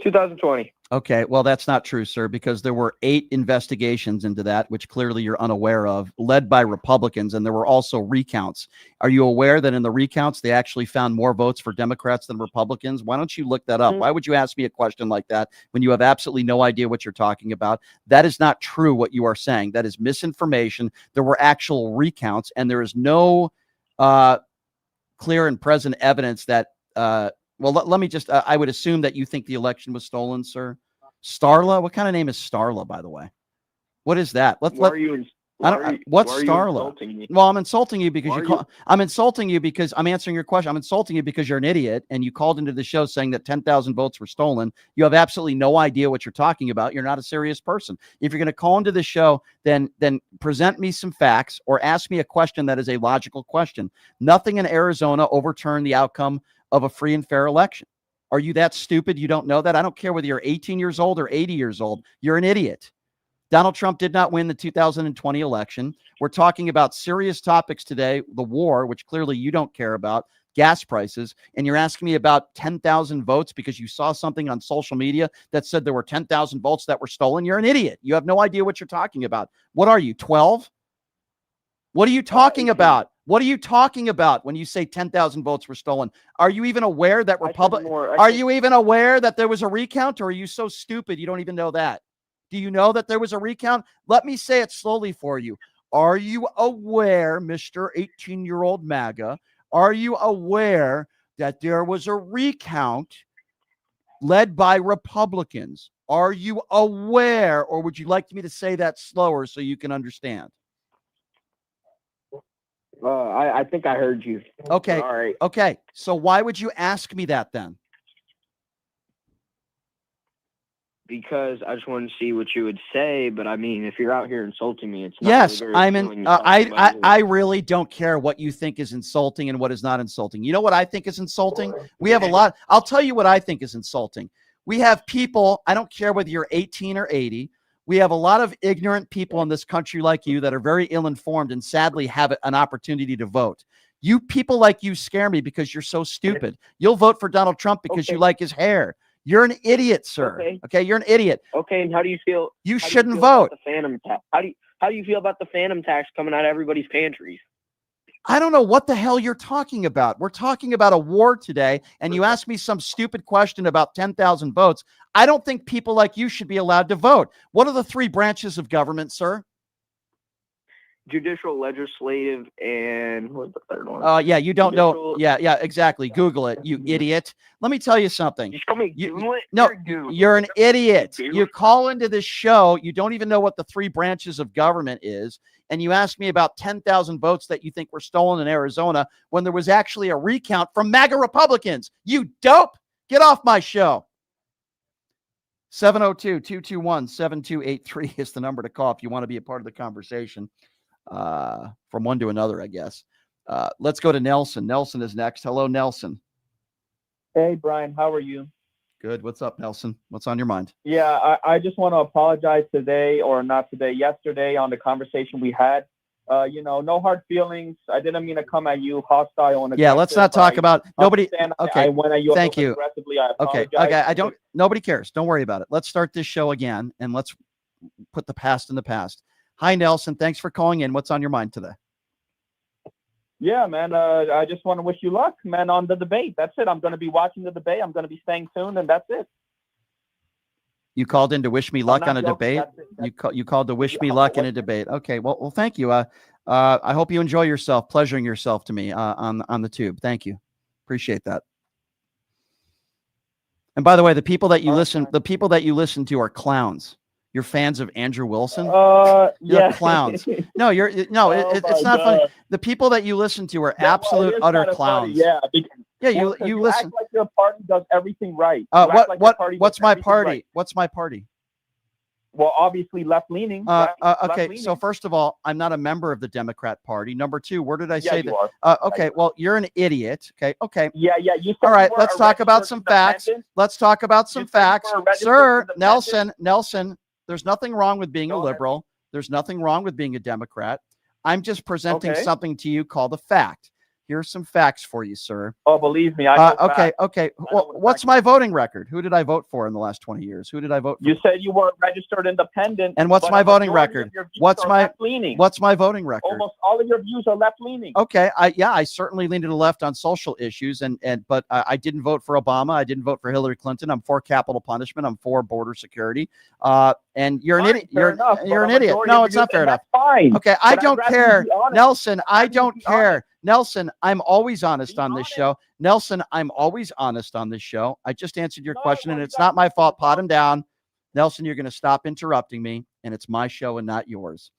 [SPEAKER 1] 2020.
[SPEAKER 2] Okay, well, that's not true, sir, because there were 8 investigations into that, which clearly you're unaware of, led by Republicans, and there were also recounts. Are you aware that in the recounts, they actually found more votes for Democrats than Republicans? Why don't you look that up? Why would you ask me a question like that when you have absolutely no idea what you're talking about? That is not true, what you are saying. That is misinformation. There were actual recounts, and there is no clear and present evidence that well, let me just, I would assume that you think the election was stolen, sir. Starla? What kind of name is Starla, by the way? What is that? What's Starla? Well, I'm insulting you because I'm insulting you because I'm answering your question. I'm insulting you because you're an idiot and you called into the show saying that 10,000 votes were stolen. You have absolutely no idea what you're talking about. You're not a serious person. If you're going to call into the show, then present me some facts or ask me a question that is a logical question. Nothing in Arizona overturned the outcome of a free and fair election. Are you that stupid? You don't know that? I don't care whether you're 18 years old or 80 years old. You're an idiot. Donald Trump did not win the 2020 election. We're talking about serious topics today, the war, which clearly you don't care about, gas prices, and you're asking me about 10,000 votes because you saw something on social media that said there were 10,000 votes that were stolen. You're an idiot. You have no idea what you're talking about. What are you, 12? What are you talking about? What are you talking about when you say 10,000 votes were stolen? Are you even aware that Are you even aware that there was a recount, or are you so stupid you don't even know that? Do you know that there was a recount? Let me say it slowly for you. Are you aware, Mr. 18-year-old MAGA, are you aware that there was a recount led by Republicans? Are you aware, or would you like me to say that slower so you can understand?
[SPEAKER 1] I think I heard you.
[SPEAKER 2] Okay.
[SPEAKER 1] All right.
[SPEAKER 2] Okay. So why would you ask me that then?
[SPEAKER 1] Because I just wanted to see what you would say, but I mean, if you're out here insulting me, it's not
[SPEAKER 2] Yes,
[SPEAKER 1] really very
[SPEAKER 2] I'm
[SPEAKER 1] appealing
[SPEAKER 2] in.
[SPEAKER 1] to talk about it.
[SPEAKER 2] I really don't care what you think is insulting and what is not insulting. You know what I think is insulting? We have a lot. I'll tell you what I think is insulting. We have people. I don't care whether you're 18 or 80. We have a lot of ignorant people in this country like you that are very ill-informed and sadly have an opportunity to vote. You people like you scare me because you're so stupid. You'll vote for Donald Trump because you like his hair. You're an idiot, sir. Okay, you're an idiot.
[SPEAKER 1] Okay, and how do you feel?
[SPEAKER 2] You
[SPEAKER 1] how do
[SPEAKER 2] shouldn't
[SPEAKER 1] feel
[SPEAKER 2] vote.
[SPEAKER 1] about the phantom tax? How do you feel about the phantom tax coming out of everybody's pantries?
[SPEAKER 2] I don't know what the hell you're talking about. We're talking about a war today, and you ask me some stupid question about 10,000 votes. I don't think people like you should be allowed to vote. What are the three branches of government, sir?
[SPEAKER 1] Judicial, legislative, and what's the third one?
[SPEAKER 2] Yeah, you don't know.
[SPEAKER 1] Judicial-
[SPEAKER 2] Yeah, exactly. Google it, you idiot. Let me tell you something.
[SPEAKER 1] Just call me
[SPEAKER 2] No, you're an idiot. You call into this show. You don't even know what the three branches of government is. And you ask me about 10,000 votes that you think were stolen in Arizona when there was actually a recount from MAGA Republicans. You dope. Get off my show. 702-221-7283 is the number to call if you want to be a part of the conversation. From one to another, I guess. Let's go to Nelson. Nelson is next. Hello, Nelson.
[SPEAKER 9] Hey, Brian, how are you?
[SPEAKER 2] Good. What's up, Nelson? What's on your mind?
[SPEAKER 9] Yeah, I just want to apologize today, or not today, yesterday on the conversation we had. No hard feelings. I didn't mean to come at you hostile. And
[SPEAKER 2] yeah, let's not talk about nobody. Okay,
[SPEAKER 9] I went at you
[SPEAKER 2] thank you.
[SPEAKER 9] aggressively. I
[SPEAKER 2] Okay,
[SPEAKER 9] apologize.
[SPEAKER 2] I don't. Nobody cares. Don't worry about it. Let's start this show again, and let's put the past in the past. Hi, Nelson. Thanks for calling in. What's on your mind today?
[SPEAKER 9] Yeah, man. I just want to wish you luck, man, on the debate. That's it. I'm going to be watching the debate. I'm going to be staying tuned, and that's it.
[SPEAKER 2] You called in to wish me luck on a
[SPEAKER 9] joking.
[SPEAKER 2] debate. You called to wish me luck in a debate. Okay. Well, thank you. I hope you enjoy yourself, pleasuring yourself to me on the tube. Thank you. Appreciate that. And by the way, the people that you listen to are clowns. You're fans of Andrew Wilson? You're clowns. No, it's not funny. The people that you listen to are absolute utter clowns.
[SPEAKER 9] Funny. Yeah.
[SPEAKER 2] You listen.
[SPEAKER 9] Act like your party does everything right.
[SPEAKER 2] What's my party? Right. What's my party?
[SPEAKER 9] Well, obviously left leaning.
[SPEAKER 2] Okay. So first of all, I'm not a member of the Democrat Party. Number two, where did I say
[SPEAKER 9] you
[SPEAKER 2] that? Okay. Well, you're an idiot. Okay.
[SPEAKER 9] Yeah.
[SPEAKER 2] All right. Let's talk about some facts. Let's talk about some facts, sir. Nelson. There's nothing wrong with being a liberal. There's nothing wrong with being a Democrat. I'm just presenting something to you called a fact. Here's some facts for you, sir.
[SPEAKER 9] Oh, believe me. I know facts.
[SPEAKER 2] Okay. Well, what's my voting record? Who did I vote for in the last 20 years? Who did I vote for?
[SPEAKER 9] You said you were registered independent.
[SPEAKER 2] And what's my voting record? What's my voting record?
[SPEAKER 9] Almost all of your views are left leaning.
[SPEAKER 2] Okay. I certainly lean to the left on social issues, but I didn't vote for Obama. I didn't vote for Hillary Clinton. I'm for capital punishment. I'm for border security. And you're an idiot. You're an idiot. No, it's not fair enough.
[SPEAKER 9] Fine.
[SPEAKER 2] Okay. I don't care, Nelson. I don't care. Nelson, I'm always honest on this show. Nelson, I'm always honest on this show. I just answered your question, and it's not my fault. Pot him down. Nelson, you're going to stop interrupting me, and it's my show and not yours.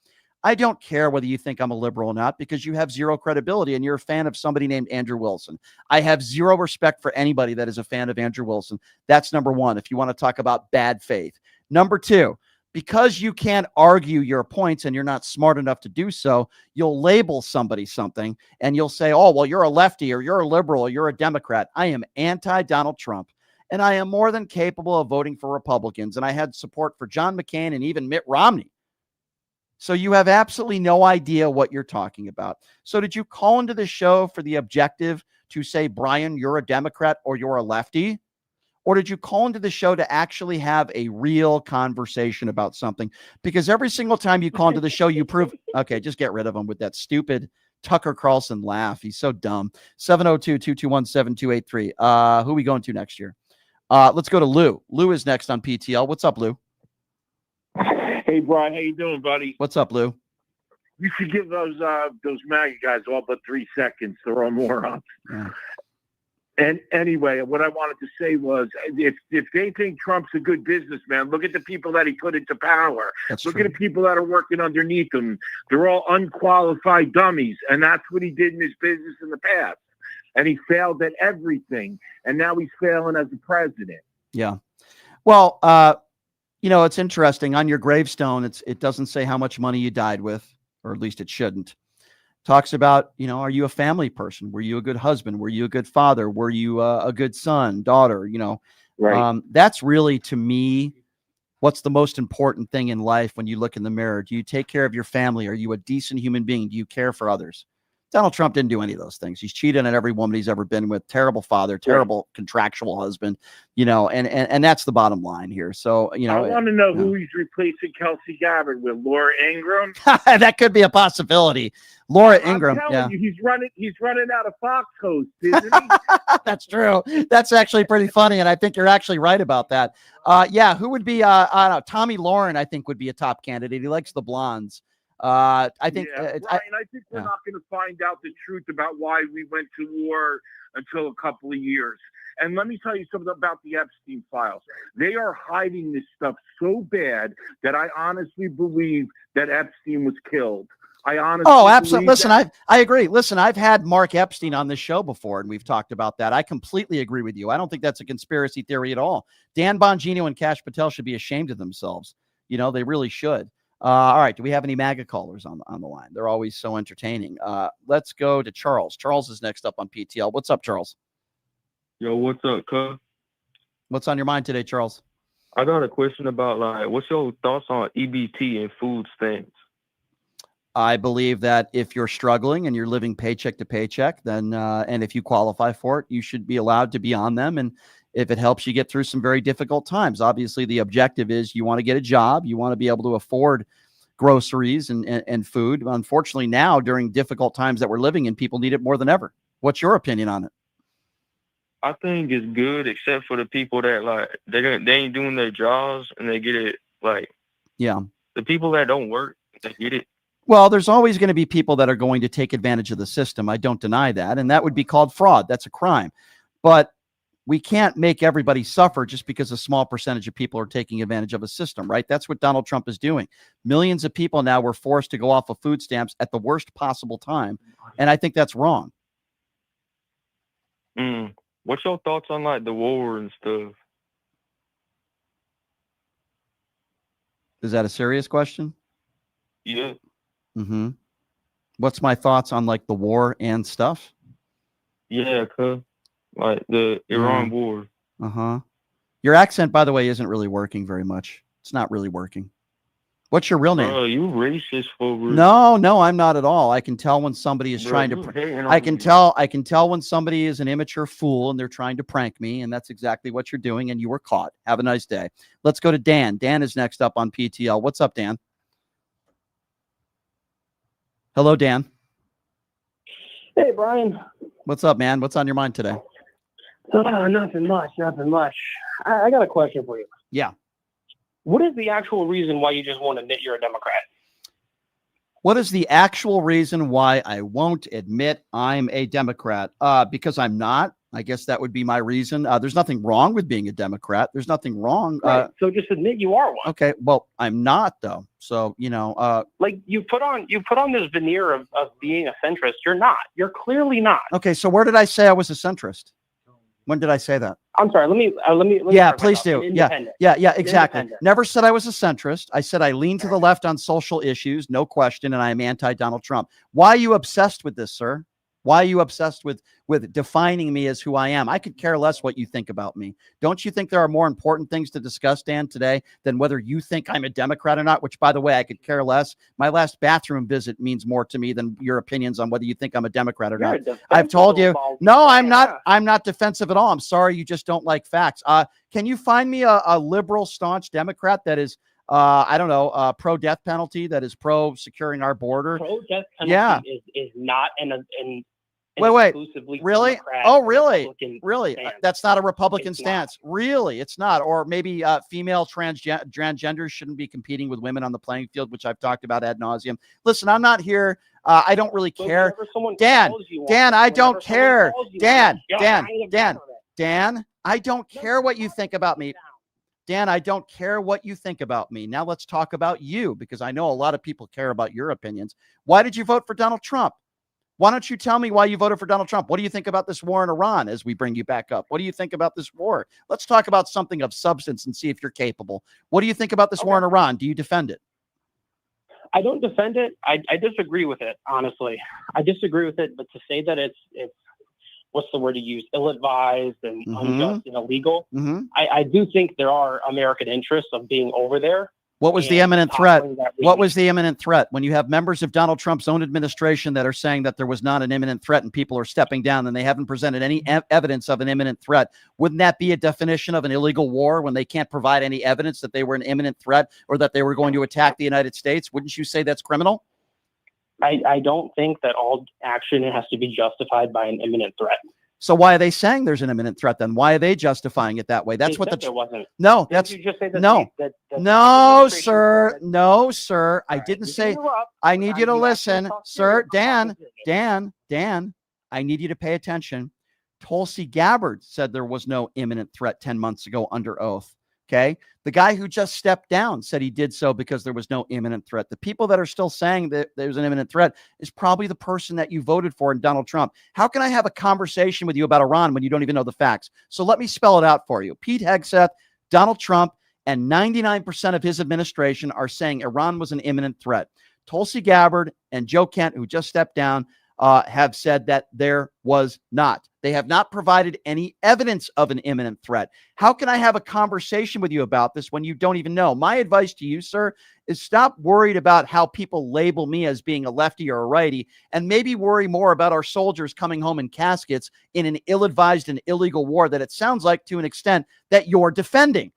[SPEAKER 2] I don't care whether you think I'm a liberal or not, because you have zero credibility, and you're a fan of somebody named Andrew Wilson. I have zero respect for anybody that is a fan of Andrew Wilson. That's number one, if you want to talk about bad faith. Number two, because you can't argue your points and you're not smart enough to do so, you'll label somebody something and you'll say, oh, well, you're a lefty or you're a liberal or you're a Democrat. I am anti-Donald Trump, and I am more than capable of voting for Republicans. And I had support for John McCain and even Mitt Romney. So you have absolutely no idea what you're talking about. So did you call into the show for the objective to say, Brian, you're a Democrat or you're a lefty? Or did you call into the show to actually have a real conversation about something? Because every single time you call into the show, you prove, okay, just get rid of him with that stupid Tucker Carlson laugh. He's so dumb. 702-221-7283. Who are we going to next year? Let's go to Lou. Lou is next on PTL. What's up, Lou?
[SPEAKER 22] Hey, Brian, how you doing, buddy?
[SPEAKER 2] What's up, Lou?
[SPEAKER 22] You should give those MAGA guys all but 3 seconds. They're all morons.
[SPEAKER 2] Yeah.
[SPEAKER 22] And anyway, what I wanted to say was, if they think Trump's a good businessman, look at the people that he put into power. Look at the people that are working underneath him. They're all unqualified dummies, and that's what he did in his business in the past. And he failed at everything, and now he's failing as a president.
[SPEAKER 2] Yeah. Well, you know, it's interesting. On your gravestone, it doesn't say how much money you died with, or at least it shouldn't. Talks about, you know, are you a family person? Were you a good husband? Were you a good father? Were you a good son, daughter? You know,
[SPEAKER 22] Right.
[SPEAKER 2] That's really, to me, what's the most important thing in life when you look in the mirror. Do you take care of your family? Are you a decent human being? Do you care for others? Donald Trump didn't do any of those things. He's cheated on every woman he's ever been with. Terrible father, terrible contractual husband, you know, and that's the bottom line here. So, you know,
[SPEAKER 22] I want to know who he's replacing Tulsi Gabbard with. Laura Ingraham?
[SPEAKER 2] that could be a possibility. Laura Ingraham.
[SPEAKER 22] I'm
[SPEAKER 2] Yeah,
[SPEAKER 22] telling you, he's running out of Fox hosts, isn't he?
[SPEAKER 2] that's true. That's actually pretty funny. And I think you're actually right about that. Yeah. Who would be, I don't know, Tommy Lauren, I think would be a top candidate. He likes the blondes. I think,
[SPEAKER 22] Brian, I think we're not going to find out the truth about why we went to war until a couple of years. And let me tell you something about the Epstein files. They are hiding this stuff so bad that I honestly believe that Epstein was killed. I honestly
[SPEAKER 2] absolutely.
[SPEAKER 22] believe
[SPEAKER 2] Listen,
[SPEAKER 22] that.
[SPEAKER 2] I agree. Listen, I've had Mark Epstein on this show before, and we've talked about that. I completely agree with you. I don't think that's a conspiracy theory at all. Dan Bongino and Kash Patel should be ashamed of themselves. You know, they really should. All right. Do we have any MAGA callers on the line? They're always so entertaining. Let's go to Charles. Charles is next up on PTL. What's up, Charles?
[SPEAKER 10] Yo, what's up, cuz?
[SPEAKER 2] What's on your mind today, Charles?
[SPEAKER 10] I got a question about, like, what's your thoughts on EBT and food stamps?
[SPEAKER 2] I believe that if you're struggling and you're living paycheck to paycheck, then and if you qualify for it, you should be allowed to be on them. And if it helps you get through some very difficult times, obviously the objective is you want to get a job, you want to be able to afford groceries and food. Unfortunately, now during difficult times that we're living in, people need it more than ever. What's your opinion on it?
[SPEAKER 10] I think it's good, except for the people that, like, they ain't doing their jobs and they get it. Like,
[SPEAKER 2] Yeah.
[SPEAKER 10] the people that don't work, they get it.
[SPEAKER 2] Well, there's always going to be people that are going to take advantage of the system. I don't deny that. And that would be called fraud. That's a crime. But we can't make everybody suffer just because a small percentage of people are taking advantage of a system, right? That's what Donald Trump is doing. Millions of people now were forced to go off of food stamps at the worst possible time. And I think that's wrong.
[SPEAKER 10] What's your thoughts on, like, the war and stuff?
[SPEAKER 2] Is that a serious question?
[SPEAKER 10] Yeah.
[SPEAKER 2] Mm-hmm. What's my thoughts on, like, the war and stuff?
[SPEAKER 10] Yeah, cuz. Like, the Iran war.
[SPEAKER 2] Uh-huh. Your accent, by the way, isn't really working very much. It's not really working. What's your real name?
[SPEAKER 10] You racist for real.
[SPEAKER 2] No, I'm not at all. I can tell when somebody is trying to.
[SPEAKER 10] you hating on
[SPEAKER 2] I can tell when somebody is an immature fool and they're trying to prank me, and that's exactly what you're doing. And you were caught. Have a nice day. Let's go to Dan. Dan is next up on PTL. What's up, Dan? Hello, Dan.
[SPEAKER 11] Hey, Brian.
[SPEAKER 2] What's up, man? What's on your mind today?
[SPEAKER 11] Nothing much. I got a question for you.
[SPEAKER 2] Yeah.
[SPEAKER 11] What is the actual reason why you just won't admit you're a Democrat?
[SPEAKER 2] What is the actual reason why I won't admit I'm a Democrat? Because I'm not. I guess that would be my reason. There's nothing wrong with being a Democrat. There's nothing wrong.
[SPEAKER 11] Right. So just admit you are one.
[SPEAKER 2] Okay. Well, I'm not, though. So, you know.
[SPEAKER 11] Like you put on this veneer of being a centrist. You're not. You're clearly not.
[SPEAKER 2] Okay. So where did I say I was a centrist? When did I say that?
[SPEAKER 11] I'm sorry. Let me.
[SPEAKER 2] Yeah, please do. Yeah, exactly.
[SPEAKER 11] Independent.
[SPEAKER 2] Never said I was a centrist. I said I lean to the left on social issues, no question, and I am anti-Donald Trump. Why are you obsessed with this, sir? Why are you obsessed with defining me as who I am? I could care less what you think about me. Don't you think there are more important things to discuss, Dan, today than whether you think I'm a Democrat or not, which, by the way, I could care less. My last bathroom visit means more to me than your opinions on whether you think I'm a Democrat or not. I've told you. No, I'm not. I'm not defensive at all. I'm sorry. You just don't like facts. Can you find me a liberal, staunch Democrat that is I don't know, pro-death penalty, that is pro-securing our border?
[SPEAKER 11] Pro-death penalty is not an
[SPEAKER 2] Wait.
[SPEAKER 11] exclusively
[SPEAKER 2] Really?
[SPEAKER 11] Democrat
[SPEAKER 2] Oh,
[SPEAKER 11] or
[SPEAKER 2] really?
[SPEAKER 11] Republican
[SPEAKER 2] Really?
[SPEAKER 11] stance.
[SPEAKER 2] That's not a Republican
[SPEAKER 11] It's
[SPEAKER 2] stance. Really? It's not. Or maybe female transgenders shouldn't be competing with women on the playing field, which I've talked about ad nauseum. Listen, I'm not here. I don't really
[SPEAKER 11] But
[SPEAKER 2] care.
[SPEAKER 11] whenever someone
[SPEAKER 2] Dan,
[SPEAKER 11] calls you on
[SPEAKER 2] Dan,
[SPEAKER 11] it,
[SPEAKER 2] I
[SPEAKER 11] whenever
[SPEAKER 2] don't
[SPEAKER 11] someone
[SPEAKER 2] care.
[SPEAKER 11] calls you on
[SPEAKER 2] Dan,
[SPEAKER 11] it, you're
[SPEAKER 2] Dan,
[SPEAKER 11] kind of
[SPEAKER 2] Dan,
[SPEAKER 11] out of it.
[SPEAKER 2] Dan, I don't care what you think about me. Dan, I don't care what you think about me. Now let's talk about you, because I know a lot of people care about your opinions. Why did you vote for Donald Trump? Why don't you tell me why you voted for Donald Trump? What do you think about this war in Iran as we bring you back up? What do you think about this war? Let's talk about something of substance and see if you're capable. What do you think about this war in Iran? Do you defend it?
[SPEAKER 11] I don't defend it. I disagree with it, honestly. I disagree with it, but to say that it's what's the word to use, ill-advised and unjust and illegal, I do think there are American interests of being over there.
[SPEAKER 2] What was the imminent threat? What was the imminent threat? When you have members of Donald Trump's own administration that are saying that there was not an imminent threat and people are stepping down and they haven't presented any evidence of an imminent threat, wouldn't that be a definition of an illegal war when they can't provide any evidence that they were an imminent threat or that they were going to attack the United States? Wouldn't you say that's criminal?
[SPEAKER 11] I don't think that all action has to be justified by an imminent threat.
[SPEAKER 2] So why are they saying there's an imminent threat then? Why are they justifying it that way? That's what
[SPEAKER 11] there wasn't.
[SPEAKER 2] No, that's
[SPEAKER 11] you just say that
[SPEAKER 2] no.
[SPEAKER 11] that
[SPEAKER 2] No, sir. No, sir. I didn't say. I need you to listen, sir. Dan, I need you to pay attention. Tulsi Gabbard said there was no imminent threat 10 months ago under oath. Okay. The guy who just stepped down said he did so because there was no imminent threat. The people that are still saying that there's an imminent threat is probably the person that you voted for in Donald Trump. How can I have a conversation with you about Iran when you don't even know the facts? So let me spell it out for you. Pete Hegseth, Donald Trump, and 99% of his administration are saying Iran was an imminent threat. Tulsi Gabbard and Joe Kent, who just stepped down, have said that there was not. They have not provided any evidence of an imminent threat. How can I have a conversation with you about this when you don't even know? My advice to you, sir, is stop worried about how people label me as being a lefty or a righty, and maybe worry more about our soldiers coming home in caskets in an ill-advised and illegal war that it sounds like, to an extent, that you're defending.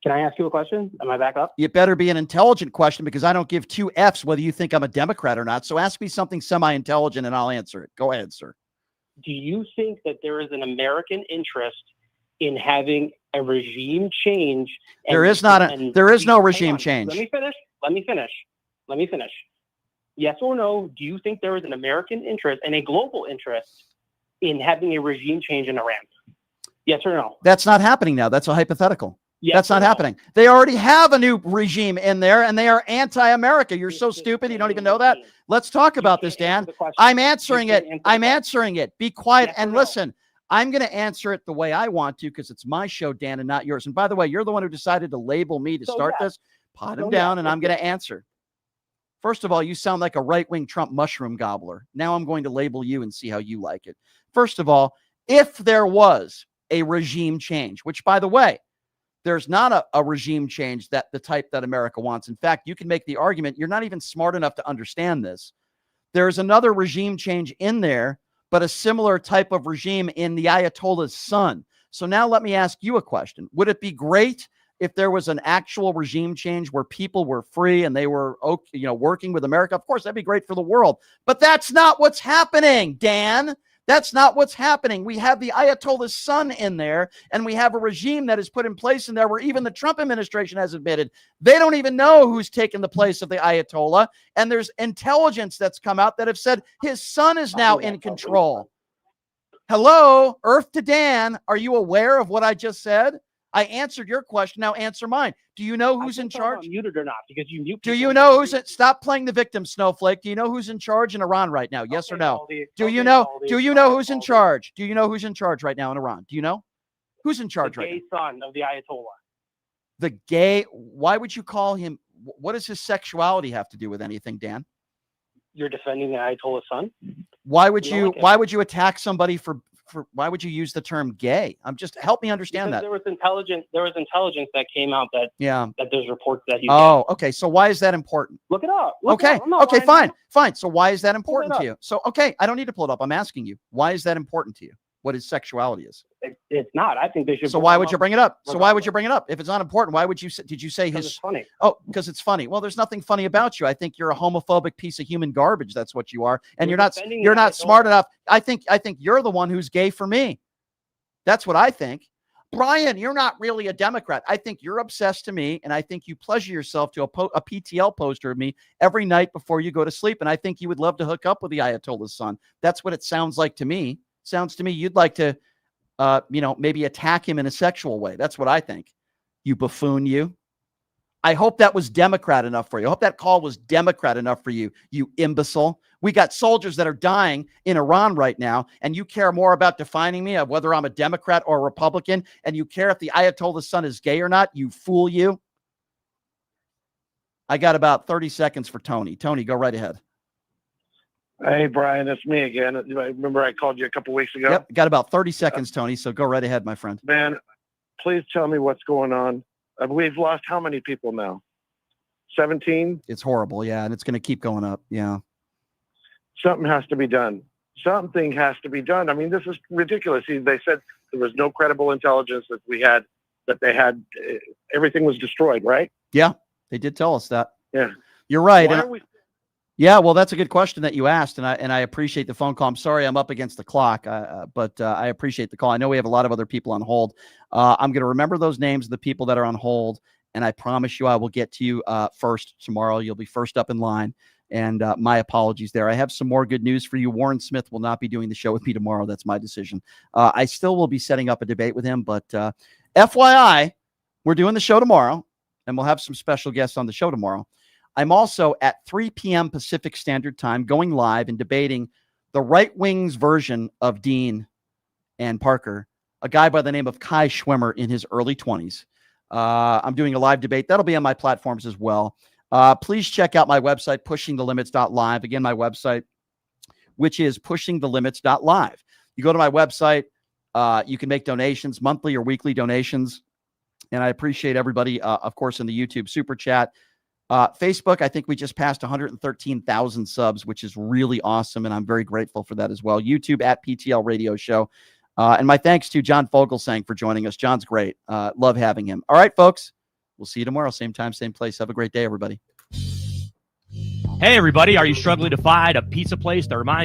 [SPEAKER 11] Can I ask you a question? Am I back up?
[SPEAKER 2] It better be an intelligent question, because I don't give two F's whether you think I'm a Democrat or not. So ask me something semi-intelligent and I'll answer it. Go ahead, sir.
[SPEAKER 11] Do you think that there is an American interest in having a regime change?
[SPEAKER 2] There is no regime change.
[SPEAKER 11] Let me finish. Yes or no, do you think there is an American interest and a global interest in having a regime change in Iran? Yes or no?
[SPEAKER 2] That's not happening now. That's a hypothetical.
[SPEAKER 11] Yes
[SPEAKER 2] That's not happening. They already have a new regime in there, and they are anti-America. You're so stupid. You don't even know that. Let's talk about this, Dan. I'm answering it. I'm answering it. Be quiet and listen. I'm going to answer it the way I want to, because it's my show, Dan, and not yours. And by the way, you're the one who decided to label me to start this. Pot him down, and I'm going to answer. First of all, you sound like a right-wing Trump mushroom gobbler. Now I'm going to label you and see how you like it. First of all, if there was a regime change, which, by the way, there's not a regime change that the type that America wants. In fact, you can make the argument you're not even smart enough to understand this. There's another regime change in there, but a similar type of regime in the Ayatollah's son. So now let me ask you a question. Would it be great if there was an actual regime change where people were free and they were, working with America? Of course, that'd be great for the world. But that's not what's happening, Dan. That's not what's happening. We have the Ayatollah's son in there, and we have a regime that is put in place in there where even the Trump administration has admitted they don't even know who's taken the place of the Ayatollah. And there's intelligence that's come out that have said his son is now in control. Hello, Earth to Dan. Are you aware of what I just said? I answered your question. Now answer mine. Do you know who's in charge?
[SPEAKER 11] Muted or not? Because you mute.
[SPEAKER 2] Do you know who's in? Stop playing the victim, Snowflake. Do you know who's in charge in Iran right now? Yes or no? Do you know? Do you know who's in charge? Do you know who's in charge right now in Iran? Do you know who's in charge right now?
[SPEAKER 11] The gay son of the Ayatollah.
[SPEAKER 2] The gay. Why would you call him? What does his sexuality have to do with anything, Dan?
[SPEAKER 11] You're defending the Ayatollah's son.
[SPEAKER 2] Why would you? Why would you attack somebody for? Why would you use the term gay? Help me understand that.
[SPEAKER 11] There was intelligence that came out that there's reports that he's
[SPEAKER 2] gay. Okay. So why is that important?
[SPEAKER 11] Look it up.
[SPEAKER 2] Okay. Fine. So why is that important to you? So, okay. I don't need to pull it up. I'm asking you, why is that important to you? what his sexuality is.
[SPEAKER 11] It's not. I think they should.
[SPEAKER 2] So why would you bring it up? So why would you bring it up? If it's not important, why would you say, did you say his?
[SPEAKER 11] It's funny.
[SPEAKER 2] Oh, because it's funny. Well, there's nothing funny about you. I think you're a homophobic piece of human garbage. That's what you are. And you're not smart enough. I think you're the one who's gay for me. That's what I think. Brian, you're not really a Democrat. I think you're obsessed to me, and I think you pleasure yourself to a PTL poster of me every night before you go to sleep, and I think you would love to hook up with the Ayatollah's son. That's what it sounds like to me. Sounds to me you'd like to, maybe attack him in a sexual way. That's what I think. You buffoon, you. I hope that was Democrat enough for you. I hope that call was Democrat enough for you, you imbecile. We got soldiers that are dying in Iran right now, and you care more about defining me of whether I'm a Democrat or a Republican, and you care if the Ayatollah's son is gay or not, you fool you. I got about 30 seconds for Tony. Tony, go right ahead.
[SPEAKER 12] Hey, Brian, it's me again. Remember I called you a couple weeks ago?
[SPEAKER 2] Yep, got about 30 seconds, Tony, so go right ahead, my friend.
[SPEAKER 12] Man, please tell me what's going on. We've lost how many people now? 17?
[SPEAKER 2] It's horrible, yeah, and it's going to keep going up, yeah.
[SPEAKER 12] Something has to be done. Something has to be done. I mean, this is ridiculous. They said there was no credible intelligence that they had. Everything was destroyed, right?
[SPEAKER 2] Yeah, they did tell us that.
[SPEAKER 12] Yeah.
[SPEAKER 2] You're right.
[SPEAKER 12] Why are we...
[SPEAKER 2] Yeah, well, that's a good question that you asked, and I appreciate the phone call. I'm sorry I'm up against the clock, but I appreciate the call. I know we have a lot of other people on hold. I'm going to remember those names of the people that are on hold, and I promise you I will get to you first tomorrow. You'll be first up in line. And my apologies there. I have some more good news for you. Warren Smith will not be doing the show with me tomorrow. That's my decision. I still will be setting up a debate with him, but FYI, we're doing the show tomorrow, and we'll have some special guests on the show tomorrow. I'm also at 3 p.m. Pacific Standard Time going live and debating the right wing's version of Dean and Parker, a guy by the name of Kai Schwimmer in his early 20s. I'm doing a live debate. That'll be on my platforms as well. Please check out my website, pushingthelimits.live. Again, my website, which is pushingthelimits.live. You go to my website. You can make donations, monthly or weekly donations. And I appreciate everybody, of course, in the YouTube Super Chat. Facebook, I think we just passed 113,000 subs, which is really awesome. And I'm very grateful for that as well. YouTube at PTL Radio Show. And my thanks to John Fogelsang for joining us. John's great. Love having him. All right, folks. We'll see you tomorrow. Same time, same place. Have a great day, everybody.
[SPEAKER 14] Hey, everybody. Are you struggling to find a pizza place that reminds